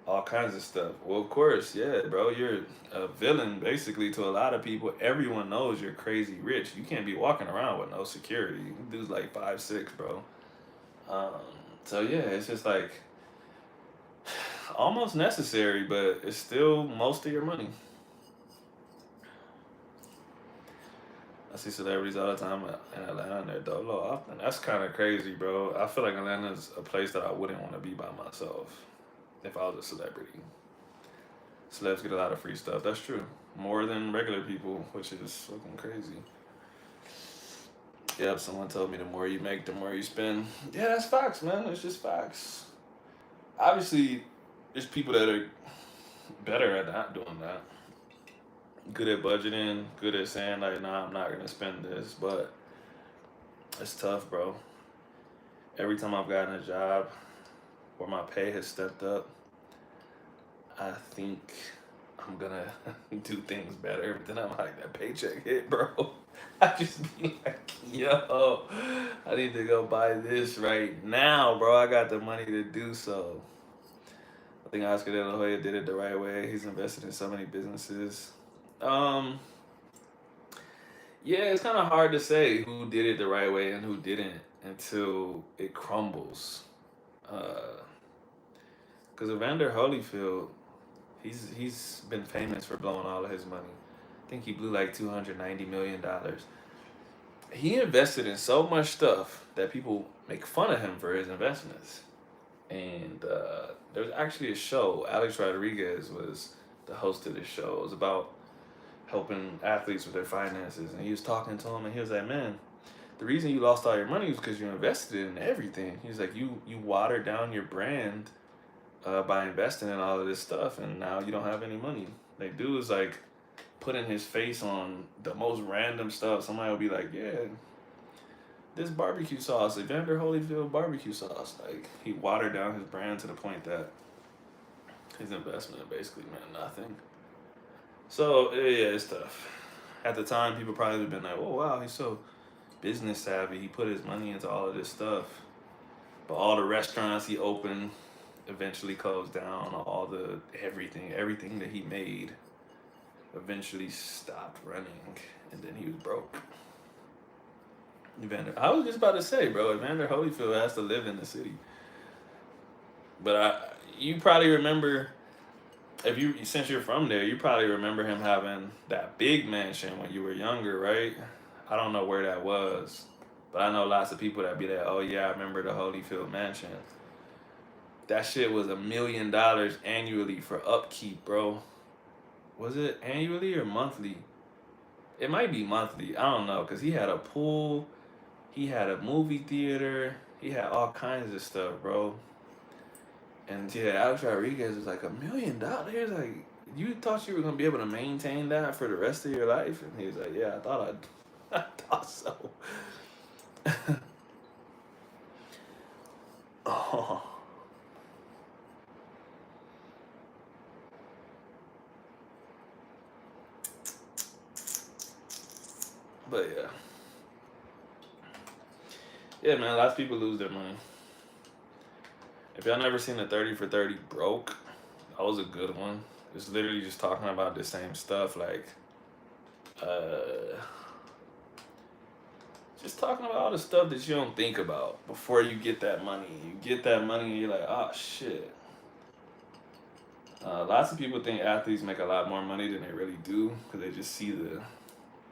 All kinds of stuff. Well, of course, yeah, bro. You're a villain basically to a lot of people. Everyone knows you're crazy rich. You can't be walking around with no security. Dude's like 5'6", bro. Um, so yeah, it's just like almost necessary, but it's still most of your money. I see celebrities all the time in Atlanta and they're dolo often. That's kind of crazy, bro. I feel like Atlanta's a place that I wouldn't want to be by myself if I was a celebrity. Celebs get a lot of free stuff. That's true. More than regular people, which is fucking crazy. Yep, someone told me the more you make, the more you spend. Yeah, that's facts, man. It's just facts. Obviously, there's people that are better at not doing that. Good at budgeting, good at saying like, nah, I'm not gonna spend this, but it's tough, bro. Every time I've gotten a job where my pay has stepped up, I think I'm gonna do things better. But then I'm like, that paycheck hit, bro. I just be like, yo, I need to go buy this right now, bro. I got the money to do so. I think Oscar De La Hoya did it the right way. He's invested in so many businesses. Um, yeah, it's kind of hard to say who did it the right way and who didn't until it crumbles. Because Evander Holyfield, he's been famous for blowing all of his money. I think he blew like $290 million. He invested in so much stuff that people make fun of him for his investments. And there was actually a show. Alex Rodriguez was the host of this show. It was about helping athletes with their finances, and he was talking to him, and he was like, "Man, the reason you lost all your money was because you invested in everything." He's like, "You watered down your brand by investing in all of this stuff, and now you don't have any money." Like, dude was like putting his face on the most random stuff. Somebody will be like, "Yeah, this barbecue sauce, Evander Holyfield barbecue sauce." Like, he watered down his brand to the point that his investment basically meant nothing. So yeah, it's tough. At the time, people probably would have been like, "Oh wow, he's so business savvy. He put his money into all of this stuff." But all the restaurants he opened eventually closed down. All the everything that he made eventually stopped running, and then he was broke. Evander, I was just about to say, bro, Evander Holyfield has to live in the city. But you probably remember, if you since you're from there, you probably remember him having that big mansion when you were younger, right? I don't know where that was, but I know lots of people that be like, "Oh yeah, I remember the Holyfield mansion." That shit was $1 million annually for upkeep, bro. Was it annually or monthly? It might be monthly. I don't know, cause he had a pool, he had a movie theater, he had all kinds of stuff, bro. And yeah, Alex Rodriguez was like $1 million. Like, you thought you were gonna be able to maintain that for the rest of your life? And he was like, yeah, I thought so. Oh, but yeah, man. Lots of people lose their money. If y'all never seen the 30 for 30 broke, that was a good one. It's literally just talking about the same stuff, like uh, just talking about all the stuff that you don't think about before you get that money. You get that money and you're like, oh shit. Lots of people think athletes make a lot more money than they really do because they just see the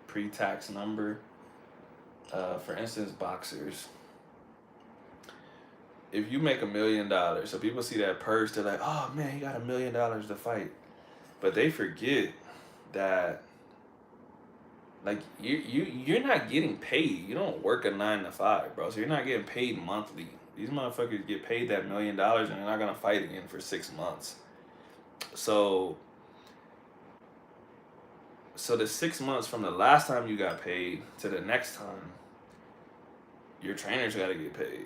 pre-tax number. For instance, boxers. if you make $1 million, so people see that purse, they're like, oh man, he got $1 million to fight. But they forget that like you're not getting paid. You don't work a 9 to 5, bro. So you're not getting paid monthly. These motherfuckers get paid that $1 million and they're not gonna fight again for 6 months. So the 6 months from the last time you got paid to the next time, your trainers gotta get paid.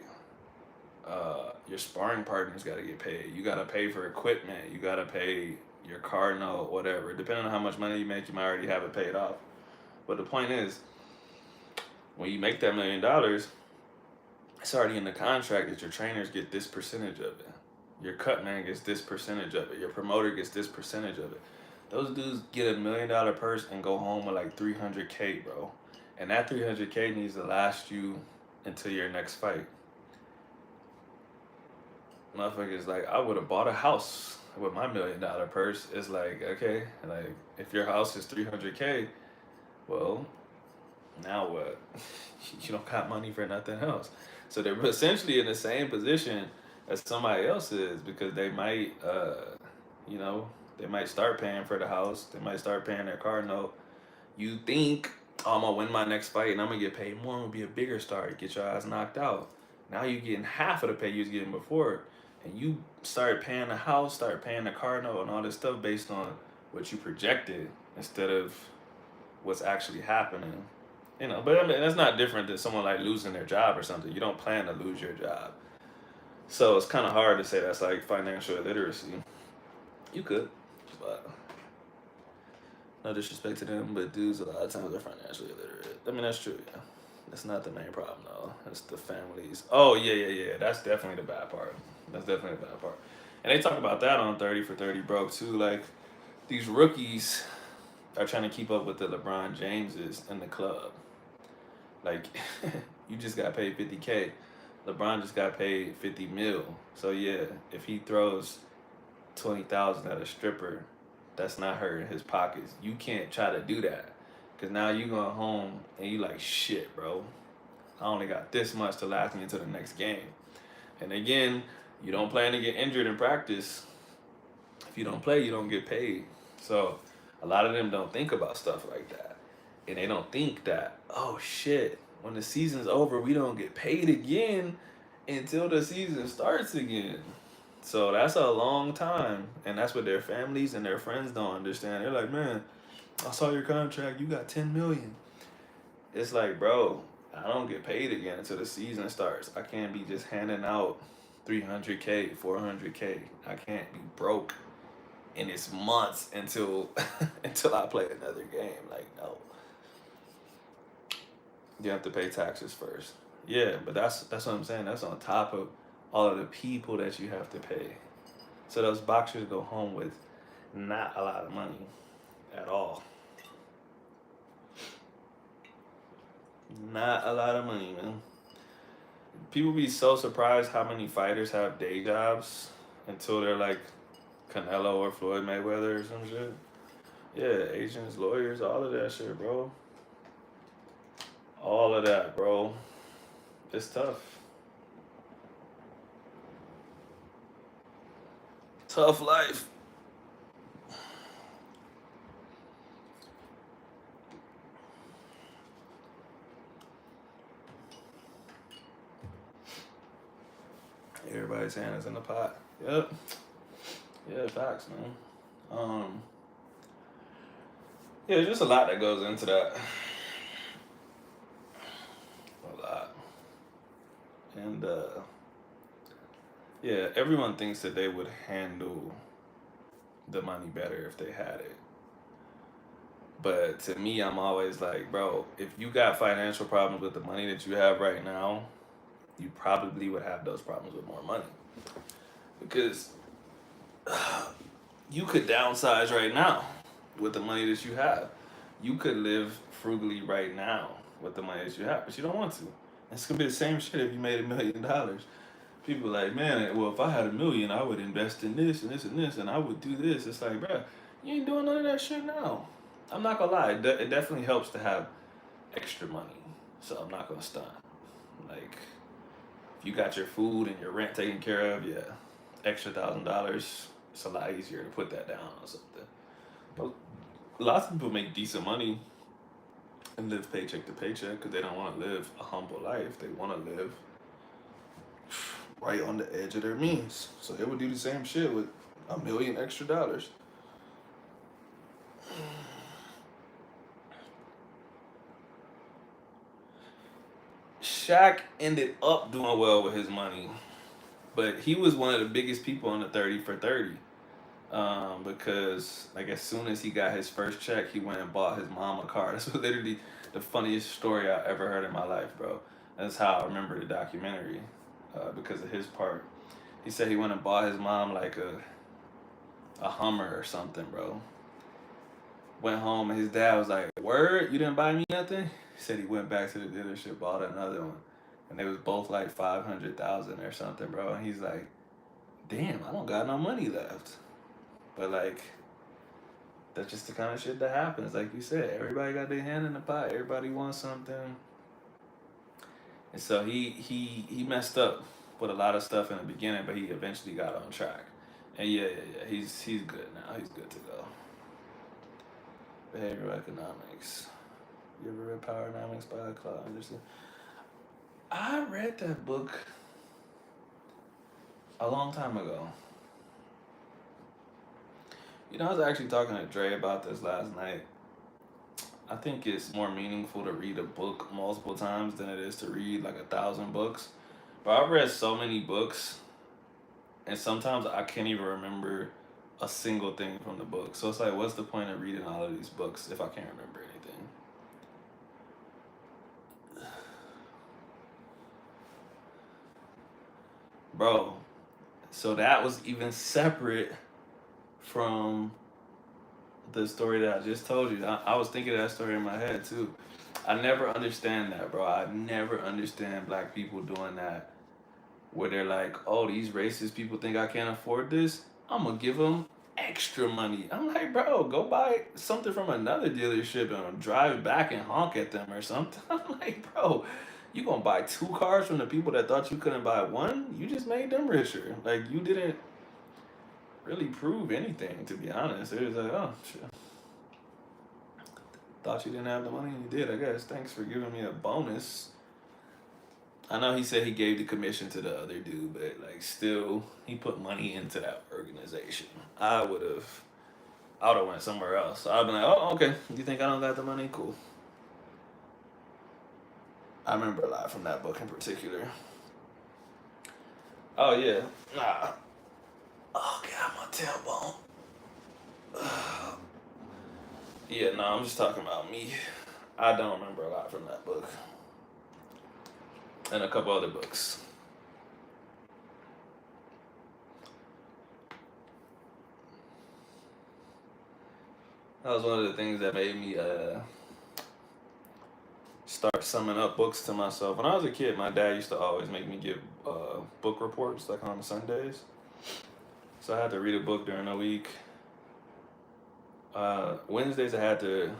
Your sparring partners gotta get paid. You gotta pay for equipment. You gotta pay your car note, whatever. Depending on how much money you make, you might already have it paid off. But the point is, when you make that $1 million, it's already in the contract that your trainers get this percentage of it. Your cut man gets this percentage of it. Your promoter gets this percentage of it. Those dudes get $1 million purse and go home with like 300K, bro. And that 300K needs to last you until your next fight. Motherfuckers like, I would have bought a house with my $1 million purse. It's like, okay, like if your house is 300K, well, now what? You don't got money for nothing else. So they're essentially in the same position as somebody else is, because they might, you know, they might start paying for the house. They might start paying their car note. You think, oh, I'm gonna win my next fight and I'm gonna get paid more. I'm gonna be a bigger star. Get your ass knocked out. Now you're getting half of the pay you was getting before, and you start paying the house, start paying the car note, and all this stuff based on what you projected instead of what's actually happening. You know, but I mean, that's not different than someone like losing their job or something. You don't plan to lose your job. So it's kind of hard to say that's like financial illiteracy. You could, but no disrespect to them, but dudes a lot of times are financially illiterate. I mean, that's true, yeah. That's not the main problem, though. It's the families. Oh, yeah. That's definitely the bad part. That's definitely the bad part. And they talk about that on 30 for 30 Broke, too. Like, these rookies are trying to keep up with the LeBron Jameses in the club. Like, you just got paid 50K. LeBron just got paid 50 mil. So, yeah, if he throws 20,000 at a stripper, that's not hurting his pockets. You can't try to do that, because now you going home and you like, shit, bro, I only got this much to last me until the next game. And again, you don't plan to get injured in practice. If you don't play, you don't get paid. So a lot of them don't think about stuff like that. And they don't think that, oh shit, when the season's over, we don't get paid again until the season starts again. So that's a long time, and that's what their families and their friends don't understand. They're like, man, I saw your contract, you got 10 million. It's like, bro, I don't get paid again until the season starts. I can't be just handing out 300K, 400K. I can't be broke and it's months until until I play another game. Like, no. You have to pay taxes first. Yeah, but that's what I'm saying. That's on top of all of the people that you have to pay. So those boxers go home with not a lot of money at all. Not a lot of money, man. People be so surprised how many fighters have day jobs until they're like Canelo or Floyd Mayweather or some shit. Yeah, agents, lawyers, all of that shit, bro. All of that, bro. It's tough. Tough life. Everybody's hand is in the pot. Yep. Yeah, facts, man. Yeah, there's just a lot that goes into that. A lot. And yeah, everyone thinks that they would handle the money better if they had it. But to me, I'm always like, bro, if you got financial problems with the money that you have right now, you probably would have those problems with more money. Because you could downsize right now with the money that you have. You could live frugally right now with the money that you have, but you don't want to. It's gonna be the same shit if you made $1 million. People are like, man, well, if I had $1 million, I would invest in this and this and this, and I would do this. It's like, bro, you ain't doing none of that shit now. I'm not gonna lie, it definitely helps to have extra money. So I'm not gonna stunt. Like, If you got your food and your rent taken care of, yeah, extra $1,000, it's a lot easier to put that down on something. But lots of people make decent money and live paycheck to paycheck because they don't want to live a humble life. They want to live right on the edge of their means. So they would do the same shit with $1 million extra dollars. Shaq ended up doing well with his money, but he was one of the biggest people on the 30 for 30. Because like as soon as he got his first check, he went and bought his mom a car. That's literally the funniest story I ever heard in my life, bro. That's how I remember the documentary, because of his part. He said he went and bought his mom like a Hummer or something, bro. Went home and his dad was like, "Word, you didn't buy me nothing?" He said he went back to the dealership, bought another one, and they was both like 500,000 or something, bro. And he's like, "Damn, I don't got no money left." But like, that's just the kind of shit that happens. Like you said, everybody got their hand in the pot. Everybody wants something, and so he messed up with a lot of stuff in the beginning, but he eventually got on track. And yeah. He's good now. He's good to go. Behavioral economics. You ever read Power Economics by Claude Anderson? I read that book a long time ago. You know, I was actually talking to Dre about this last night. I think it's more meaningful to read a book multiple times than it is to read like 1,000 books. But I've read so many books, and sometimes I can't even remember a single thing from the book. So it's like, what's the point of reading all of these books if I can't remember anything? Bro, so that was even separate from the story that I just told you. I was thinking of that story in my head too. I never understand that, bro. I never understand black people doing that, where they're like, "Oh, these racist people think I can't afford this. I'm gonna give them extra money." I'm like, bro, go buy something from another dealership and drive back and honk at them or something. I'm like, bro, you gonna buy two cars from the people that thought you couldn't buy one? You just made them richer. Like you didn't really prove anything, to be honest. It was like, oh, shit. Thought you didn't have the money, and you did, I guess. Thanks for giving me a bonus. I know he said he gave the commission to the other dude, but like still, he put money into that organization. I would have went somewhere else. I'd been like, oh, okay. You think I don't got the money? Cool. I remember a lot from that book in particular. Oh yeah, nah. Oh god, my tailbone. Yeah, no, I'm just talking about me. I don't remember a lot from that book and a couple other books. That was one of the things that made me start summing up books to myself. When I was a kid, my dad used to always make me give book reports like on Sundays. So I had to read a book during the week. Wednesdays I had to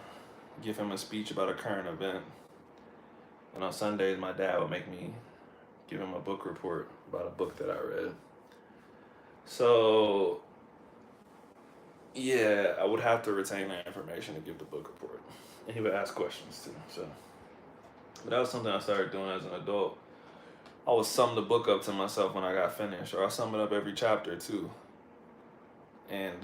give him a speech about a current event. And on Sundays my dad would make me give him a book report about a book that I read. So yeah, I would have to retain that information to give the book report. And he would ask questions too. So but that was something I started doing as an adult. I would sum the book up to myself when I got finished, or I sum it up every chapter too. And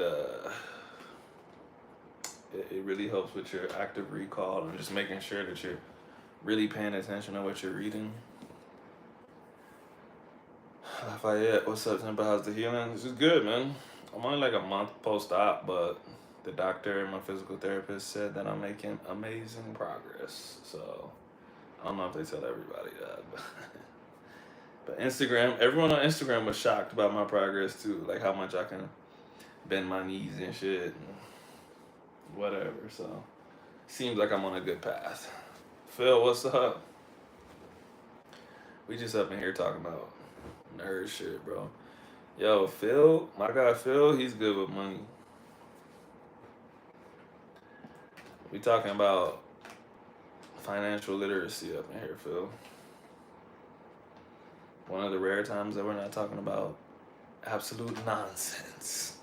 it really helps with your active recall and just making sure that you're really paying attention to what you're reading. Lafayette, what's up, Temple? How's the healing? This is good, man. I'm only like a month post-op, but the doctor and my physical therapist said that I'm making amazing progress. So I don't know if they tell everybody that, but Instagram, everyone on Instagram was shocked about my progress too, like how much I can bend my knees and shit and whatever. So seems like I'm on a good path. Phil, what's up? We just up in here talking about nerd shit, bro. Yo, Phil, my guy Phil, he's good with money. We talking about financial literacy up in here, Phil. One of the rare times that we're not talking about absolute nonsense.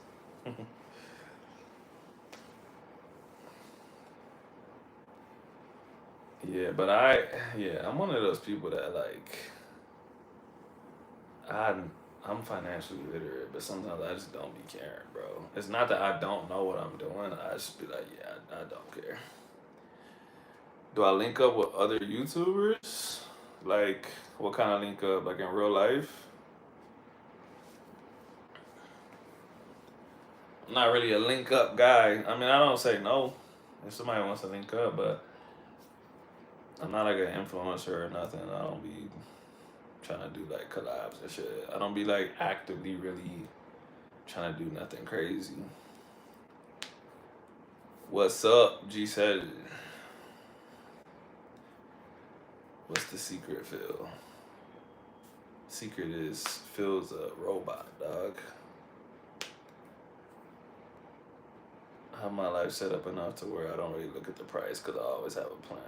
Yeah, but I'm one of those people that like, I'm, I'm financially literate, but sometimes I just don't be caring, bro. It's not that I don't know what I'm doing. I just be like, yeah, I don't care. Do I link up with other YouTubers? Like, what kind of link up? Like in real life? I'm not really a link up guy. I mean, I don't say no if somebody wants to link up, but I'm not like an influencer or nothing. I don't be trying to do like collabs and shit. I don't be like actively really trying to do nothing crazy. What's up? G said, what's the secret, Phil? Secret is Phil's a robot, dog. I have my life set up enough to where I don't really look at the price because I always have a plan.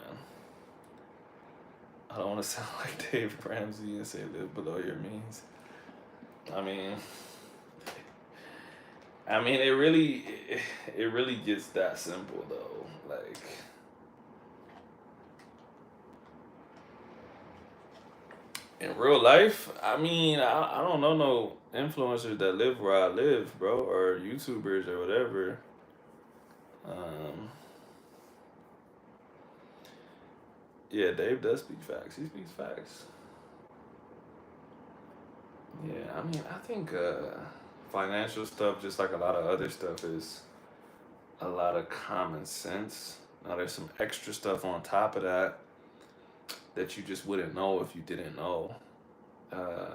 I don't want to sound like Dave Ramsey and say live below your means. I mean, it really gets that simple though. Like, in real life, I mean, I don't know no influencers that live where I live, bro, or YouTubers or whatever. Um, yeah, Dave does speak facts. He speaks facts. Yeah, I mean, I think financial stuff, just like a lot of other stuff, is a lot of common sense. Now, there's some extra stuff on top of that that you just wouldn't know if you didn't know. Uh,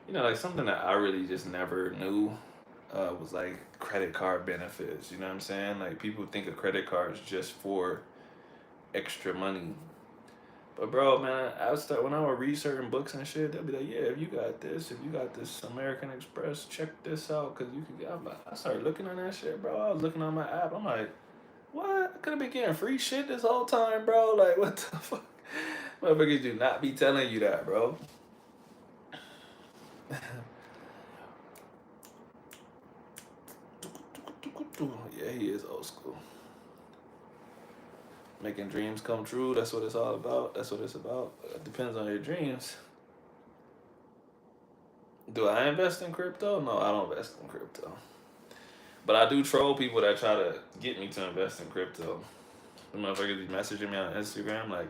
like something that I really just never knew was like credit card benefits. You know what I'm saying? Like people think of credit cards just for extra money. But bro, man, when I would read certain books and shit, they'll be like, yeah, if you got this American Express, check this out, cause you could get. I started looking on that shit, bro. I was looking on my app. I'm like, what? I could have been getting free shit this whole time, bro. Like, what the fuck? Motherfuckers do not be telling you that, bro. Yeah, he is old school. Making dreams come true. That's what it's all about. That's what it's about. It depends on your dreams. Do I invest in crypto? No, I don't invest in crypto. But I do troll people that try to get me to invest in crypto. The motherfuckers be messaging me on Instagram like,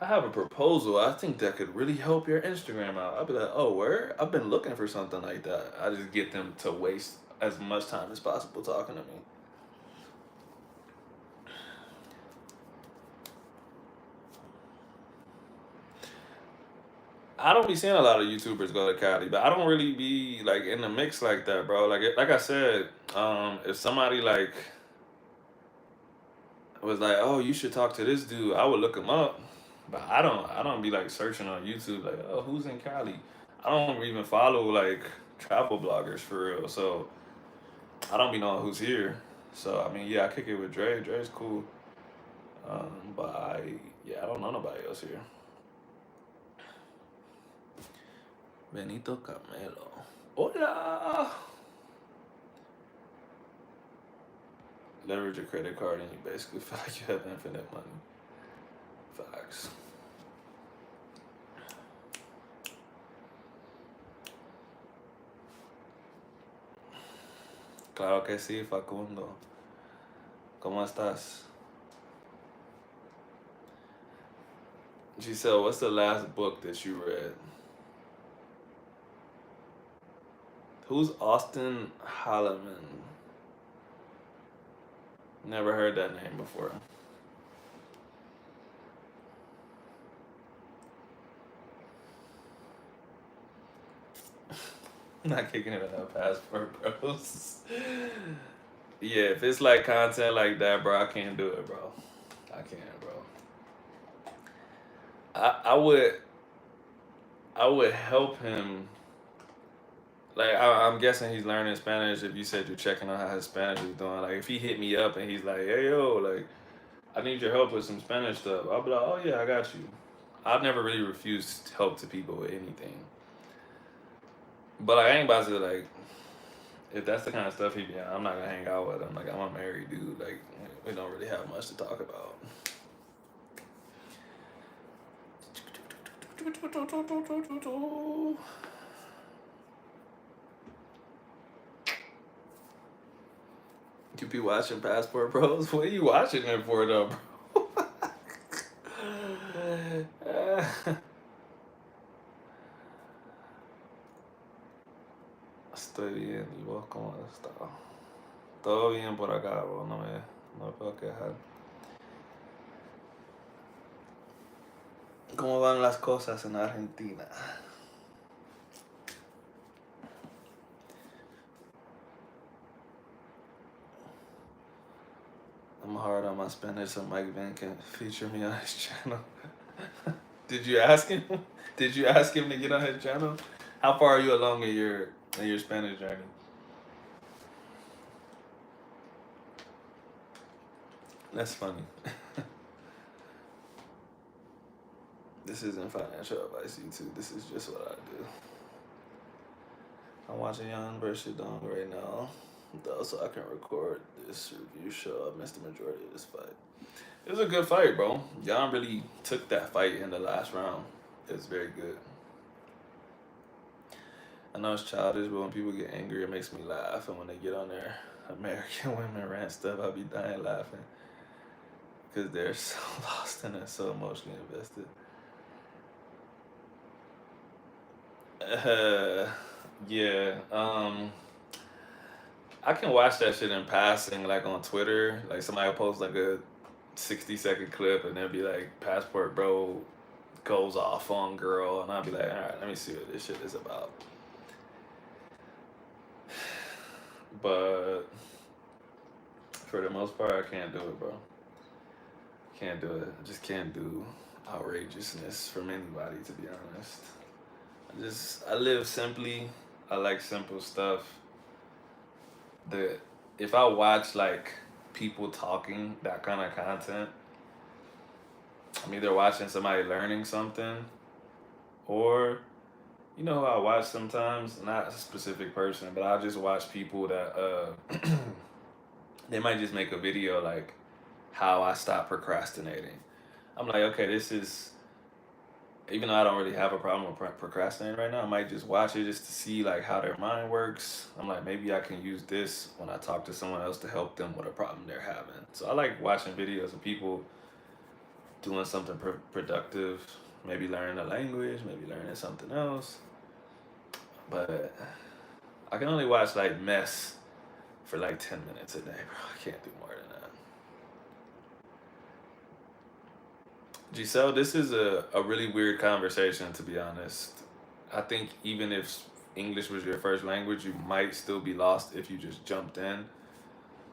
I have a proposal. I think that could really help your Instagram out. I'll be like, oh, where? I've been looking for something like that. I just get them to waste as much time as possible talking to me. I don't be seeing a lot of YouTubers go to Cali, but I don't really be like in the mix like that, bro. Like I said, if somebody like was like, "Oh, you should talk to this dude," I would look him up. But I don't be like searching on YouTube like, "Oh, who's in Cali?" I don't even follow like travel bloggers for real, so I don't be knowing who's here. So I mean, yeah, I kick it with Dre. Dre's cool, but I don't know nobody else here. Benito Camelo. Hola. Leverage a credit card and you basically feel like you have infinite money. Facts. Claro que sí, Facundo. ¿Cómo estás? Giselle, what's the last book that you read? Who's Austin Holloman? Never heard that name before. Not kicking it without passport, bros. Yeah, if it's like content like that, bro, I can't do it, bro. I can't, bro. I would help him. Like I'm guessing he's learning Spanish. If you said you're checking on how his Spanish is doing, like if he hit me up and he's like, "Hey yo, like I need your help with some Spanish stuff," I'll be like, "Oh yeah, I got you." I've never really refused help to people with anything. But like, I ain't about to like if that's the kind of stuff he be on, I'm not gonna hang out with him. Like I'm a married dude. Like we don't really have much to talk about. You be watching Passport Bros? What are you watching it for though, bro? Estoy bien, ¿y vos cómo has estado? Todo bien por acá, bro. No me puedo quejar. ¿Cómo van las cosas en Argentina? I'm hard on my Spanish, so Mike Van can feature me on his channel. Did you ask him? Did you ask him to get on his channel? How far are you along in your Spanish journey? That's funny. This isn't financial advice, YouTube. This is just what I do. I'm watching Young versus Dong right now, though, so I can record this review show. I missed the majority of this fight. It was a good fight, bro. Jan really took that fight in the last round. It was very good. I know it's childish, but when people get angry, it makes me laugh. And when they get on their American women rant stuff, I'll be dying laughing because they're so lost and so emotionally invested. Yeah. I can watch that shit in passing, like on Twitter. Like somebody will post like a 60-second clip, and they'll be like, "Passport Bro goes off on girl," and I'll be like, "All right, let me see what this shit is about." But for the most part, I can't do it, bro. Can't do it. I just can't do outrageousness from anybody, to be honest. I live simply. I like simple stuff. The If I watch like people talking that kind of content, I'm either watching somebody learning something, or you know who I watch sometimes, not a specific person, but I just watch people that they might just make a video like how I stop procrastinating. I'm like, okay, this is, even though I don't really have a problem with procrastinating right now, I might just watch it just to see like how their mind works. I'm like, maybe I can use this when I talk to someone else to help them with a problem they're having. So I like watching videos of people doing something productive, maybe learning a language, maybe learning something else. But I can only watch like mess for like 10 minutes a day, bro. I can't do more than that. Giselle, this is a really weird conversation, to be honest. I think even if English was your first language, you might still be lost if you just jumped in.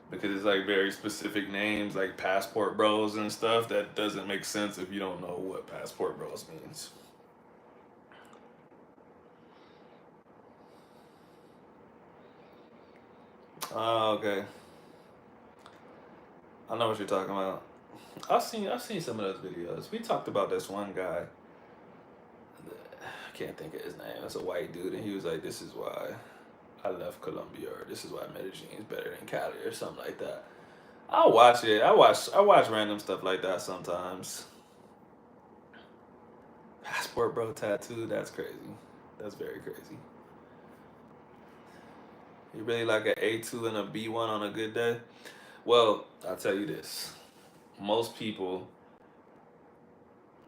Because it's like very specific names, like Passport Bros and stuff, that doesn't make sense if you don't know what Passport Bros means. Oh, okay. I know what you're talking about. I've seen some of those videos. We talked about this one guy. I can't think of his name. It's a white dude, and he was like, "This is why I left Colombia," or "This is why Medellin is better than Cali," or something like that. I'll watch it. I watch random stuff like that sometimes. Passport Bro tattoo. That's crazy. That's very crazy. You really like an A2 and a B1 on a good day? Well, I'll tell you this. Most people,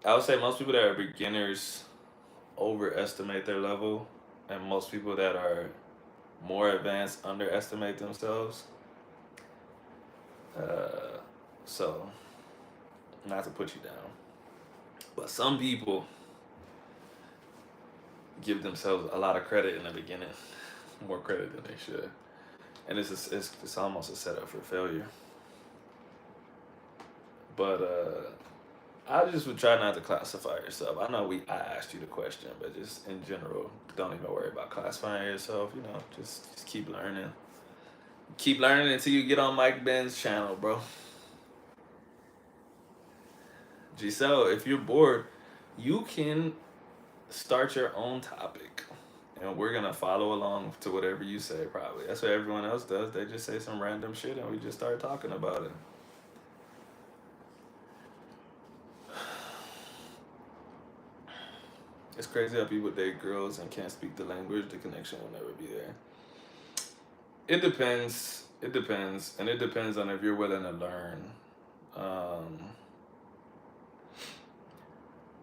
I would say most people that are beginners overestimate their level, and most people that are more advanced underestimate themselves. Uh, so, not to put you down, but some people give themselves a lot of credit in the beginning, more credit than they should, and it's almost a setup for failure. But I just would try not to classify yourself. I know I asked you the question, but just in general, don't even worry about classifying yourself. Just keep learning. Keep learning until you get on Mike Ben's channel, bro. Giselle, if you're bored, you can start your own topic and we're gonna follow along to whatever you say. Probably that's what everyone else does. They just say some random shit, and we just start talking about it. It's crazy how people date girls and can't speak the language. The connection will never be there. It depends. It depends, and it depends on if you're willing to learn. Um,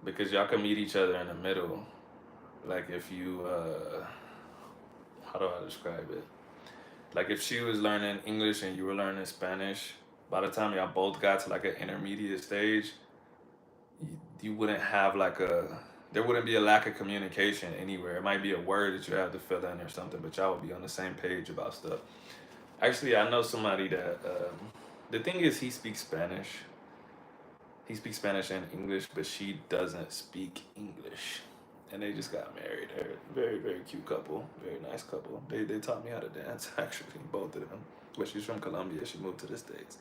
because y'all can meet each other in the middle. Like if you, how do I describe it? Like if she was learning English and you were learning Spanish, by the time y'all both got to like an intermediate stage, you wouldn't have like there wouldn't be a lack of communication anywhere. It might be a word that you have to fill in or something, but y'all would be on the same page about stuff. Actually, I know somebody that, the thing is, he speaks Spanish. He speaks Spanish and English, but she doesn't speak English. And they just got married. They're a very, very cute couple. Very nice couple. They taught me how to dance, actually, both of them. But she's from Colombia. She moved to the States.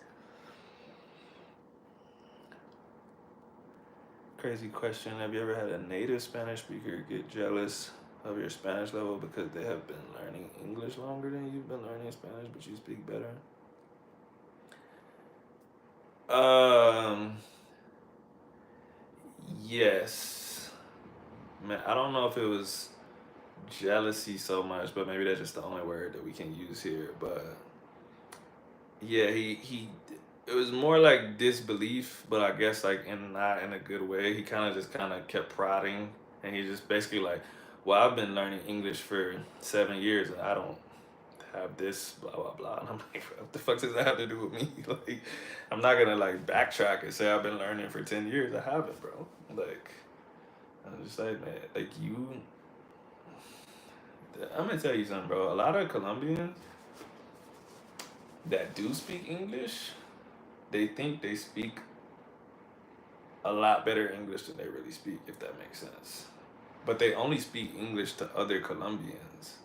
Crazy question. Have you ever had a native Spanish speaker get jealous of your Spanish level because they have been learning English longer than you've been learning Spanish, but you speak better? Um, yes. Man, I don't know if it was jealousy so much, but maybe that's just the only word that we can use here. But yeah, he it was more like disbelief, but I guess like in not in a good way. He kind of kept prodding, and he just basically like, well, I've been learning English for 7 years, and I don't have this blah blah blah. And I'm like, what the fuck does that have to do with me? Like, I'm not gonna like backtrack and say I've been learning for 10 years. I haven't, bro. Like, I'm just like, man, like you. I'm gonna tell you something, bro. A lot of Colombians that do speak English, they think they speak a lot better English than they really speak, if that makes sense. But they only speak English to other Colombians.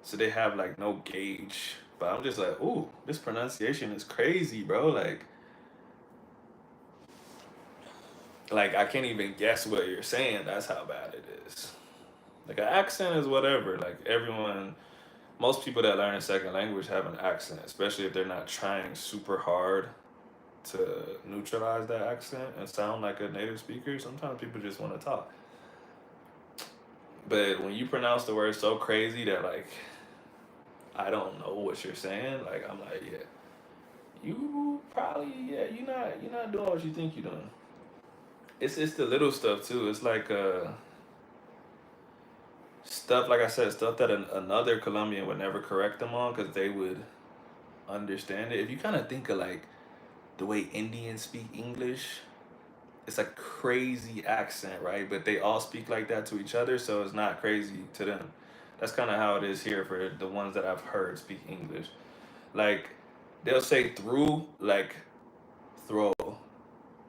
So they have like no gauge. But I'm just like, ooh, this pronunciation is crazy, bro. Like I can't even guess what you're saying. That's how bad it is. Like an accent is whatever. Like everyone, most people that learn a second language have an accent, especially if they're not trying super hard to neutralize that accent and sound like a native speaker. Sometimes people just want to talk. But when you pronounce the word so crazy that like I don't know what you're saying, like I'm like, yeah, you probably yeah, you're not doing what you think you're doing. It's the little stuff too. It's like stuff like I said, stuff that another Colombian would never correct them on because they would understand it. If you kind of think of like the way Indians speak English, it's a crazy accent, right? But they all speak like that to each other, so it's not crazy to them. That's kind of how it is here for the ones that I've heard speak English. Like they'll say through like throw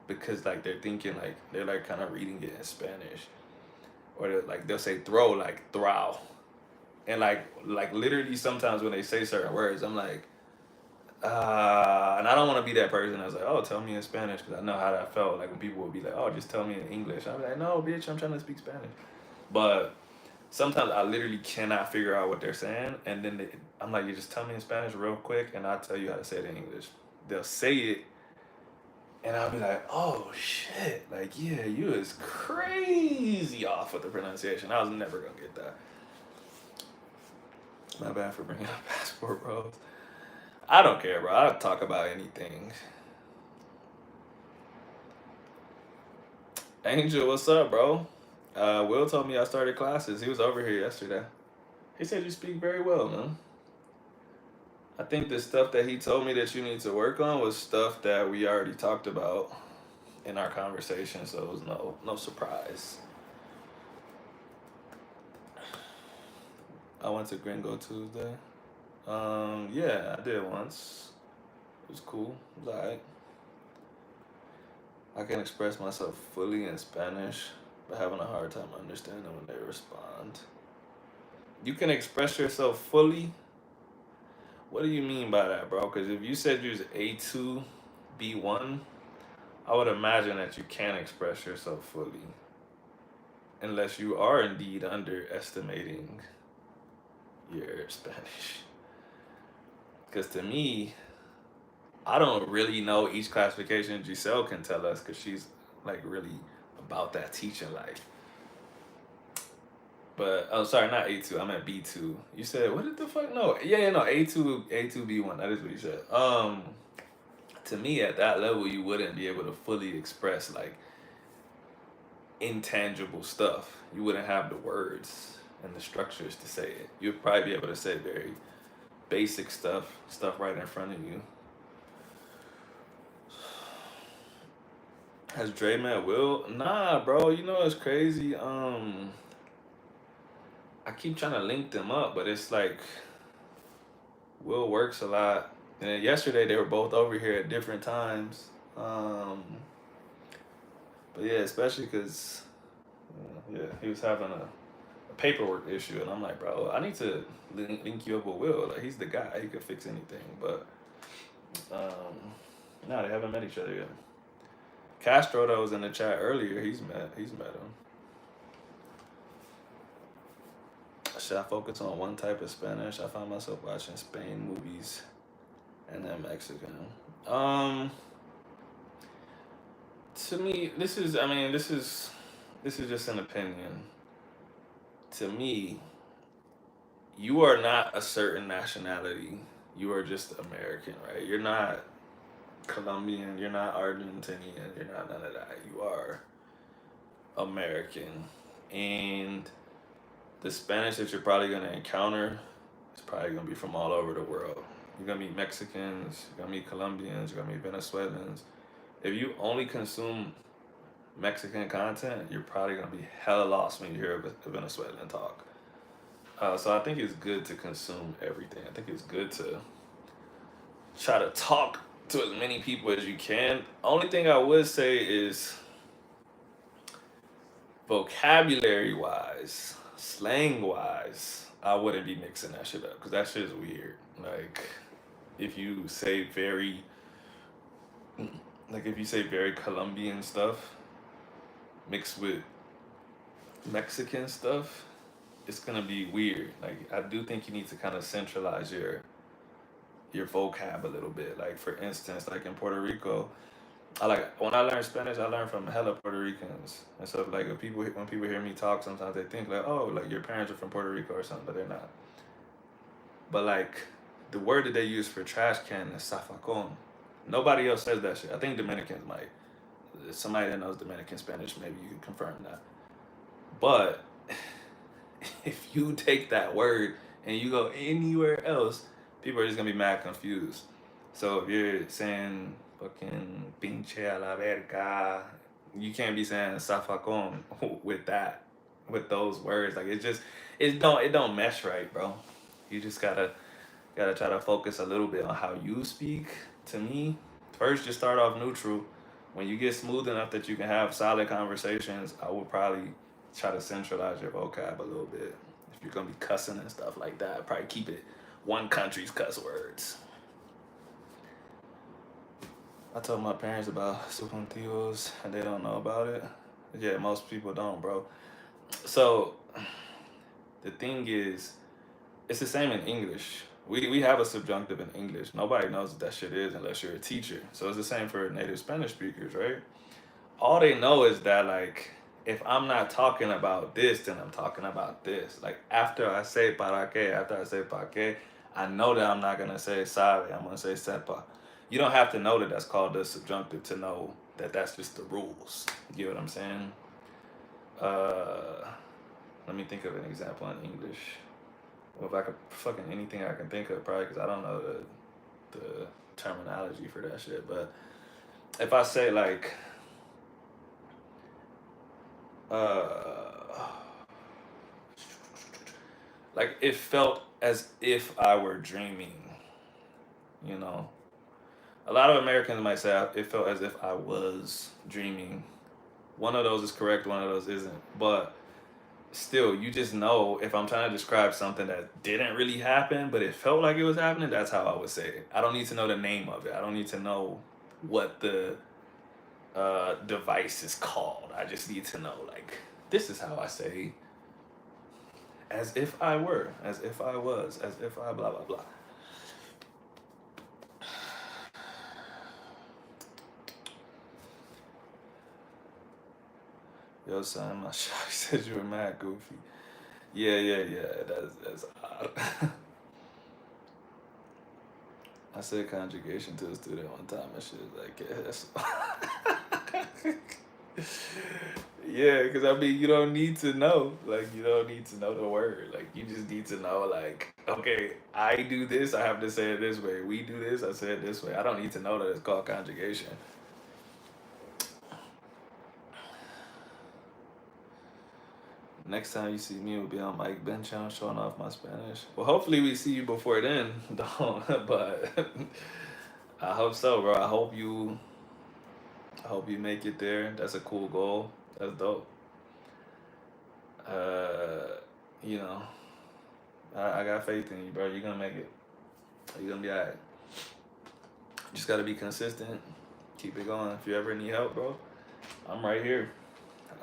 because like they're thinking like they're like kind of reading it in Spanish, or they'll say throw like throw, and like literally sometimes when they say certain words, I'm like, and I don't want to be that person that's like, oh, tell me in Spanish because I know how that felt. Like when people would be like, oh, just tell me in English. I'm like, no, bitch, I'm trying to speak Spanish. But sometimes I literally cannot figure out what they're saying, and then I'm like, you just tell me in Spanish real quick, and I'll tell you how to say it in English. They'll say it, and I'll be like, oh shit, like yeah, you is crazy off with the pronunciation. I was never gonna get that. My bad for bringing up passport, bro. I don't care, bro. I'll talk about anything. Angel, what's up, bro? Will told me I started classes. He was over here yesterday. He said you speak very well, man. I think the stuff that he told me that you need to work on was stuff that we already talked about in our conversation, so it was no surprise. I went to Gringo Tuesday. Yeah, I did once. It was cool. It was alright. I can express myself fully in Spanish, but having a hard time understanding when they respond. You can express yourself fully. What do you mean by that, bro? Because if you said you was A2, B1, I would imagine that you can express yourself fully, unless you are indeed underestimating. your Spanish. Because to me, I don't really know each classification. Giselle can tell us because she's like really about that teaching life. But oh, sorry, not A2. I meant B2. You said what the fuck? No, yeah, no, A2 B1. That is what you said. To me, at that level, you wouldn't be able to fully express like intangible stuff. You wouldn't have the words and the structures to say it. You'd probably be able to say very basic stuff right in front of you. Has Dre met Will? Nah, bro. You know what's crazy? I keep trying to link them up, but it's like Will works a lot. And then yesterday they were both over here at different times. But yeah, especially because yeah, he was having a paperwork issue, and I'm like, bro, I need to link you up with Will. Like he's the guy. He could fix anything. But no, they haven't met each other yet. Castro that was in the chat earlier. He's met him. Should I focus on one type of Spanish? I find myself watching Spain movies and then Mexican. To me, this is just an opinion. To me, you are not a certain nationality. You are just American, right? You're not Colombian, you're not Argentinian, you're not none of that. You are American. And the Spanish that you're probably gonna encounter is probably gonna be from all over the world. You're gonna meet Mexicans, you're gonna meet Colombians, you're gonna meet Venezuelans. If you only consume Mexican content, you're probably gonna be hella lost when you hear a Venezuelan talk. So I think it's good to consume everything. I think it's good to try to talk to as many people as you can. Only thing I would say is vocabulary wise, slang wise, I wouldn't be mixing that shit up because that shit is weird. Like if you say very if you say very Colombian stuff mixed with Mexican stuff, it's gonna be weird. Like I do think you need to kind of centralize your vocab a little bit. Like for instance, like in Puerto Rico, I like when I learn Spanish, I learn from hella Puerto Ricans and stuff. Like if people when people hear me talk, sometimes they think like, oh, like your parents are from Puerto Rico or something, but they're not. But like the word that they use for trash can is zafacon. Nobody else says that shit. I think Dominicans might. Somebody that knows Dominican Spanish, maybe you can confirm that. But if you take that word and you go anywhere else, people are just gonna be mad confused. So if you're saying fucking pinche a la verga, you can't be saying zafacon with that, with those words. Like it don't mesh right, bro. You just gotta try to focus a little bit on how you speak. To me, first just start off neutral. When you get smooth enough that you can have solid conversations, I would probably try to centralize your vocab a little bit. If you're gonna be cussing and stuff like that, probably keep it one country's cuss words. I told my parents about subjuntivos and they don't know about it. Yeah, most people don't, bro. So the thing is, it's the same in English. We have a subjunctive in English. Nobody knows what that shit is unless you're a teacher. So it's the same for native Spanish speakers, right? All they know is that like if I'm not talking about this, then I'm talking about this. Like after I say para qué, after I say pa qué, I know that I'm not gonna say sabe. I'm gonna say sepa. You don't have to know that that's called the subjunctive to know that that's just the rules. You get what I'm saying? Uh, Let me think of an example in English. Well, if I could fucking anything I can think of, probably because I don't know the terminology for that shit. But if I say uh, like it felt as if I were dreaming, you know. A lot of Americans might say it felt as if I was dreaming. One of those is correct, one of those isn't. But still, you just know if I'm trying to describe something that didn't really happen, but it felt like it was happening, that's how I would say it. I don't need to know the name of it. I don't need to know what the device is called. I just need to know, like, this is how I say as if I were, as if I was, as if I blah blah blah. Yo, son, my shot said you were mad goofy. Yeah, yeah, yeah. That's odd. I said conjugation to a student one time, and she was like, "Yes." Yeah, because I mean, you don't need to know. Like, you don't need to know the word. Like, you just need to know, like, okay, I do this, I have to say it this way. We do this, I say it this way. I don't need to know that it's called conjugation. Next time you see me, will be on Mike Ben channel showing off my Spanish. Well, hopefully we see you before then, don't. But I hope so, bro. I hope you make it there. That's a cool goal. That's dope. Uh, you know, I got faith in you, bro. You're gonna make it. You're gonna be alright. Just gotta be consistent. Keep it going. If you ever need help, bro, I'm right here.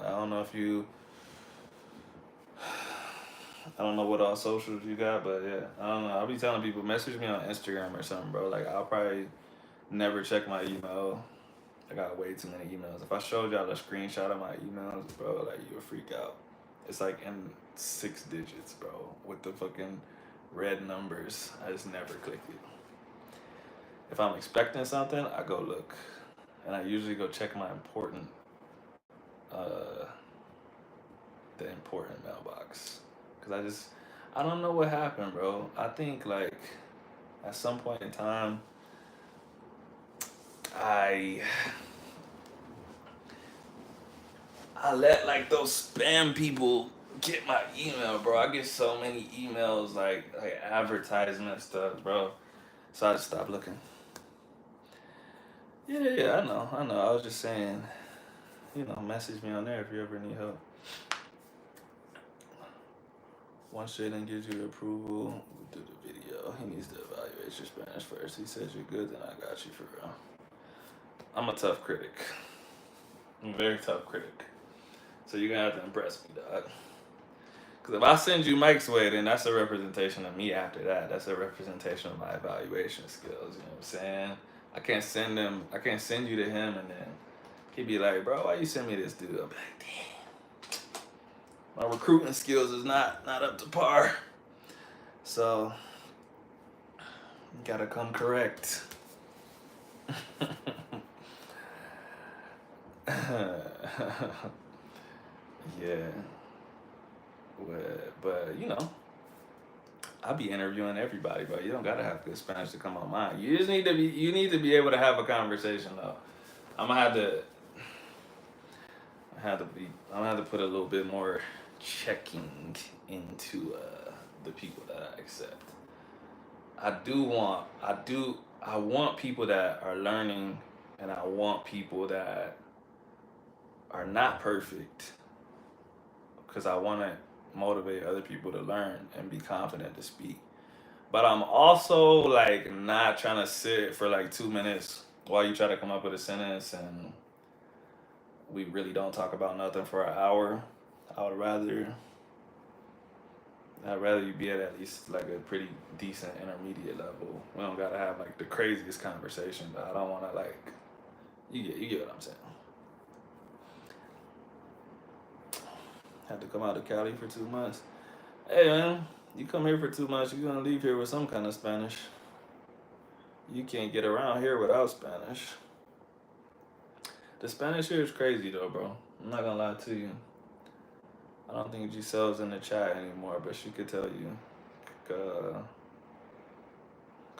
I don't know if you. I don't know what all socials you got, but yeah, I don't know. I'll be telling people message me on Instagram or something, bro. Like I'll probably never check my email. I got way too many emails. If I showed y'all a screenshot of my emails, bro, like you would freak out. It's like in 6 digits, bro, with the fucking red numbers. I just never click it. If I'm expecting something, I go look, and I usually go check my uh, the important mailbox, cause I don't know what happened, bro. I think like at some point in time, I I let like those spam people get my email, bro. I get so many emails like advertisement stuff, bro. So I just stopped looking. Yeah, yeah, I know. I was just saying, message me on there if you ever need help. Once Shaden gives you approval, we'll do the video. He needs to evaluate your Spanish first. He says you're good, then I got you for real. I'm a tough critic. I'm a very tough critic. So you're gonna have to impress me, dog. Because if I send you Mike's way, then that's a representation of me after that. That's a representation of my evaluation skills. You know what I'm saying? I can't send you to him and then he'd be like, bro, why you send me this dude? I'm like, damn. My recruiting skills is not up to par. So you gotta come correct. Yeah. But I'll be interviewing everybody, but you don't gotta have good Spanish to come on mine. You just need to be able to have a conversation though. I'm gonna have to I'm gonna have to put a little bit more checking into the people that I accept. I want people that are learning, and I want people that are not perfect, because I want to motivate other people to learn and be confident to speak. But I'm also like not trying to sit for like 2 minutes while you try to come up with a sentence and we really don't talk about nothing for an hour. I'd rather you be at least like a pretty decent intermediate level. We don't gotta have like the craziest conversation, but I don't wanna like you get what I'm saying. Had to come out to Cali for 2 months. Hey man, you come here for 2 months, you're gonna leave here with some kind of Spanish. You can't get around here without Spanish. The Spanish here is crazy though, bro. I'm not gonna lie to you. I don't think Giselle's in the chat anymore, but she could tell you.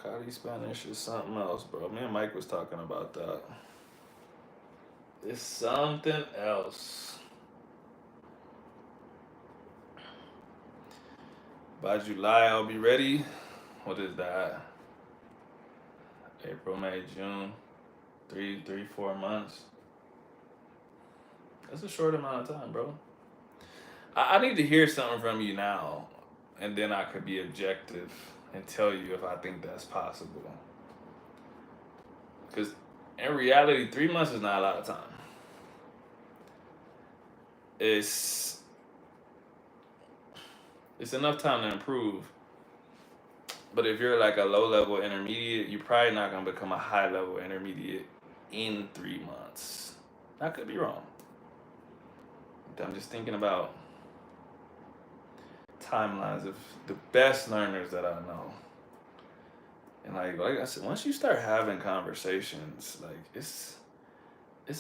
Cali Spanish is something else, bro. Me and Mike was talking about that. It's something else. By July, I'll be ready. What is that? April, May, June. 4 months. That's a short amount of time, bro. I need to hear something from you now, and then I could be objective and tell you if I think that's possible. Because in reality, 3 months is not a lot of time. It's It's enough time to improve. But if you're like a low level intermediate, you're probably not gonna become a high level intermediate in 3 months. I could be wrong. I'm just thinking about timelines of the best learners that I know. And like I said, once you start having conversations, like it's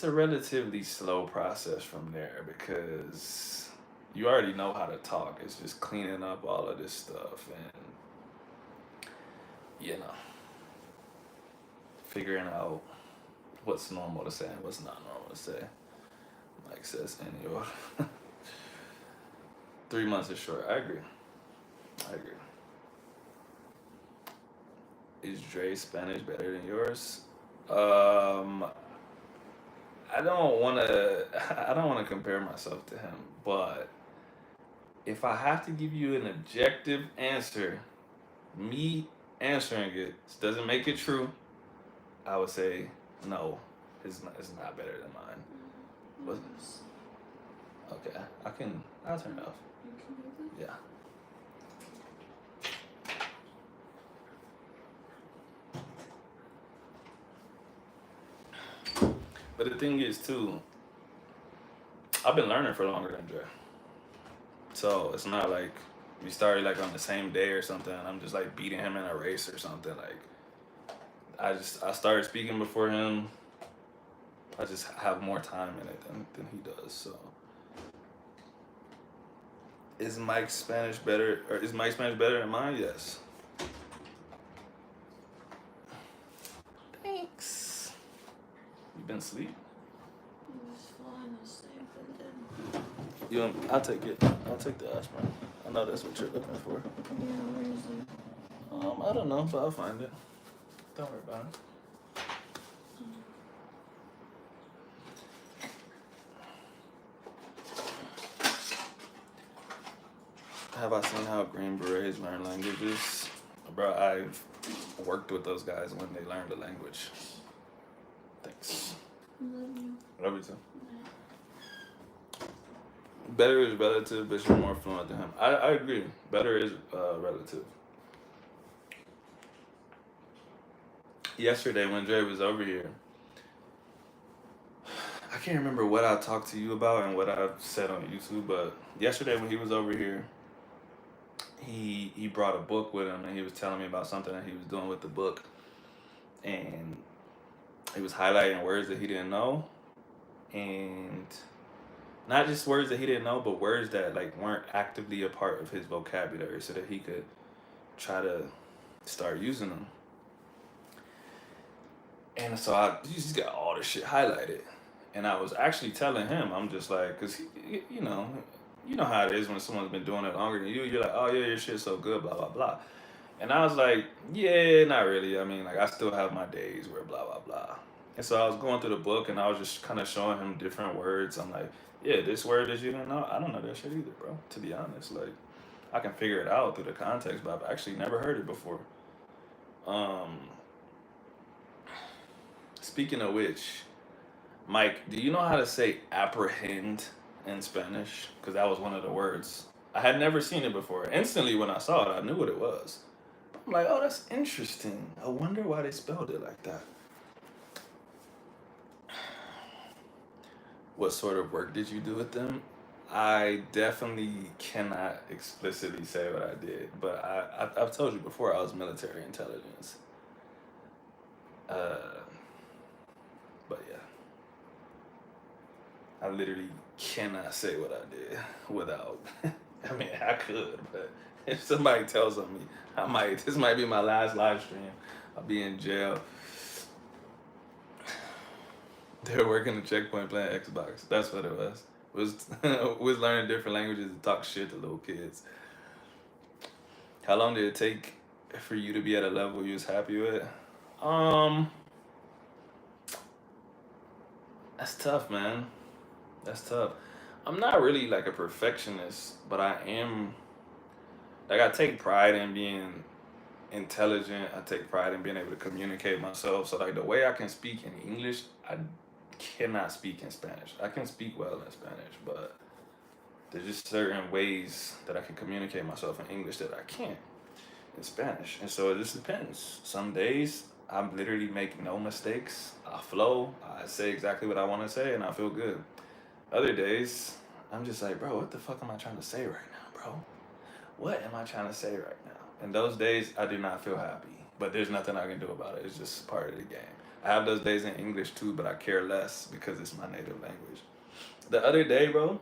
a relatively slow process from there because you already know how to talk. It's just cleaning up all of this stuff and you know, figuring out what's normal to say and what's not normal to say. Like says Senor. 3 months is short. I agree. I agree. Is Dre's Spanish better than yours? Um, I don't want to. I don't want to compare myself to him, but if I have to give you an objective answer, me answering it doesn't make it true. I would say no. It's not better than mine. But okay, I can. I'll turn it off. Yeah. But the thing is too, I've been learning for longer than Dre. So it's not like we started like on the same day or something. I'm just like beating him in a race or something. Like I started speaking before him. I just have more time in it than he does. So is Mike's Spanish better or is Mike's Spanish better than mine? Yes. Thanks. You been asleep? I'll take it. I'll take the aspirin. I know that's what you're looking for. Yeah, where is it? I don't know, but I'll find it. Don't worry about it. Have I seen how Green Berets learn languages? Bro, I've worked with those guys when they learned the language. Thanks. Love you. Love you too. Better is relative, but you're more fluent than him. I agree. Better is relative. Yesterday when Dre was over here, I can't remember what I talked to you about and what I said on YouTube, but yesterday when he was over here, he brought a book with him and he was telling me about something that he was doing with the book, and he was highlighting words that he didn't know, and not just words that he didn't know, but words that like weren't actively a part of his vocabulary, so that he could try to start using them. And so I just got all this shit highlighted, and I was actually telling him, I'm just like, cause you know how it is when someone's been doing it longer than you. You're like, oh yeah, your shit's so good, blah blah blah. And I was like, yeah, not really. I mean, like I still have my days where blah blah blah. And so I was going through the book and I was just kind of showing him different words. I'm like, yeah, this word that you didn't know, I don't know that shit either, bro. To be honest, like I can figure it out through the context, but I've actually never heard it before. Um, Speaking of which, Mike, do you know how to say apprehend in Spanish? Because that was one of the words. I had never seen it before. Instantly, when I saw it, I knew what it was. I'm like, oh, that's interesting. I wonder why they spelled it like that. What sort of work did you do with them? I definitely cannot explicitly say what I did, but I've told you before I was military intelligence. Uh, but yeah, I literally cannot say what I did without. I mean, I could, but if somebody tells on me, I might. This might be my last live stream. I'll be in jail. They were working the checkpoint playing Xbox. That's what it was. Was learning different languages to talk shit to little kids. How long did it take for you to be at a level you was happy with? Um, that's tough, man. That's tough. I'm not really like a perfectionist, but I am. Like I take pride in being intelligent. I take pride in being able to communicate myself. So like the way I can speak in English, I cannot speak in Spanish. I can speak well in Spanish, but There's just certain ways that I can communicate myself in English that I can't in Spanish. And so it just depends. Some days I literally make no mistakes. I flow. I say exactly what I want to say and I feel good. Other days, I'm just like, bro, what the fuck am I trying to say right now, bro? What am I trying to say right now? And those days, I do not feel happy. But there's nothing I can do about it. It's just part of the game. I have those days in English too, but I care less because it's my native language. The other day, bro,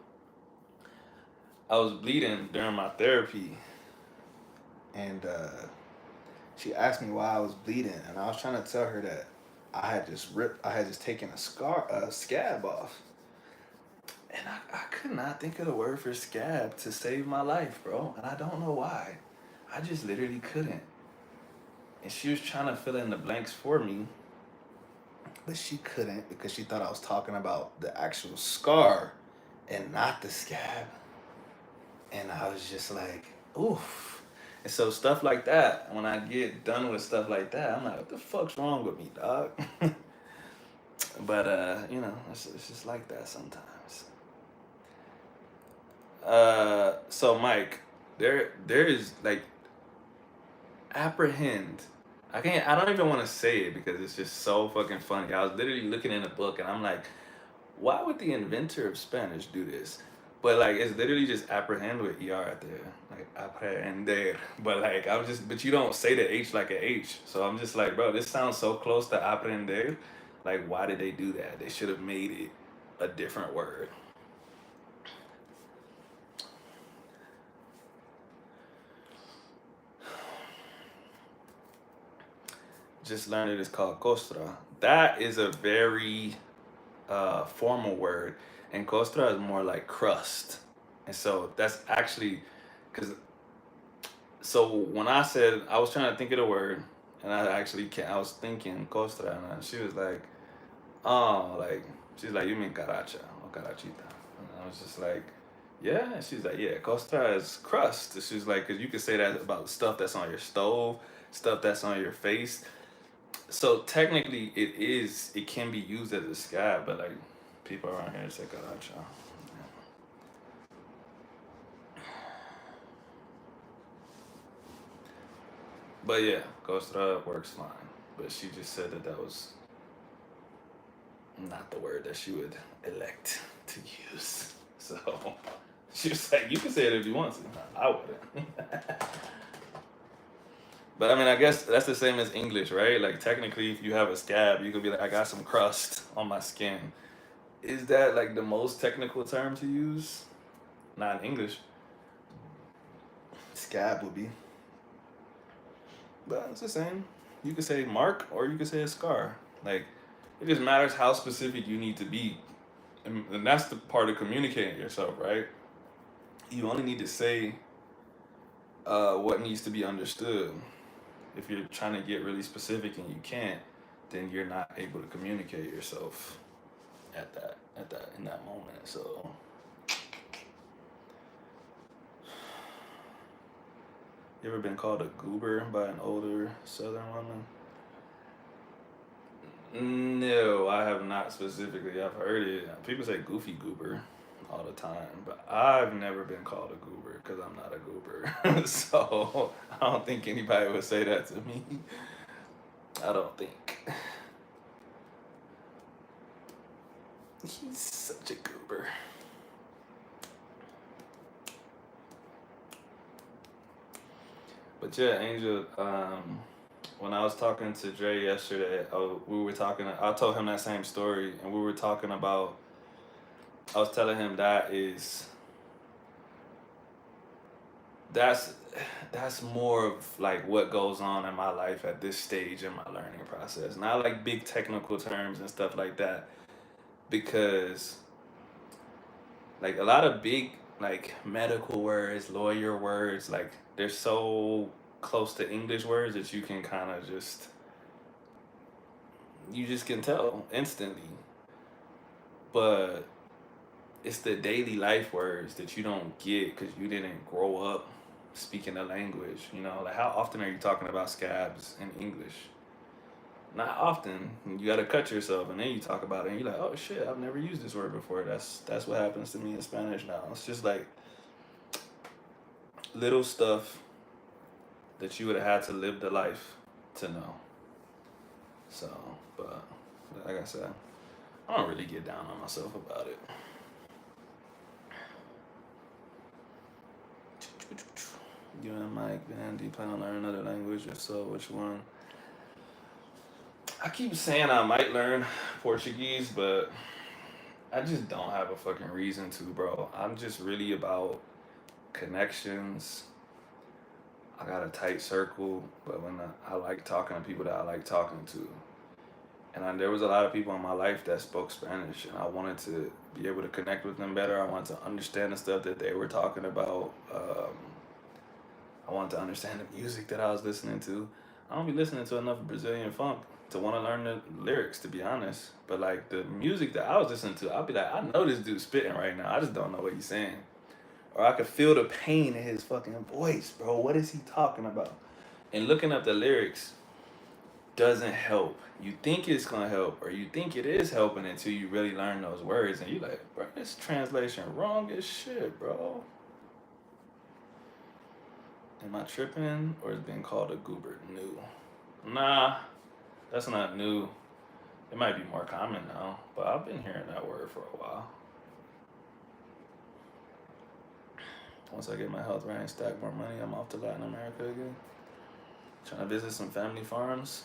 I was bleeding during my therapy, and she asked me why I was bleeding, and I was trying to tell her that I had just taken a scab off, and I could not think of the word for scab to save my life, bro, and I don't know why. I just literally couldn't. And she was trying to fill in the blanks for me, but she couldn't because she thought I was talking about the actual scar and not the scab. And I was just like, oof. And so stuff like that, when I get done with stuff like that, I'm like, what the fuck's wrong with me, dog? But it's just like that sometimes. So Mike, there is like apprehend. I don't even want to say it because it's just so fucking funny. I was literally looking in a book and I'm like, why would the inventor of Spanish do this? But like it's literally just apprehend with ER at there. Like apprehender. But like but you don't say the H like a H. So I'm just like, bro, this sounds so close to aprender. Like why did they do that? They should have made it a different word. Just learned it is called costra. That is a very formal word, and costra is more like crust. And so that's actually because so when I said I was trying to think of the word, and I was thinking costra, and she was like, oh, like she's like, you mean caracha or carachita? And I was just like, yeah. And she's like, yeah, costra is crust. And she's like, because you could say that about stuff that's on your stove, stuff that's on your face. So technically, it can be used as a scab, but like people around here say caracha. But yeah, costra works fine. But she just said that that was not the word that she would elect to use. So she was like, you can say it if you want to. I wouldn't. But I mean, I guess that's the same as English, right? Like technically, if you have a scab, you could be like, I got some crust on my skin. Is that like the most technical term to use? Not in English. Scab would be. But it's the same. You could say mark or you could say a scar. Like, it just matters how specific you need to be. And that's the part of communicating yourself, right? You only need to say what needs to be understood. If you're trying to get really specific and you can't, then you're not able to communicate yourself in that moment. So you ever been called a goober by an older Southern woman? No, I have not specifically. I've heard it. People say goofy goober all the time, but I've never been called a goober because I'm not a goober. So I don't think anybody would say that to me. I don't think. He's such a goober. But yeah, Angel, when I was talking to Dre yesterday, we were talking. I told him that same story, and we were talking about. I was telling him that's that's more of like what goes on in my life at this stage in my learning process. Not like big technical terms and stuff like that, because like a lot of big like medical words, lawyer words, like they're so close to English words that you can kind of you just can tell instantly. But it's the daily life words that you don't get because you didn't grow up speaking the language. You know, like how often are you talking about scabs in English? not often. You gotta cut yourself, and then you talk about it, and you're like, oh shit, I've never used this word before. That's what happens to me in Spanish now. It's just like little stuff that you would have had to live the life to know. So, but like I said, I don't really get down on myself about it. You and Mike, man, do you plan on learning another language? If so, which one? I keep saying I might learn Portuguese, but I just don't have a fucking reason to, bro. I'm just really about connections. I got a tight circle, but when I like talking to people that I like talking to. There was a lot of people in my life that spoke Spanish, and I wanted to be able to connect with them better. I wanted to understand the stuff that they were talking about. I wanted to understand the music that I was listening to. I don't be listening to enough Brazilian funk to want to learn the lyrics, to be honest. But like the music that I was listening to, I'll be like, I know this dude's spitting right now. I just don't know what he's saying. Or I could feel the pain in his fucking voice, bro. What is he talking about? And looking up the lyrics doesn't help. You think it's gonna help, or you think it is helping until you really learn those words, and you like, bro, this translation wrong as shit, bro. Am I tripping, or is being called a goober new? Nah, that's not new. It might be more common now, but I've been hearing that word for a while. Once I get my health right and stack more money, I'm off to Latin America again. Trying to visit some family farms.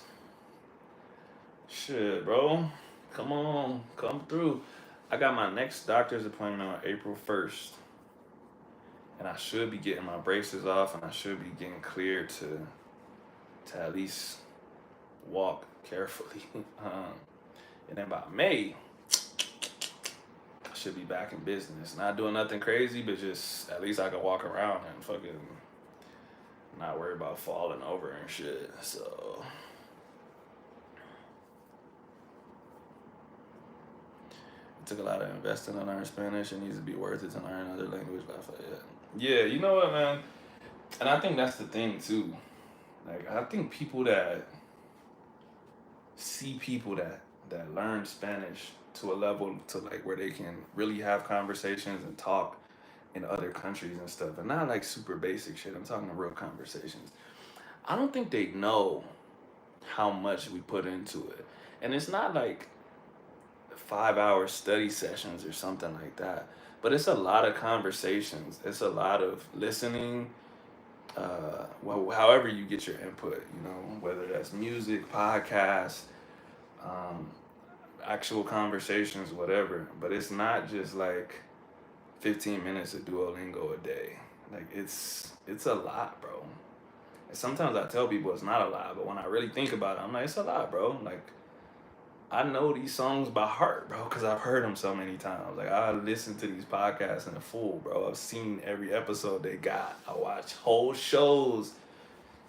Shit, bro. Come on, come through. I got my next doctor's appointment on April 1st. And I should be getting my braces off, and I should be getting cleared to at least walk carefully. And then by May, I should be back in business. Not doing nothing crazy, but just at least I can walk around and fucking not worry about falling over and shit. So it took a lot of investing to learn Spanish. It needs to be worth it to learn another language. Lafayette. Yeah, you know what, man? And I think that's the thing too. Like I think people that see people that learn Spanish to a level to like where they can really have conversations and talk in other countries and stuff, and not like super basic shit. I'm talking real conversations. I don't think they know how much we put into it, and it's not like 5 hour study sessions or something like that. But it's a lot of conversations. It's a lot of listening. Well, however you get your input, you know, whether that's music, podcasts, um, actual conversations, whatever. But it's not just like 15 minutes of Duolingo a day. Like it's a lot, bro. And sometimes I tell people it's not a lot, but when I really think about it, I'm like, it's a lot, bro. Like I know these songs by heart, bro, because I've heard them so many times. Like I listen to these podcasts in full, bro. I've seen every episode they got. I watch whole shows,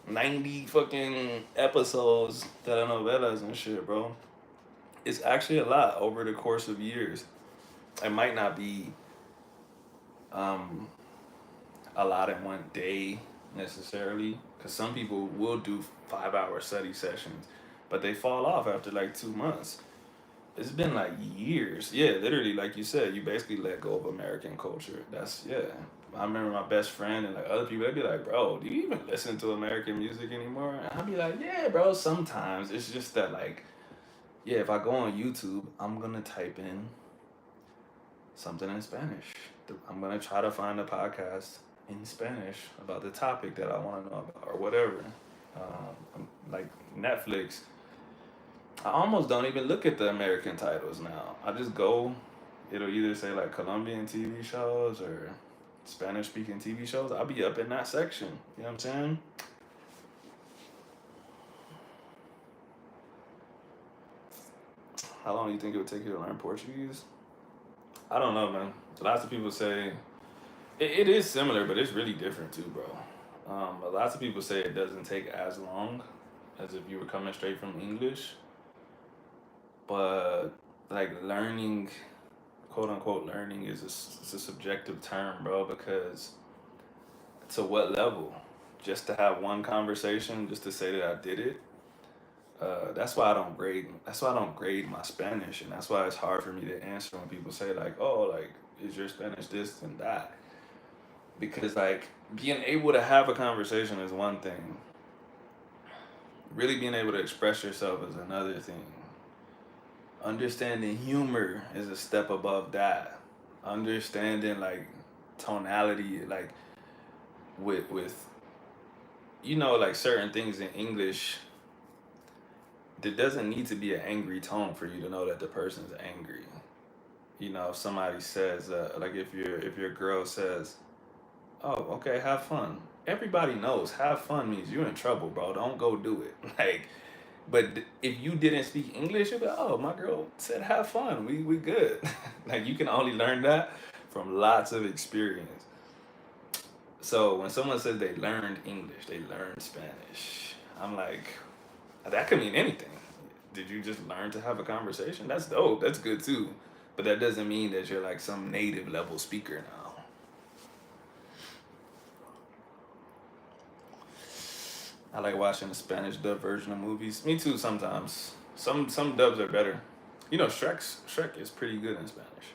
90 fucking episodes, telenovelas and shit, bro. It's actually a lot over the course of years. It might not be um, a lot in one day necessarily, because some people will do 5 hour study sessions, but they fall off after like 2 months. It's been like years. Yeah, literally, like you said, you basically let go of American culture. That's, yeah. I remember my best friend and like other people, they'd be like, bro, do you even listen to American music anymore? And I'd be like, yeah, bro, sometimes. It's just that, like, yeah, if I go on YouTube, I'm going to type in something in Spanish. I'm going to try to find a podcast in Spanish about the topic that I want to know about or whatever. Like Netflix, I almost don't even look at the American titles now. I just go, it'll either say like Colombian TV shows or Spanish speaking TV shows. I'll be up in that section. You know what I'm saying? How long do you think it would take you to learn Portuguese? I don't know, man. Lots of people say it is similar, but it's really different too, bro. Lots of people say it doesn't take as long as if you were coming straight from English. But like learning, quote unquote, learning is it's a subjective term, bro, because to what level? Just to have one conversation, just to say that I did it, That's why I don't grade. That's why I don't grade my Spanish, and that's why it's hard for me to answer when people say like, "Oh, like is your Spanish this and that?" Because like being able to have a conversation is one thing. Really being able to express yourself is another thing. Understanding humor is a step above that. Understanding like tonality, like with like certain things in English, there doesn't need to be an angry tone for you to know that the person's angry. If somebody says like if your girl says, "Oh, okay, have fun." Everybody knows have fun means you're in trouble, bro. Don't go do it. Like, but if you didn't speak English, you'd be like, "Oh, my girl said have fun. We good." Like you can only learn that from lots of experience. So when someone says they learned English, they learned Spanish, I'm like, that could mean anything. Did you just learn to have a conversation? That's dope. That's good too. But that doesn't mean that you're like some native level speaker now. I like watching the Spanish dub version of movies. Me too sometimes. Some dubs are better. Shrek is pretty good in Spanish.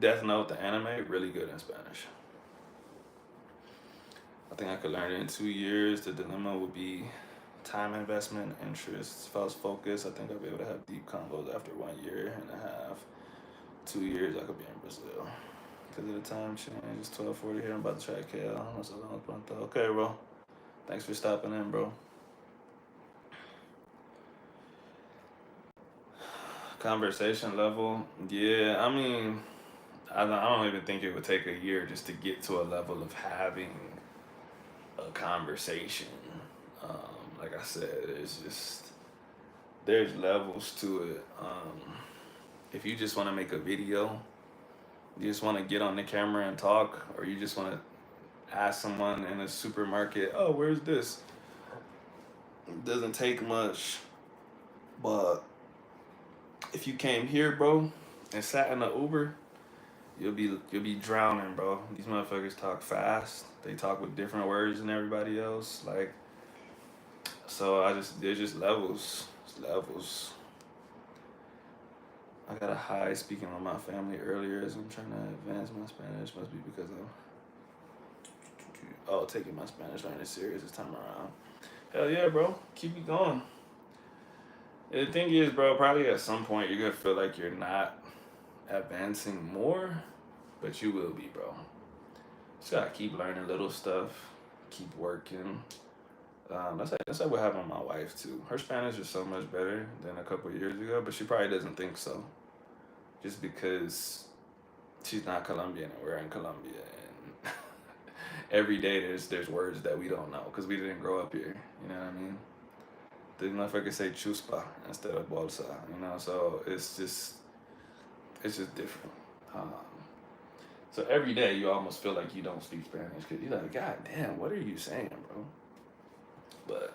Death Note, the anime, really good in Spanish. I think I could learn it in 2 years. The dilemma would be time investment, interest. If I was focused, I think I'd be able to have deep combos after 1 year and a half. 2 years, I could be in Brazil. Because of the time change, it's 12:40 here. I'm about to try KL. Okay, bro. Thanks for stopping in, bro. Conversation level. Yeah, I mean, I don't even think it would take a year just to get to a level of having a conversation. Like I said, there's levels to it. If you just want to make a video, you just want to get on the camera and talk, or you just want to ask someone in a supermarket, "Oh, where's this?" It doesn't take much, but if you came here, bro, and sat in the Uber, you'll be drowning, bro. These motherfuckers talk fast. They talk with different words than everybody else. Like, so there's just levels. It's levels. I got a high speaking with my family earlier as I'm trying to advance my Spanish. Must be because of taking my Spanish learning serious this time around. Hell yeah, bro. Keep it going. And the thing is, bro, probably at some point you're gonna feel like you're not advancing more, but you will be, bro. Just gotta keep learning little stuff, keep working. That's like what happened with my wife too. Her Spanish is so much better than a couple of years ago, but she probably doesn't think so. Just because she's not Colombian and we're in Colombia, and every day there's words that we don't know because we didn't grow up here. You know what I mean? The motherfucker say chuspa instead of bolsa. So it's just different. Um, so every day you almost feel like you don't speak Spanish because you're like, God damn, what are you saying, bro? But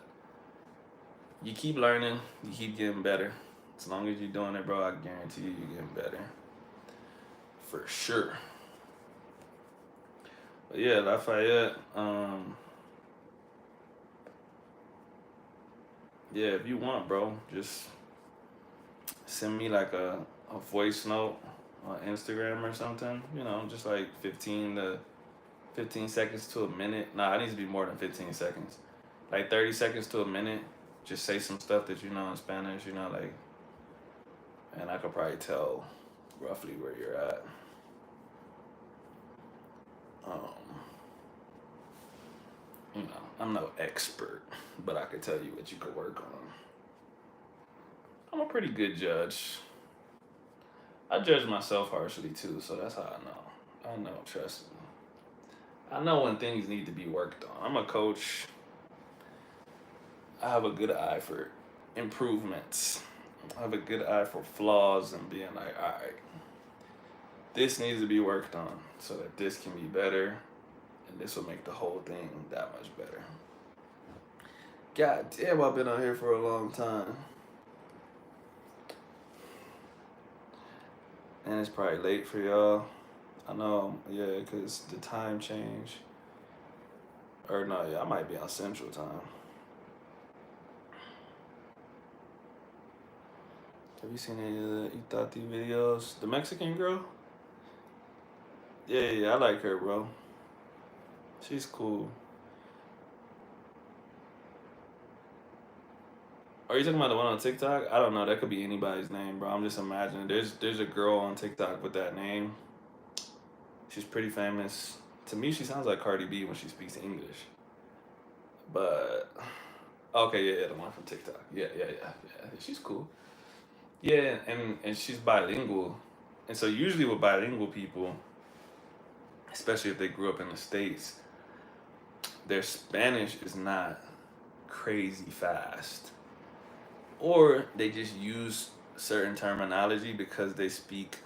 you keep learning, you keep getting better. As long as you're doing it, bro, I guarantee you're getting better. For sure. But yeah, Lafayette, yeah, if you want, bro, just send me like a voice note on Instagram or something, just like 15 seconds to a minute. Nah, it needs to be more than 15 seconds. Like 30 seconds to a minute. Just say some stuff that you know in Spanish, like, and I could probably tell roughly where you're at. Um, I'm no expert, but I could tell you what you could work on. I'm a pretty good judge. I judge myself harshly too, so that's how I know. I know, trust me. I know when things need to be worked on. I'm a coach. I have a good eye for improvements. I have a good eye for flaws and being like, all right, this needs to be worked on so that this can be better, and this will make the whole thing that much better. God damn, I've been out here for a long time. And it's probably late for y'all. I know, yeah, because the time change. Or no, yeah, I might be on Central Time. Have you seen any of the Itati videos? The Mexican girl? Yeah, I like her, bro. She's cool. Are you talking about the one on TikTok? I don't know. That could be anybody's name, bro. I'm just imagining. There's a girl on TikTok with that name. She's pretty famous. To me, she sounds like Cardi B when she speaks English. But okay, yeah, the one from TikTok. Yeah. She's cool. Yeah, and she's bilingual, and so usually with bilingual people, especially if they grew up in the States, their Spanish is not crazy fast, or they just use certain terminology because they speak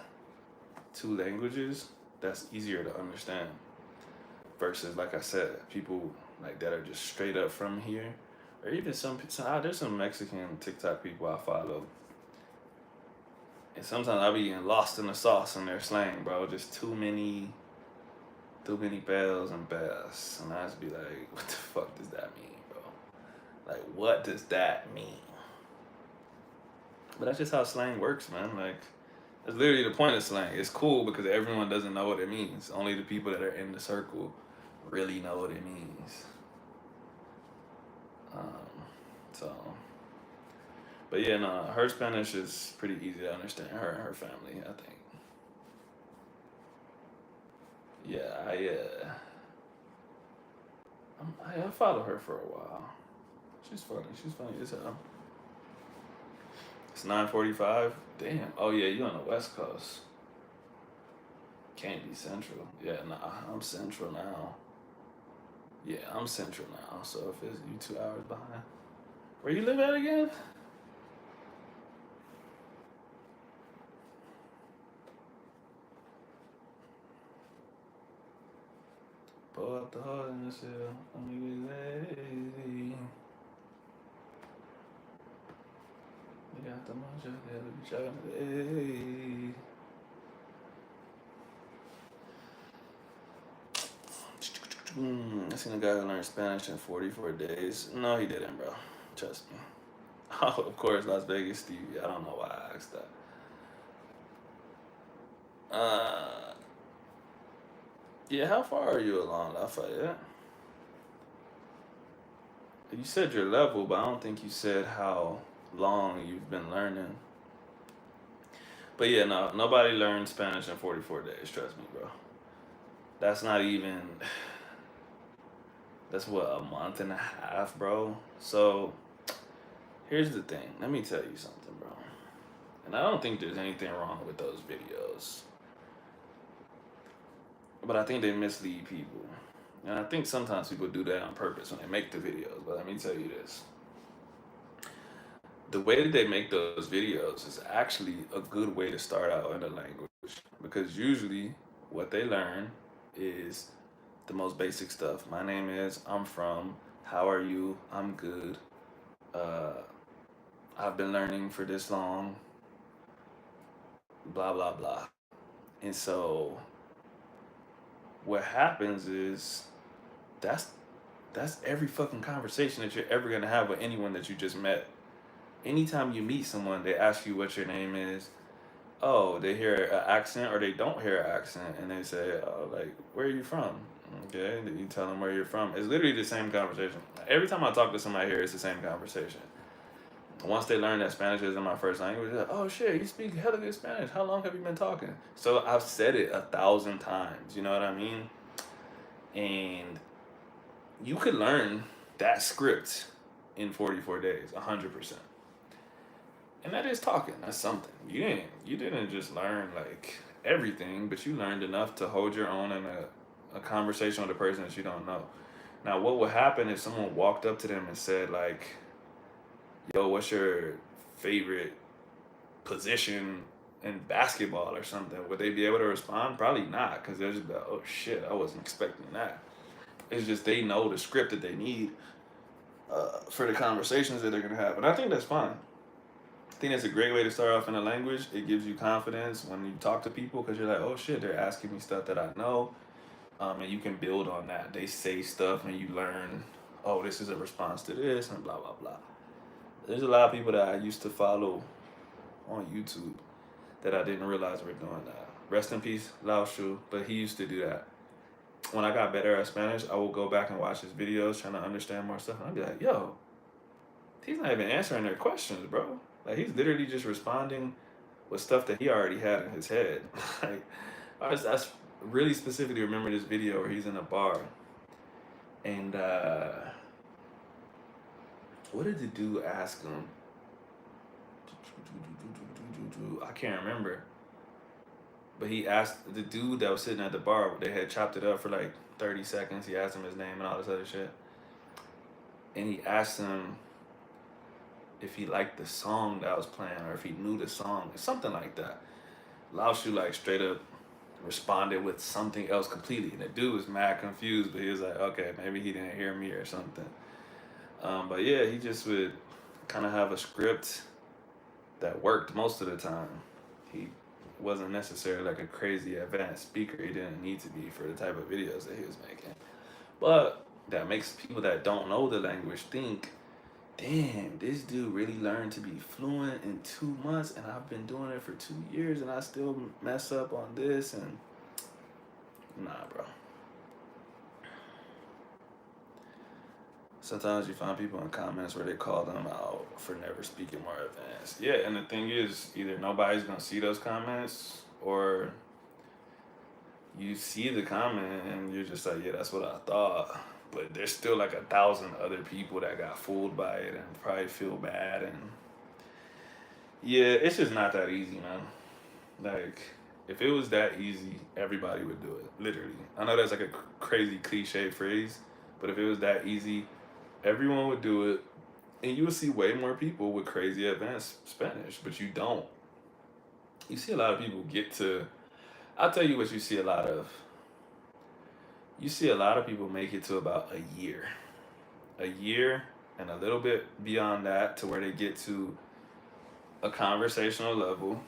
two languages that's easier to understand versus, like I said, people like that are just straight up from here, or even there's some Mexican TikTok people I follow, and sometimes I be getting lost in the sauce in their slang, bro. Just too many bells and bells, and I just be like, what the fuck does that mean, bro? Like, what does that mean? But that's just how slang works, man. Like, that's literally the point of slang. It's cool because everyone doesn't know what it means. Only the people that are in the circle really know what it means. So, but yeah, no, her Spanish is pretty easy to understand. Her and her family, I think. Yeah, I follow her for a while. She's funny. She's funny as hell. It's 9:45. Damn. Oh yeah, you on the West Coast. Can't be Central. Yeah, nah, I'm Central now. Yeah, I'm Central now. So if it's you 2 hours behind, where you live at again? Pull up the hole in the cell. Let me be lazy. We got the mojo, yeah, we be trying to. I seen a guy who learned Spanish in 44 days. No, he didn't, bro. Trust me. Oh, of course, Las Vegas Stevie. I don't know why I asked that. Yeah, how far are you along Lafayette? You said your level, but I don't think you said how long you've been learning. But yeah, no, nobody learned Spanish in 44 days. Trust me, bro. That's not even. That's what, a month and a half, bro. So here's the thing. Let me tell you something, bro. And I don't think there's anything wrong with those videos, but I think they mislead people. And I think sometimes people do that on purpose when they make the videos. But let me tell you this. The way that they make those videos is actually a good way to start out in a language, because usually what they learn is the most basic stuff. My name is, I'm from, how are you, I'm good, uh, I've been learning for this long, blah, blah, blah. And so what happens is that's that's every fucking conversation that you're ever gonna have with anyone that you just met. Anytime you meet someone, they ask you what your name is. Oh, they hear an accent or they don't hear an accent, and they say, "Oh, like, where are you from?" Okay, then you tell them where you're from. It's literally the same conversation. Every time I talk to somebody here, it's the same conversation. Once they learn that Spanish isn't my first language, they're like, "Oh shit, you speak hella good Spanish. How long have you been talking?" So I've said it 1,000 times. You know what I mean? And you could learn that script in 44 days, 100%. And that is talking. That's something. You didn't just learn like everything, but you learned enough to hold your own in a conversation with a person that you don't know. Now, what would happen if someone walked up to them and said like, "Yo, what's your favorite position in basketball or something?" Would they be able to respond? Probably not, because they're just like, "Oh shit, I wasn't expecting that." It's just they know the script that they need for the conversations that they're gonna have, and I think that's fine. I think that's a great way to start off in a language. It gives you confidence when you talk to people because you're like, oh shit, they're asking me stuff that I know, and you can build on that. They say stuff and you learn, oh, this is a response to this, and blah blah blah. There's a lot of people that I used to follow on YouTube that I didn't realize were doing that. Rest in peace, Lao Shu, but he used to do that. When I got better at Spanish, I would go back and watch his videos trying to understand more stuff. And I'd be like, yo, he's not even answering their questions, bro. Like, he's literally just responding with stuff that he already had in his head. Like, I really specifically remember this video where he's in a bar. And what did the dude ask him? I can't remember. But he asked the dude that was sitting at the bar, they had chopped it up for like 30 seconds. He asked him his name and all this other shit. And he asked him if he liked the song that was playing or if he knew the song, something like that. Lao Shu like straight up responded with something else completely. And the dude was mad confused, but he was like, okay, maybe he didn't hear me or something. But yeah, he just would kind of have a script that worked most of the time. He wasn't necessarily like a crazy advanced speaker. He didn't need to be for the type of videos that he was making. But that makes people that don't know the language think, damn, this dude really learned to be fluent in 2 months and I've been doing it for 2 years and I still mess up on this. And nah, bro. Sometimes you find people in comments where they call them out for never speaking more advanced. Yeah, and the thing is, either nobody's gonna see those comments or you see the comment and you're just like, yeah, that's what I thought. But there's still like 1,000 other people that got fooled by it and probably feel bad. And yeah, it's just not that easy, man. Like, if it was that easy, everybody would do it, literally. I know that's like a crazy cliche phrase, but if it was that easy, everyone would do it, and you would see way more people with crazy advanced Spanish, but you don't. You see a lot of people get to, I'll tell you what you see a lot of. You see a lot of people make it to about a year. A year and a little bit beyond that to where they get to a conversational level.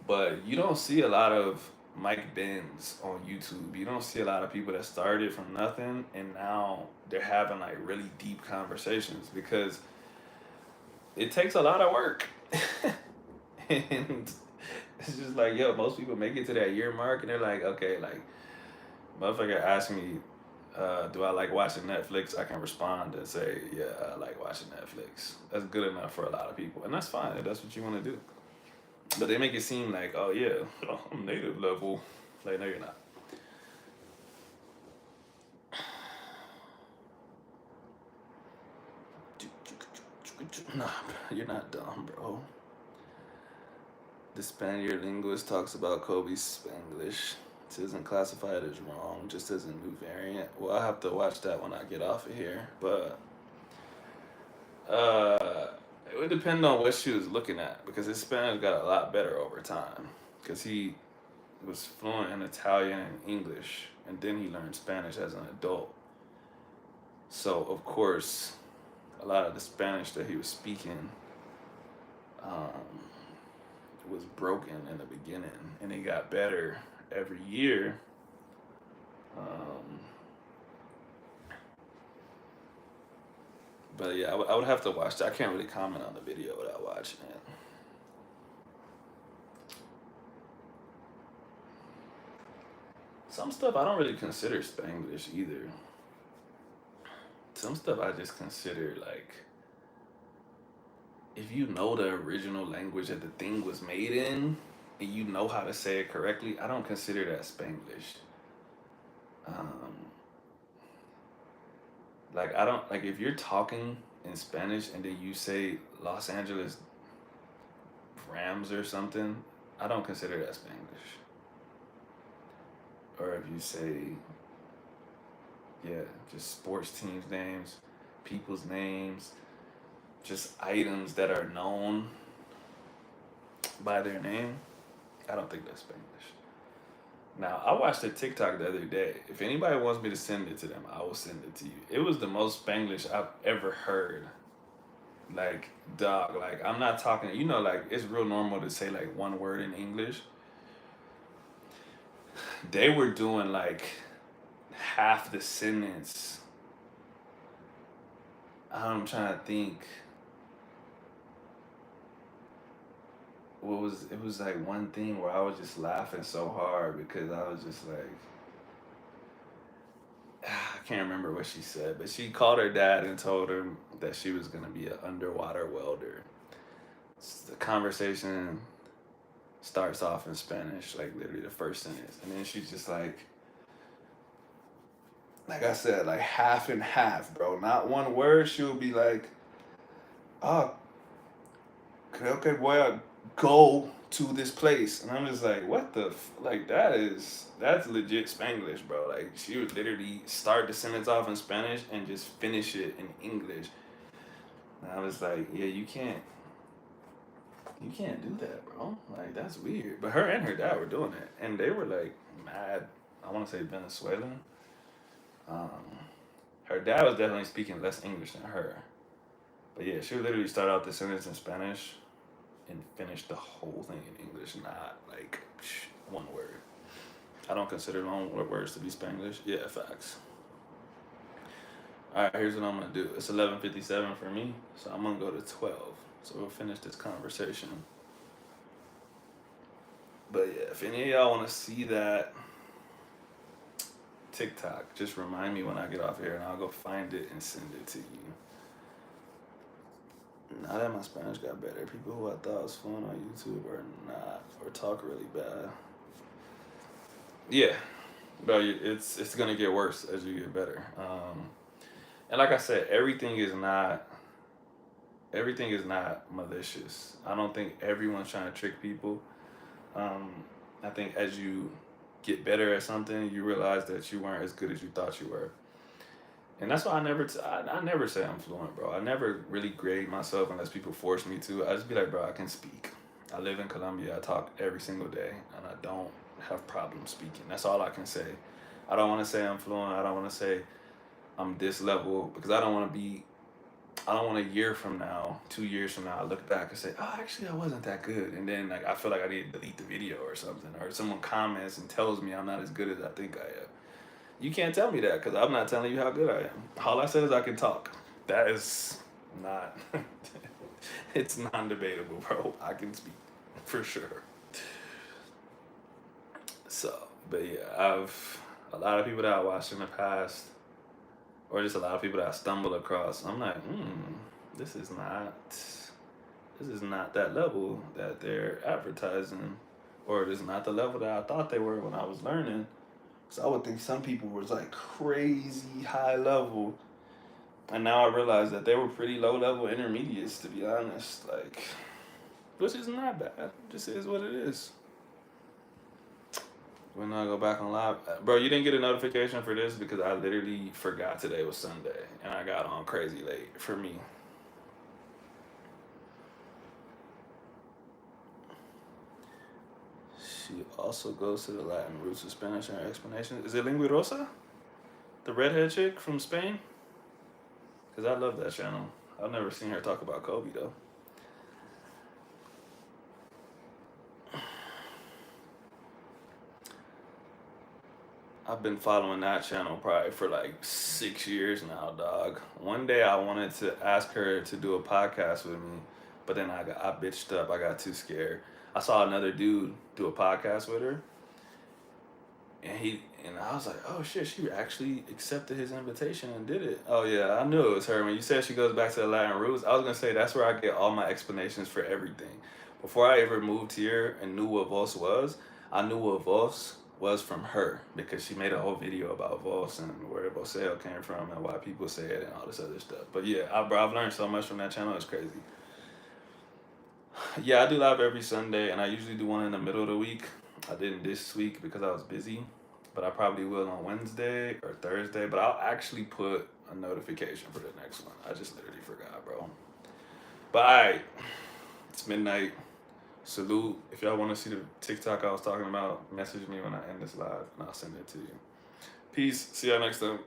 But you don't see a lot of Mike Benz on YouTube. You don't see a lot of people that started from nothing and now they're having like really deep conversations because it takes a lot of work. And it's just like, yo, most people make it to that year mark and they're like, okay, like, motherfucker asked me, do I like watching Netflix? I can respond and say, yeah, I like watching Netflix. That's good enough for a lot of people. And that's fine if that's what you want to do. But they make it seem like, oh yeah, I'm native level. Like, no, you're not. Nah, you're not dumb, bro. The Spaniard linguist talks about Kobe's Spanglish. This isn't classified as wrong, just as a new variant. Well, I'll have to watch that when I get off of here. But it would depend on what she was looking at because his Spanish got a lot better over time. Because he was fluent in Italian and English, and then he learned Spanish as an adult. So, of course, a lot of the Spanish that he was speaking was broken in the beginning, and it got better every year. But yeah, I would have to watch that. I can't really comment on the video without watching it. Some stuff I don't really consider Spanglish either. Some stuff I just consider like, if you know the original language that the thing was made in and you know how to say it correctly, I don't consider that Spanglish. Um, like, I don't, like, if you're talking in Spanish and then you say Los Angeles Rams or something, I don't consider that Spanglish. Or if you say, yeah, just sports teams' names, people's names, just items that are known by their name, I don't think that's Spanglish. Now, I watched a TikTok the other day. If anybody wants me to send it to them, I will send it to you. It was the most Spanglish I've ever heard. Like, dog, like, I'm not talking, you know, like, it's real normal to say, like, one word in English. They were doing, like, half the sentence. I'm trying to think. it was like one thing where I was just laughing so hard because I was just like, I can't remember what she said, but she called her dad and told him that she was gonna be an underwater welder. The conversation starts off in Spanish, like literally the first sentence, and then she's just like I said, like half and half, bro. Not one word. She'll be like, "Oh, creo que voy a go to this place," and I'm just like, "What the like? That's legit Spanglish, bro." Like she would literally start the sentence off in Spanish and just finish it in English. And I was like, "Yeah, you can't do that, bro. Like that's weird." But her and her dad were doing it, and they were like mad. I want to say Venezuelan. Um, Her dad was definitely speaking less English than her. But yeah, she would literally start out the sentence in Spanish and finish the whole thing in English, not like one word. I don't consider long words to be Spanglish. Yeah, facts. All right, here's what I'm gonna do. It's 11:57 for me, so I'm gonna go to 12. So we'll finish this conversation. But yeah, if any of y'all want to see that TikTok, just remind me when I get off here, and I'll go find it and send it to you. Now that my Spanish got better, people who I thought was fluent on YouTube are not, or talk really bad. Yeah, bro, it's gonna get worse as you get better. And like I said, everything is not malicious. I don't think everyone's trying to trick people. Um, I think as you get better at something, you realize that you weren't as good as you thought you were. And that's why I never say I'm fluent, bro. I never really grade myself unless people force me to. I just be like, bro, I can speak. I live in Colombia. I talk every single day, and I don't have problems speaking. That's all I can say. I don't want to say I'm fluent. I don't want to say I'm this level because I don't want to be. I don't want a year from now, 2 years from now, I look back and say, oh, actually, I wasn't that good. And then like I feel like I need to delete the video or something, or someone comments and tells me I'm not as good as I think I am. You can't tell me that because I'm not telling you how good I am. All I said is I can talk. That is not, it's non debatable, bro. I can speak for sure. So, but yeah, a lot of people that I watched in the past, or just a lot of people that I stumble across, I'm like, this is not that level that they're advertising, or it is not the level that I thought they were when I was learning. So I would think some people was like crazy high level, and now I realize that they were pretty low level intermediates, to be honest. Like, which is not bad. Just is what it is. When I go back on live, bro, you didn't get a notification for this because I literally forgot today was Sunday, and I got on crazy late for me. She also goes to the Latin roots of Spanish in her explanation. Is it Lingua Rosa? The redhead chick from Spain? Because I love that channel. I've never seen her talk about Kobe, though. I've been following that channel probably for like 6 years now, dog. One day I wanted to ask her to do a podcast with me, but then I bitched up. I got too scared. I saw another dude do a podcast with her, and I was like, oh shit, she actually accepted his invitation and did it. Oh yeah, I knew it was her. When you said she goes back to the Latin roots, I was gonna say that's where I get all my explanations for everything. Before I ever moved here and knew what Vos was, I knew what Vos was from her because she made a whole video about Vos and where Voseo came from and why people say it and all this other stuff. But yeah, I've learned so much from that channel. It's crazy. Yeah, I do live every Sunday, and I usually do one in the middle of the week. I didn't this week because I was busy, but I probably will on Wednesday or Thursday. But I'll actually put a notification for the next one. I just literally forgot, bro. But alright, it's midnight. Salute. If y'all want to see the TikTok I was talking about, message me when I end this live, and I'll send it to you. Peace. See y'all next time.